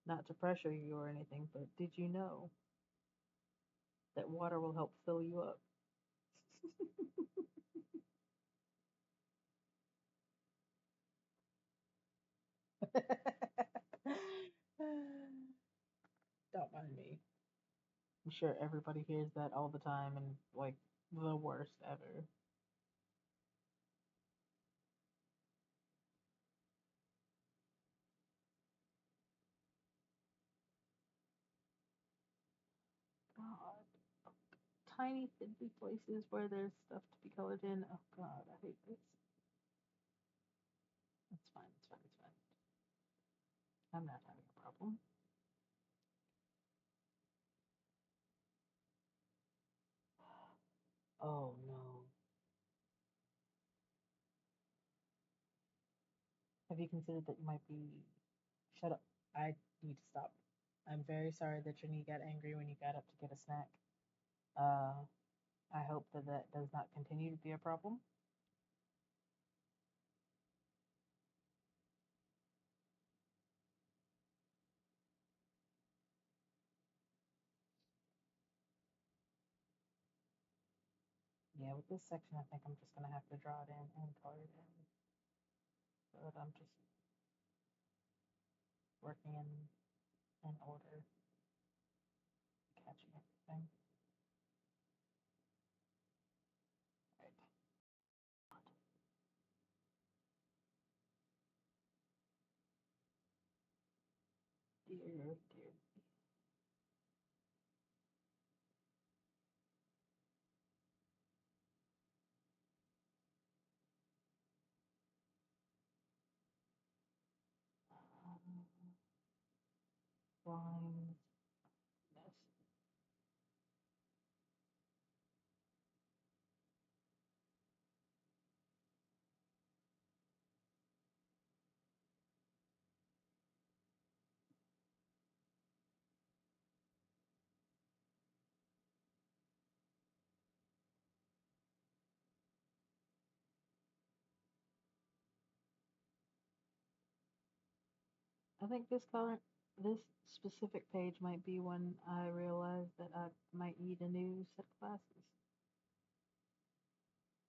Not to pressure you or anything, but did you know that water will help fill you up? Don't mind me. I'm sure everybody hears that all the time and like the worst ever. God. Tiny fiddly places where there's stuff to be colored in. Oh God, I hate this. It's fine, it's fine, it's fine. I'm not having a problem. Oh no. Have you considered that you might be. Shut up. I need to stop. I'm very sorry that your knee got angry when you got up to get a snack. Uh, I hope that that does not continue to be a problem. Yeah, with this section, I think I'm just gonna have to draw it in and color it in. So that I'm just working in order, catching everything. Right. Dear, dear. Lines. Yes. I think this specific page might be when I realize that I might need a new set of glasses,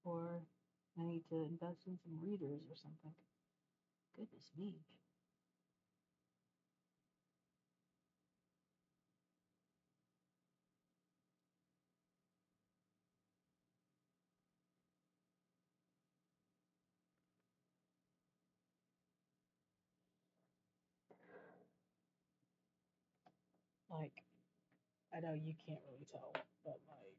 or I need to invest in some readers or something. Goodness me. Like, I know you can't really tell, but like,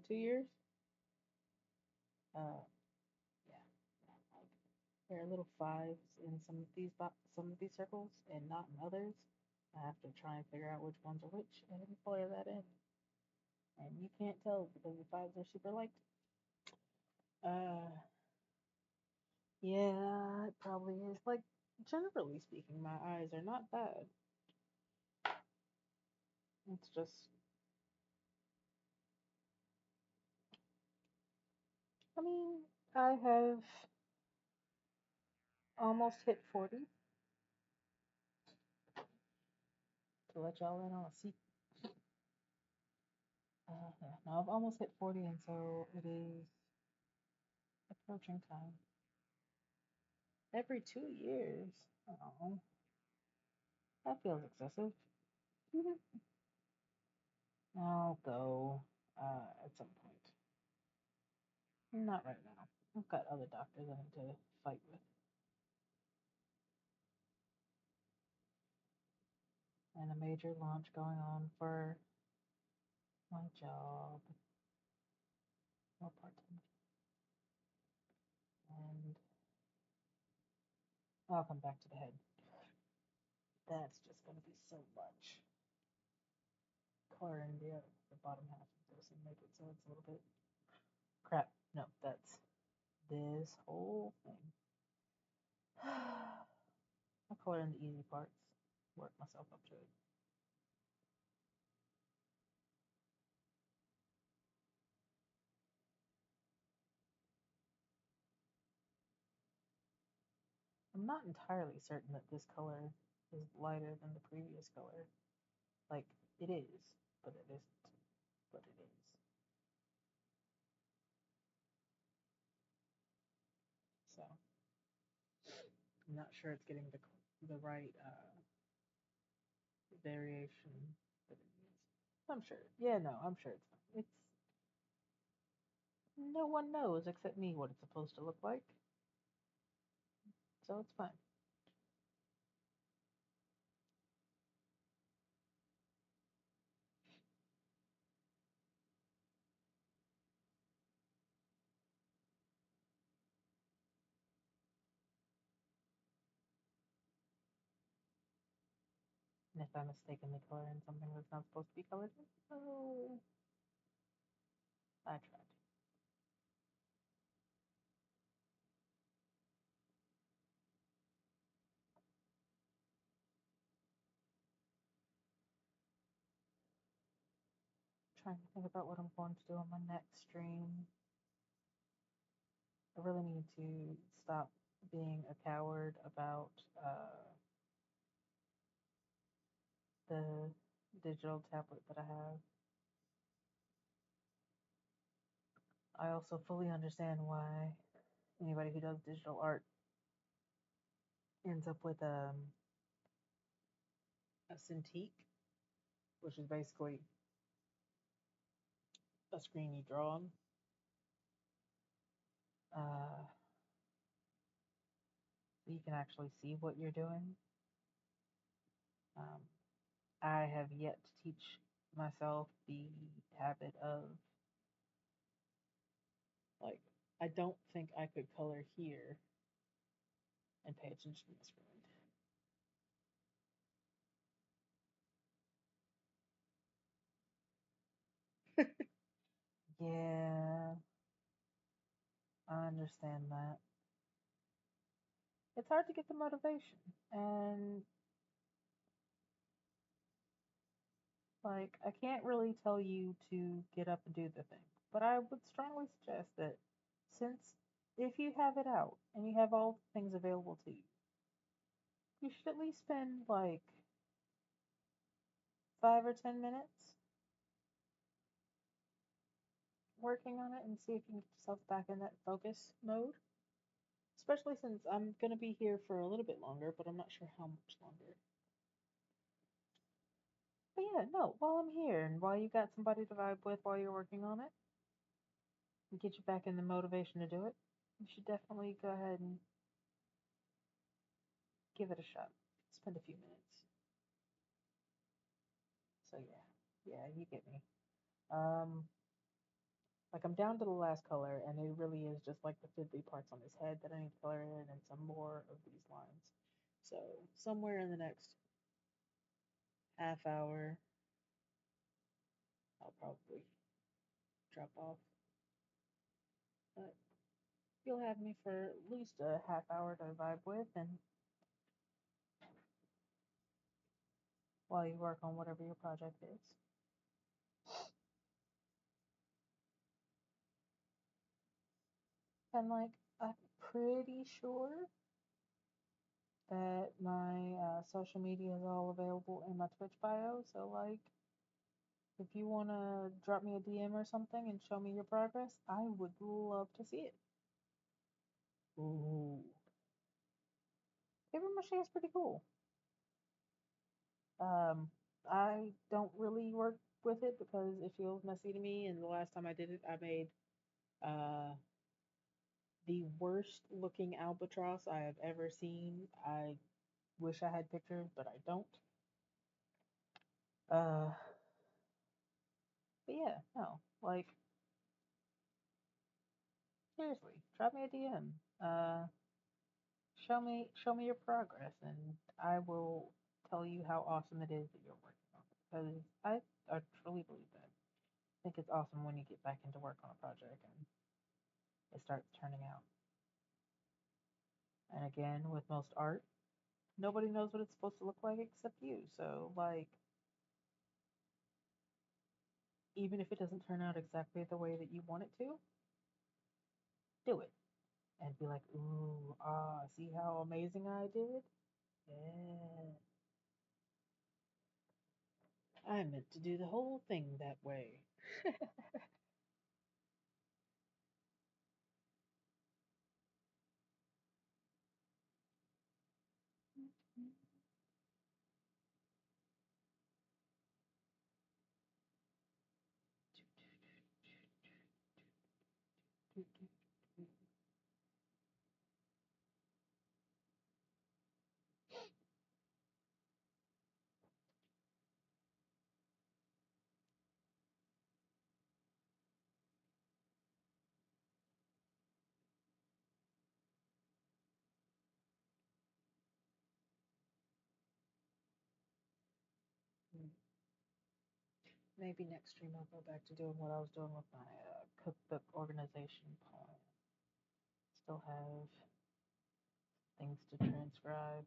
2 years. Uh, yeah, yeah, like there are little fives in some of these circles and not in others. I have to try and figure out which ones are which and color that in. You can't tell because the fives are super light. Yeah, it probably is. Like, generally speaking, my eyes are not bad. It's just, I mean, I have almost hit 40. To let y'all in on a secret. Yeah, no, I've almost hit 40, and so it is approaching time. Every 2 years. Oh, that feels excessive. I'll go at some point. Not right now. I've got other doctors I need to fight with. And a major launch going on for my job. More part-time. And I'll come back to the head. That's just going to be so much color in the bottom half of this and make it so it's a little bit crap. No, that's this whole thing. I'll color in the easy parts, work myself up to it. I'm not entirely certain that this color is lighter than the previous color. Like, it is, but it isn't. But it is. So, I'm not sure it's getting the right variation that it needs. I'm sure. Yeah, no, I'm sure it's fine. It's no one knows except me what it's supposed to look like, so it's fine. And if I mistakenly color in something that's not supposed to be colored in, oh, I tried. Trying to think about what I'm going to do on my next stream. I really need to stop being a coward about the digital tablet that I have. I also fully understand why anybody who does digital art ends up with a Cintiq, which is basically a screen you draw on. You can actually see what you're doing. Um, I have yet to teach myself the habit of, like, I don't think I could color here and pay attention to the screen. Yeah, I understand that. It's hard to get the motivation, and like, I can't really tell you to get up and do the thing, but I would strongly suggest that since if you have it out and you have all the things available to you, you should at least spend like 5 or 10 minutes working on it and see if you can get yourself back in that focus mode. Especially since I'm gonna be here for a little bit longer, but I'm not sure how much longer. But yeah, no, while I'm here and while you got somebody to vibe with while you're working on it and get you back in the motivation to do it, you should definitely go ahead and give it a shot. Spend a few minutes. So yeah, you get me. Um, like I'm down to the last color, and it really is just like the fiddly parts on his head that I need to color in, and some more of these lines. So somewhere in the next half hour, I'll probably drop off. But you'll have me for at least a half hour to vibe with, and while you work on whatever your project is. And like, I'm pretty sure that my social media is all available in my Twitch bio. So like, if you wanna drop me a DM or something and show me your progress, I would love to see it. Ooh, paper mache is pretty cool. I don't really work with it because it feels messy to me. And the last time I did it, I made the worst looking albatross I have ever seen. I wish I had pictures, but I don't. But yeah, no, like seriously, drop me a DM. Show me your progress, and I will tell you how awesome it is that you're working on it. Because I truly believe that. I think it's awesome when you get back into work on a project and it starts turning out. And again, with most art, nobody knows what it's supposed to look like except you. So like, even if it doesn't turn out exactly the way that you want it to, do it and be like, ooh, see how amazing I did? Yeah. I meant to do the whole thing that way. Maybe next stream I'll go back to doing what I was doing with my cookbook organization plan. Still have things to transcribe.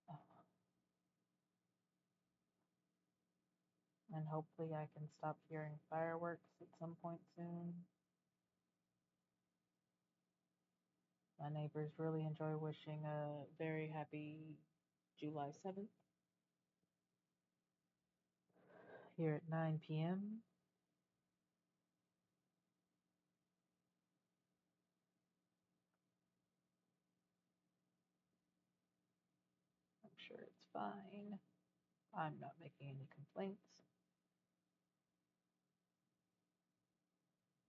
Uh, and hopefully I can stop hearing fireworks at some point soon. My neighbors really enjoy wishing a very happy July 7th here at 9 p.m. I'm sure it's fine. I'm not making any complaints.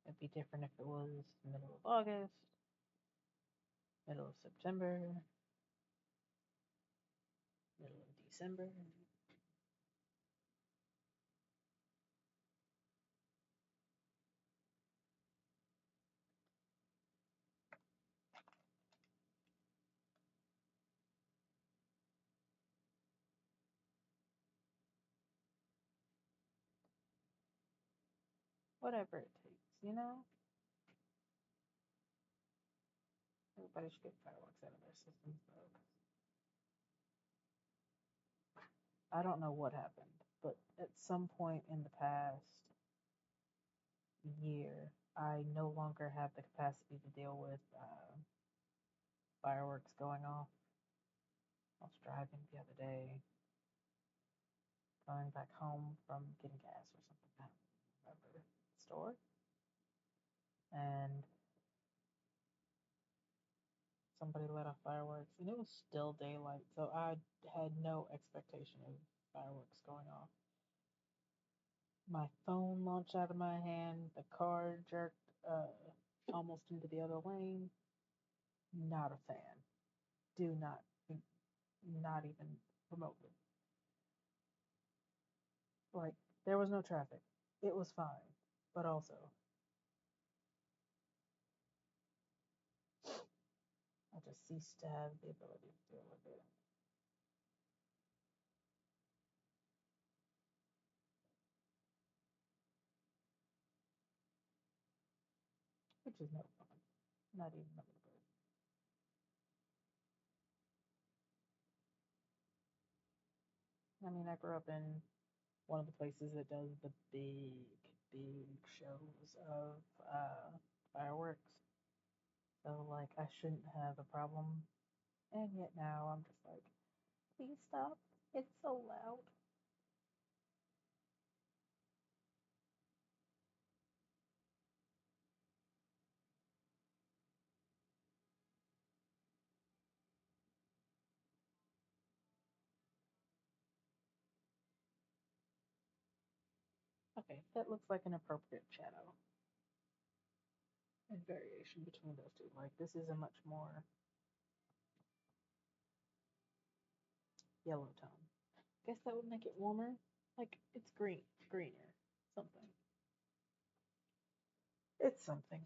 It'd be different if it was middle of August, middle of September, middle of December. Whatever it takes, you know? Everybody should get fireworks out of their systems, though. I don't know what happened, but at some point in the past year, I no longer have the capacity to deal with fireworks going off. I was driving the other day, going back home from getting gas or something. I don't remember the store, and somebody let off fireworks, and it was still daylight, so I had no expectation of fireworks going off. My phone launched out of my hand. The car jerked almost into the other lane. Not a fan. Do not, not even remotely. Like, there was no traffic. It was fine. But also, I just ceased to have the ability to deal with it. which is no fun. Not even a little bit. I mean, I grew up in one of the places that does the big shows of fireworks. So, like, I shouldn't have a problem. And yet now I'm just like, please stop. It's so loud. Okay, that looks like an appropriate shadow and variation between those two. Like, this is a much more yellow tone. Guess that would make it warmer. Like, it's green, greener, something. It's something.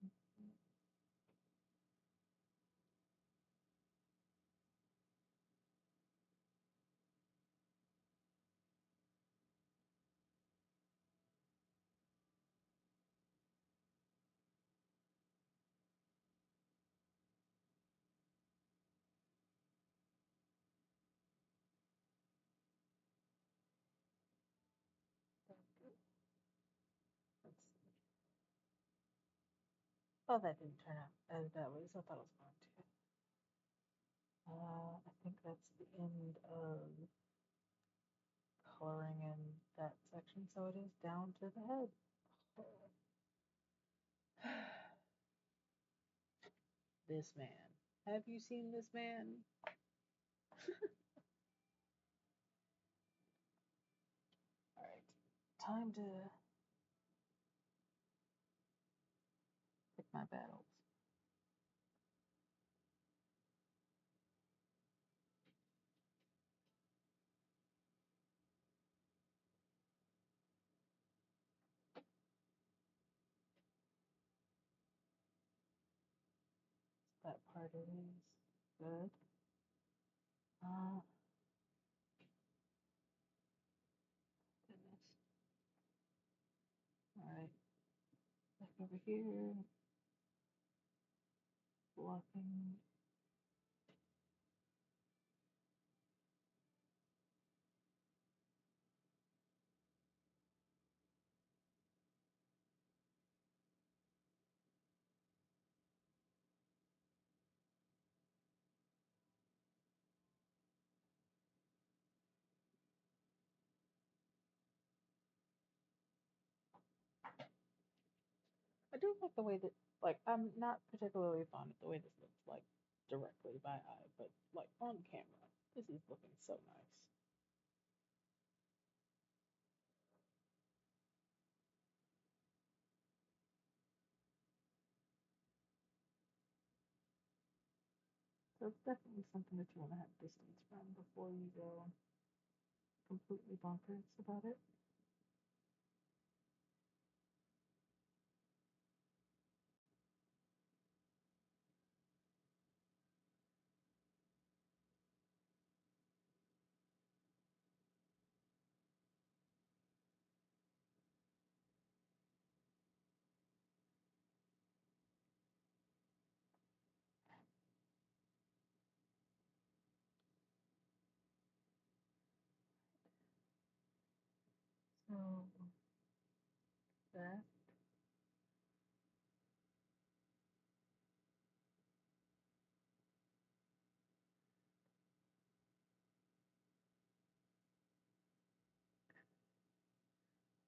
Let's see. Oh, that didn't turn out as badly as I thought it was going to. I think that's the end of coloring in that section, so it is down to the head. This man. Have you seen this man? Alright, time to pick my battles. That part is good. Goodness. Alright, back over here. Blocking. I do like the way that, like, I'm not particularly fond of the way this looks, like, directly by eye, but, like, on camera, this is looking so nice. So it's definitely something that you want to have distance from before you go completely bonkers about it. So that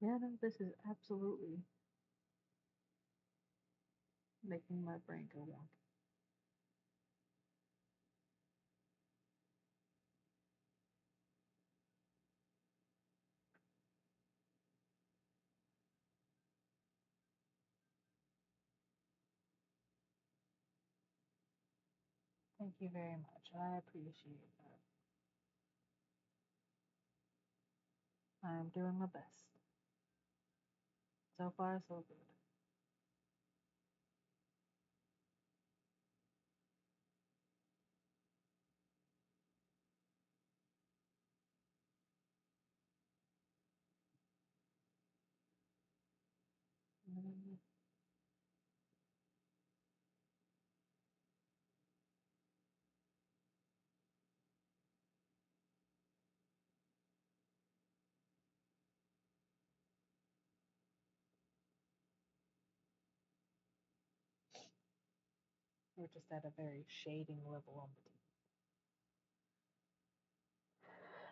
yeah, no, this is absolutely making my brain go wonky. Thank you very much. I appreciate that. I'm doing my best. So far, so good. Mm, we're just at a very shading level on the teeth.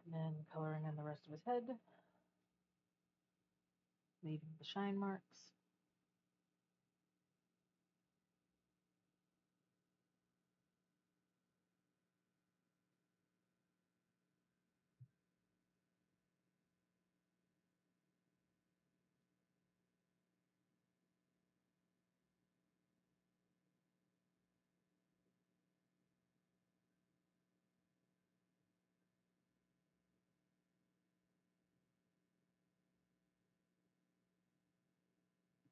And then coloring in the rest of his head, leaving the shine marks.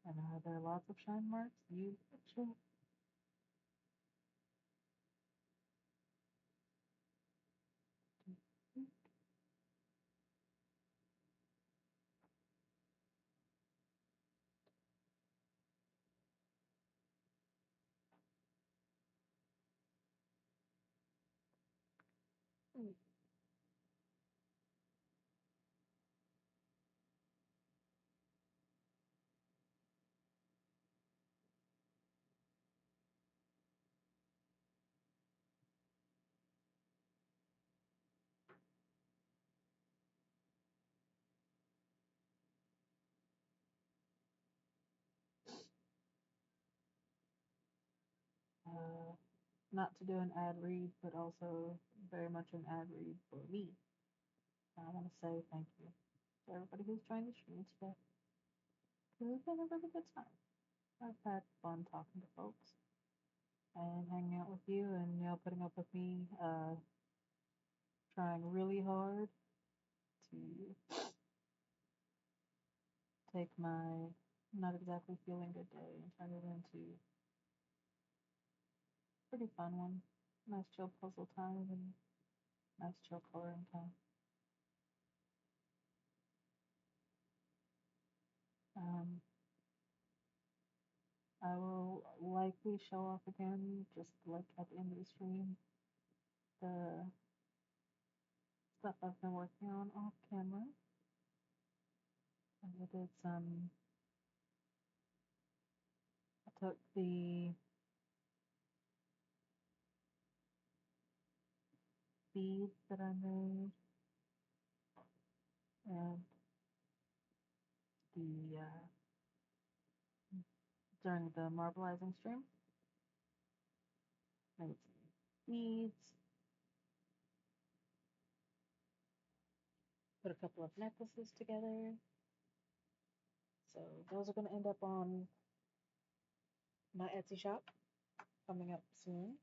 And are there lots of shine marks? You betcha. Uh, not to do an ad read, but also very much an ad read for me. I want to say thank you to everybody who's joined the stream today. It's been a really good time. I've had fun talking to folks and hanging out with you and y'all putting up with me trying really hard to take my not exactly feeling good day and turn it into a pretty fun one. Nice chill puzzle time and nice chill coloring time. Um, I will likely show off again, just like at the end of the stream, the stuff I've been working on off camera. I did some, I took the beads that I made and the, during the marbleizing stream, made some beads, put a couple of necklaces together. So those are going to end up on my Etsy shop coming up soon.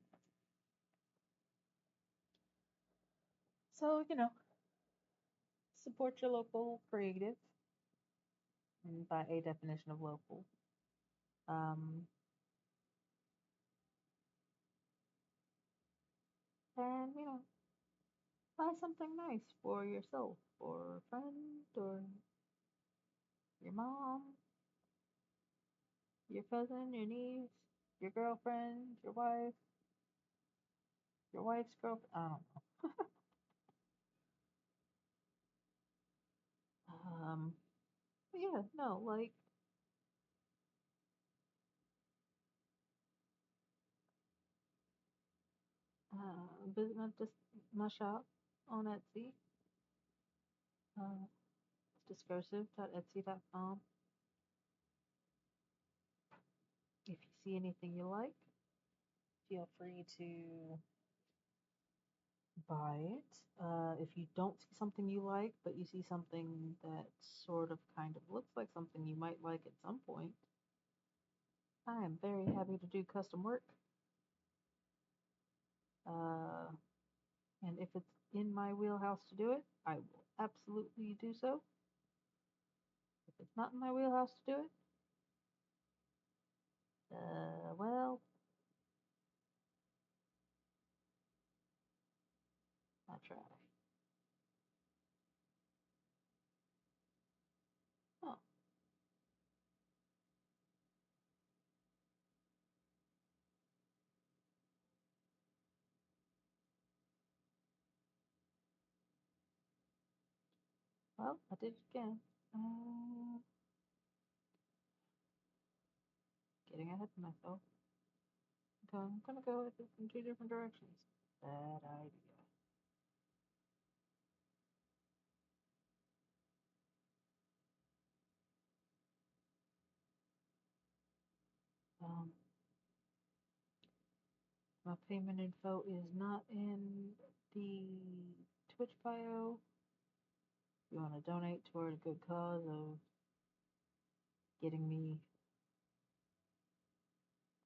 So, support your local creative, and by a definition of local. Um, and, buy something nice for yourself, or a friend, or your mom, your cousin, your niece, your girlfriend, your wife's girlfriend. I don't know. But yeah, no, like, visit my shop on Etsy. It's discursive.etsy.com. If you see anything you like, feel free to buy it. If you don't see something you like, but you see something that sort of kind of looks like something you might like at some point, I am very happy to do custom work. And if it's in my wheelhouse to do it, I will absolutely do so. If it's not in my wheelhouse to do it, well, I try. Oh, well, I did it again. Getting ahead of myself. Okay, I'm gonna go with it in two different directions. Bad idea. Um, my payment info is not in the Twitch bio. If you want to donate toward a good cause of getting me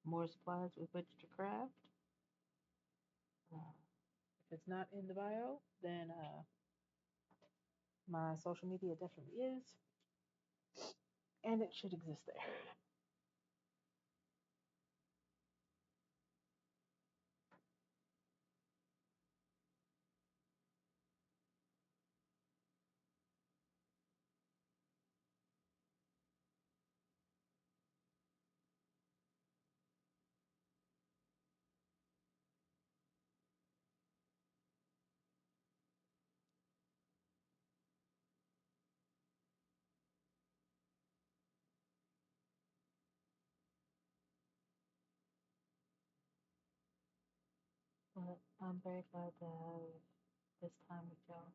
more supplies with which to craft. If it's not in the bio, then my social media definitely is, and it should exist there. But I'm very glad to have this time with y'all.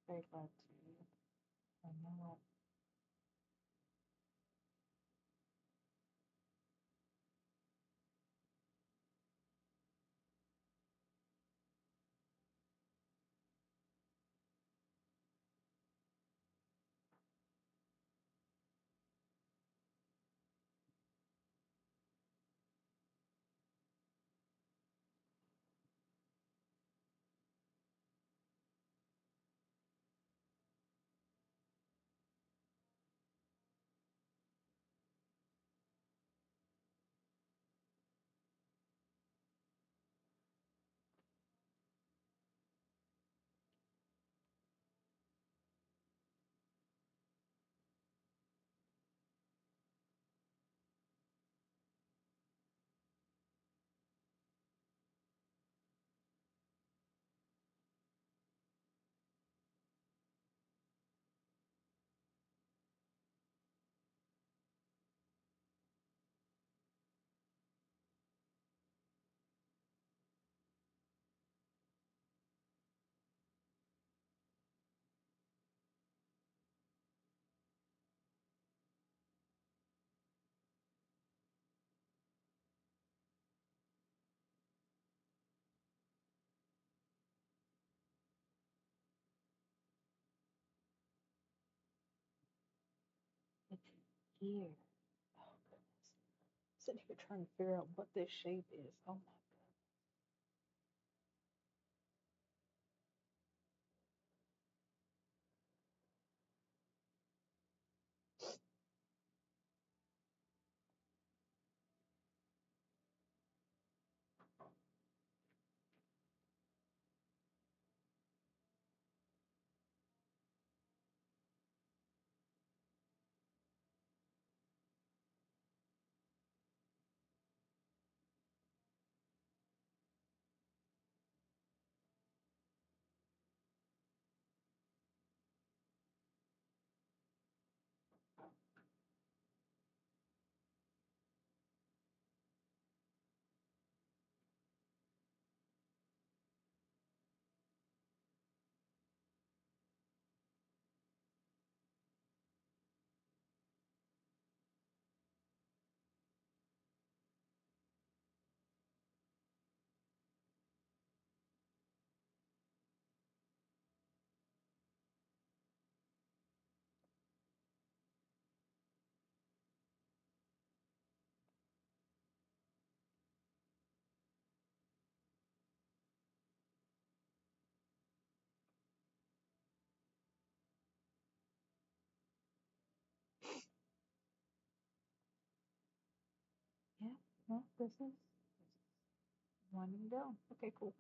Very glad to hang out. It's here. Oh goodness. Sitting here trying to figure out what this shape is. Oh my. No, this is winding down. Okay, cool.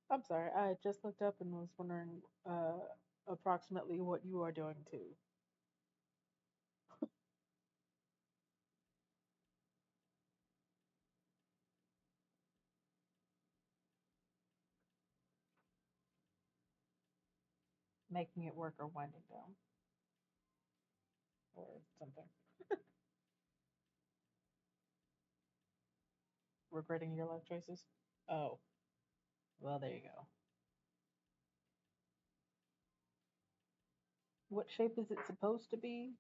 I'm sorry, I just looked up and was wondering approximately what you are doing too. Making it work or winding down or something. Regretting your life choices? Oh, well, there you go. What shape is it supposed to be?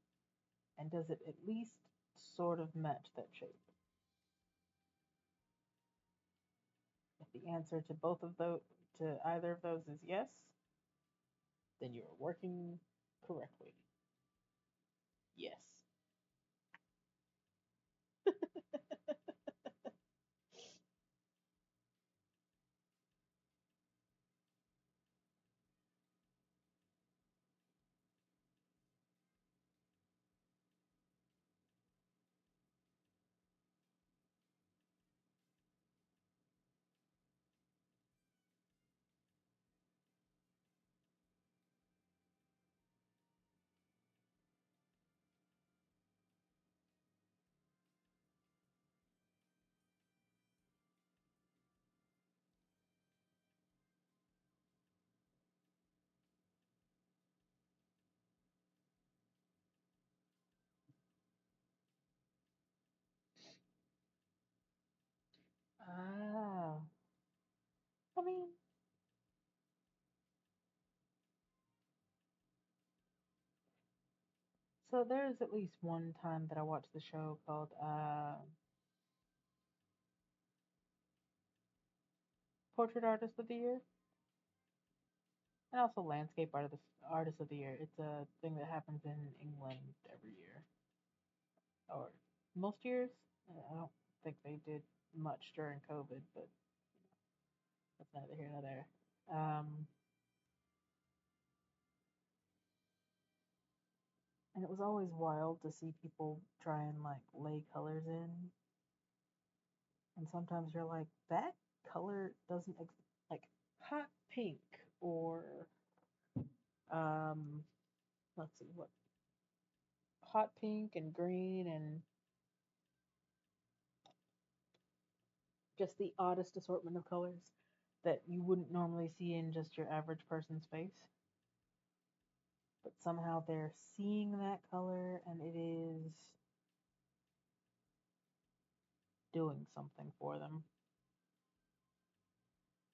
And does it at least sort of match that shape? If the answer to both of those, to either of those is yes, then you are working correctly. Yes. Ah, I mean, so there's at least one time that I watched the show called Portrait Artist of the Year, and also Landscape Artist of the Year. It's a thing that happens in England every year, or most years. I don't think they did much during COVID, but that's neither here nor there. Um, and it was always wild to see people try and like lay colors in, and sometimes you're like, that color doesn't like hot pink or um, let's see what hot pink and green and just the oddest assortment of colors that you wouldn't normally see in just your average person's face. But somehow they're seeing that color and it is doing something for them.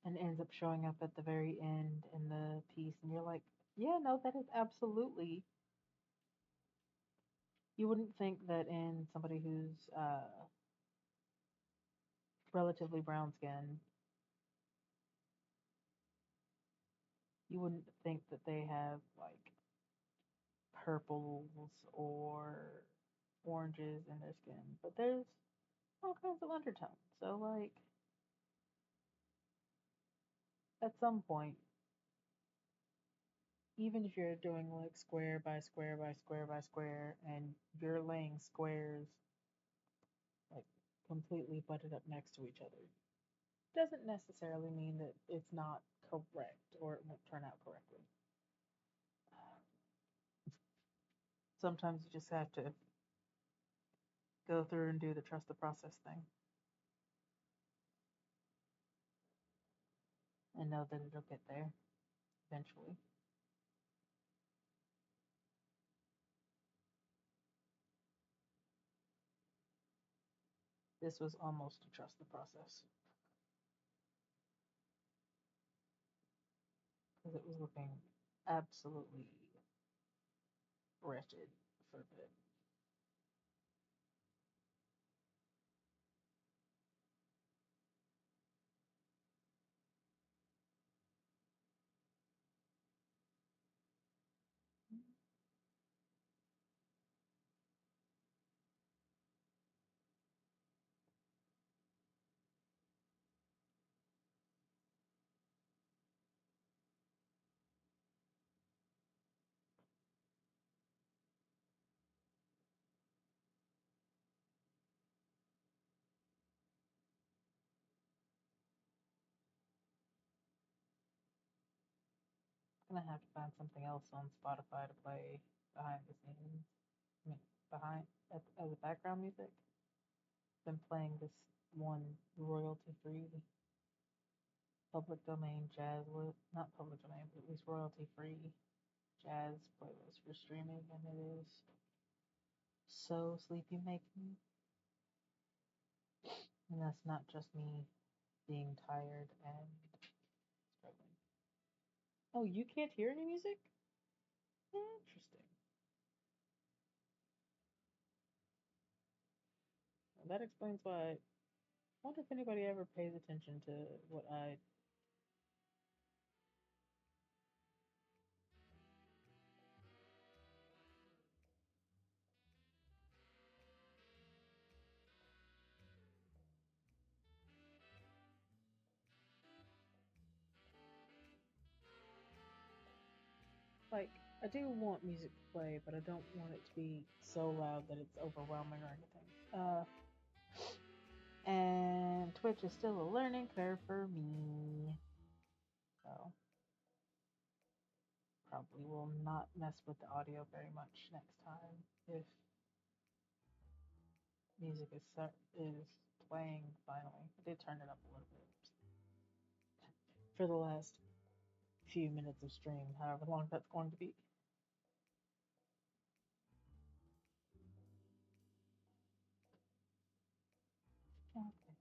And ends up showing up at the very end in the piece, and you're like, yeah, no, that is absolutely. You wouldn't think that in somebody who's relatively brown skinned, you wouldn't think that they have like purples or oranges in their skin, but there's all kinds of undertones. So, like, at some point, even if you're doing like square by square by square by square, and you're laying squares like completely butted up next to each other, doesn't necessarily mean that it's not correct or it won't turn out correctly. Sometimes you just have to go through and do the trust the process thing and know that it'll get there eventually. This was almost a trust the process because it was looking absolutely wretched for a bit. I'm gonna have to find something else on Spotify to play behind the scenes. I mean, behind as a background music. Been playing this one royalty-free, public domain jazz, not public domain, but at least royalty-free jazz playlist for streaming, and it is so sleepy making. And that's not just me being tired and struggling. Oh, you can't hear any music? Interesting. Well, that explains why. I wonder if anybody ever pays attention to what I. Like, I do want music to play, but I don't want it to be so loud that it's overwhelming or anything. And Twitch is still a learning curve for me. So, probably will not mess with the audio very much next time if music is playing finally. I did turn it up a little bit for the last few minutes of stream, however long that's going to be. Okay.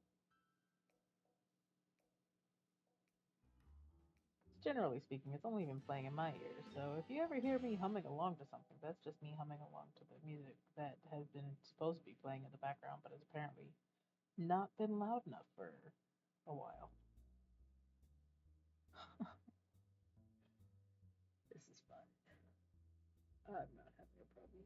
Generally speaking, it's only been playing in my ears, so if you ever hear me humming along to something, that's just me humming along to the music that has been supposed to be playing in the background, but has apparently not been loud enough for a while. This is fun. I'm not having a problem.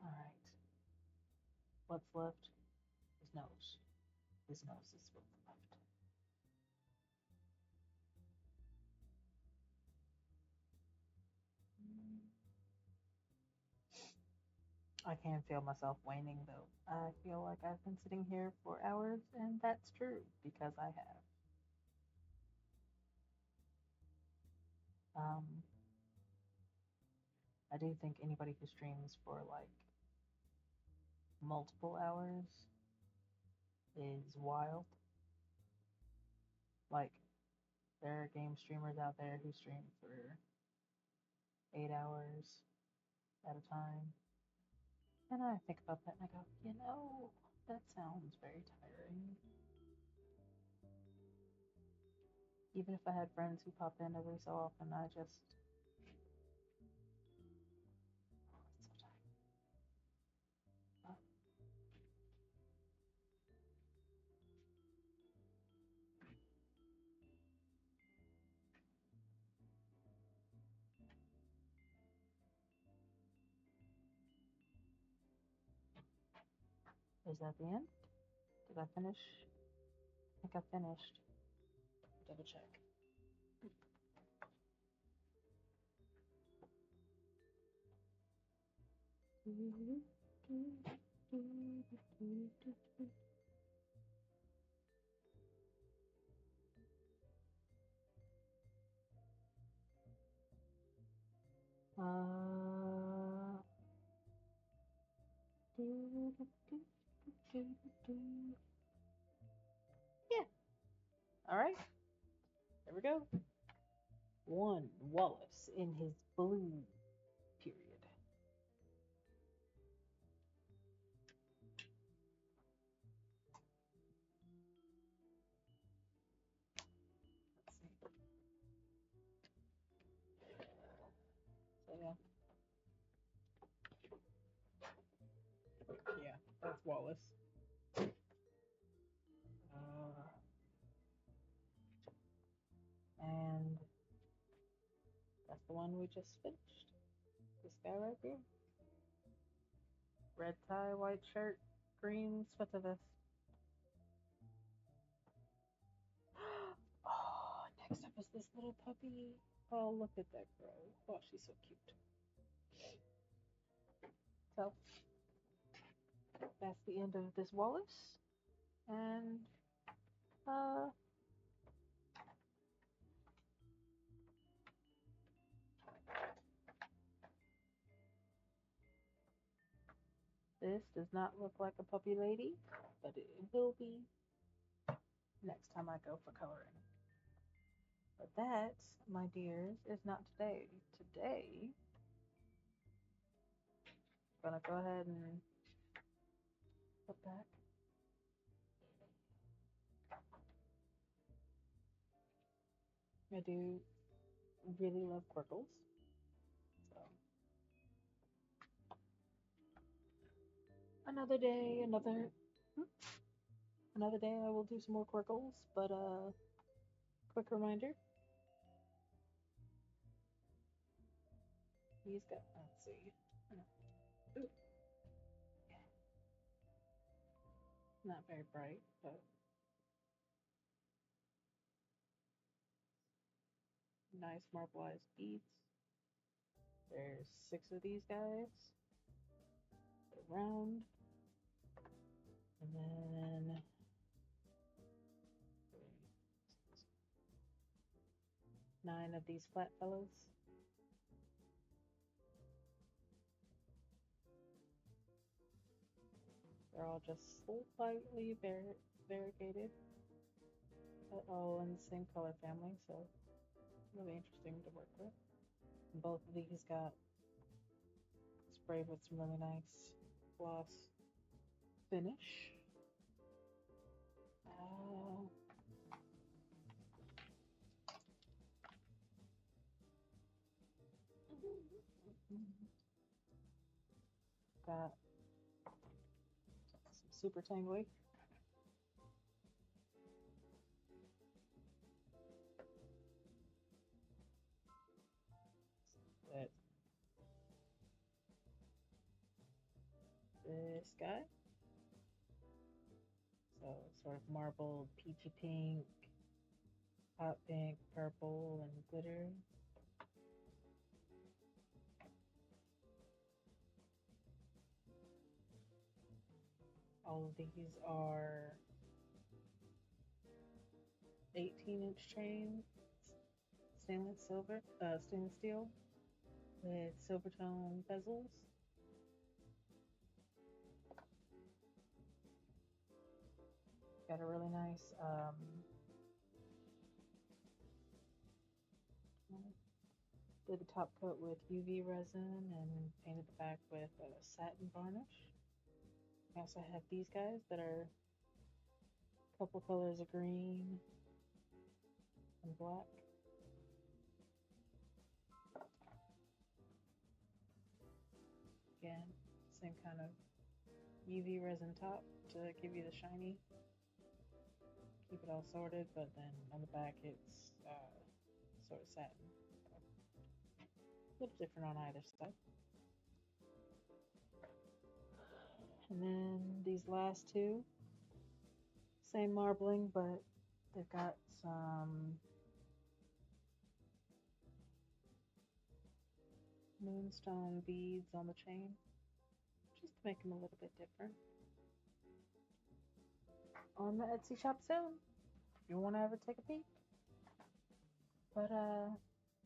Alright. What's left? His nose. His nose is what's left. I can feel myself waning though. I feel like I've been sitting here for hours, and that's true because I have. I do think anybody who streams for like multiple hours is wild. Like, there are game streamers out there who stream for 8 hours at a time. And I think about that and I go, that sounds very tiring. Even if I had friends who pop in every so often, I just. Oh, it's so tiring. Is that the end? Did I finish? I think I finished. Double check. Yeah. All right. There we go. One Wallace in his blue period. Yeah, that's Wallace. And that's the one we just finished. This guy right here. Red tie, white shirt, green sweater vest. Oh, next up is this little puppy. Oh, look at that girl. Oh, she's so cute. So, that's the end of this Wallace. And, this does not look like a puppy lady, but it will be next time I go for coloring. But that, my dears, is not today. Today, I'm gonna go ahead and put back. I do really love Querkles. So, another day, another day I will do some more Querkles, but quick reminder. He's got, let's see. Ooh. Not very bright, but nice marbleized beads. There's 6 of these guys. They're round. And then 9 of these flat fellows. They're all just slightly variegated, but all in the same color family, so really interesting to work with. And both of these got sprayed with some really nice gloss finish. Got some super tangly. This guy. So sort of marbled peachy pink, hot pink, purple, and glitter. All of these are 18-inch chains, stainless steel with silver tone bezels. Got a really nice did the top coat with UV resin and painted the back with satin varnish. I also have these guys that are a couple colors of green and black. Again, same kind of UV resin top to give you the shiny. Keep it all sorted, but then on the back it's sort of satin. A little different on either side. And then these last 2, same marbling, but they've got some moonstone beads on the chain, just to make them a little bit different. On the Etsy shop soon, if you want to ever take a peek. But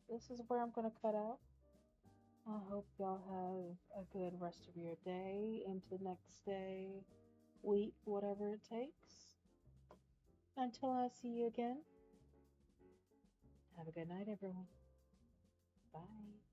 this is where I'm gonna cut out. I hope y'all have a good rest of your day into next day, week, whatever it takes. Until I see you again, have a good night, everyone. Bye.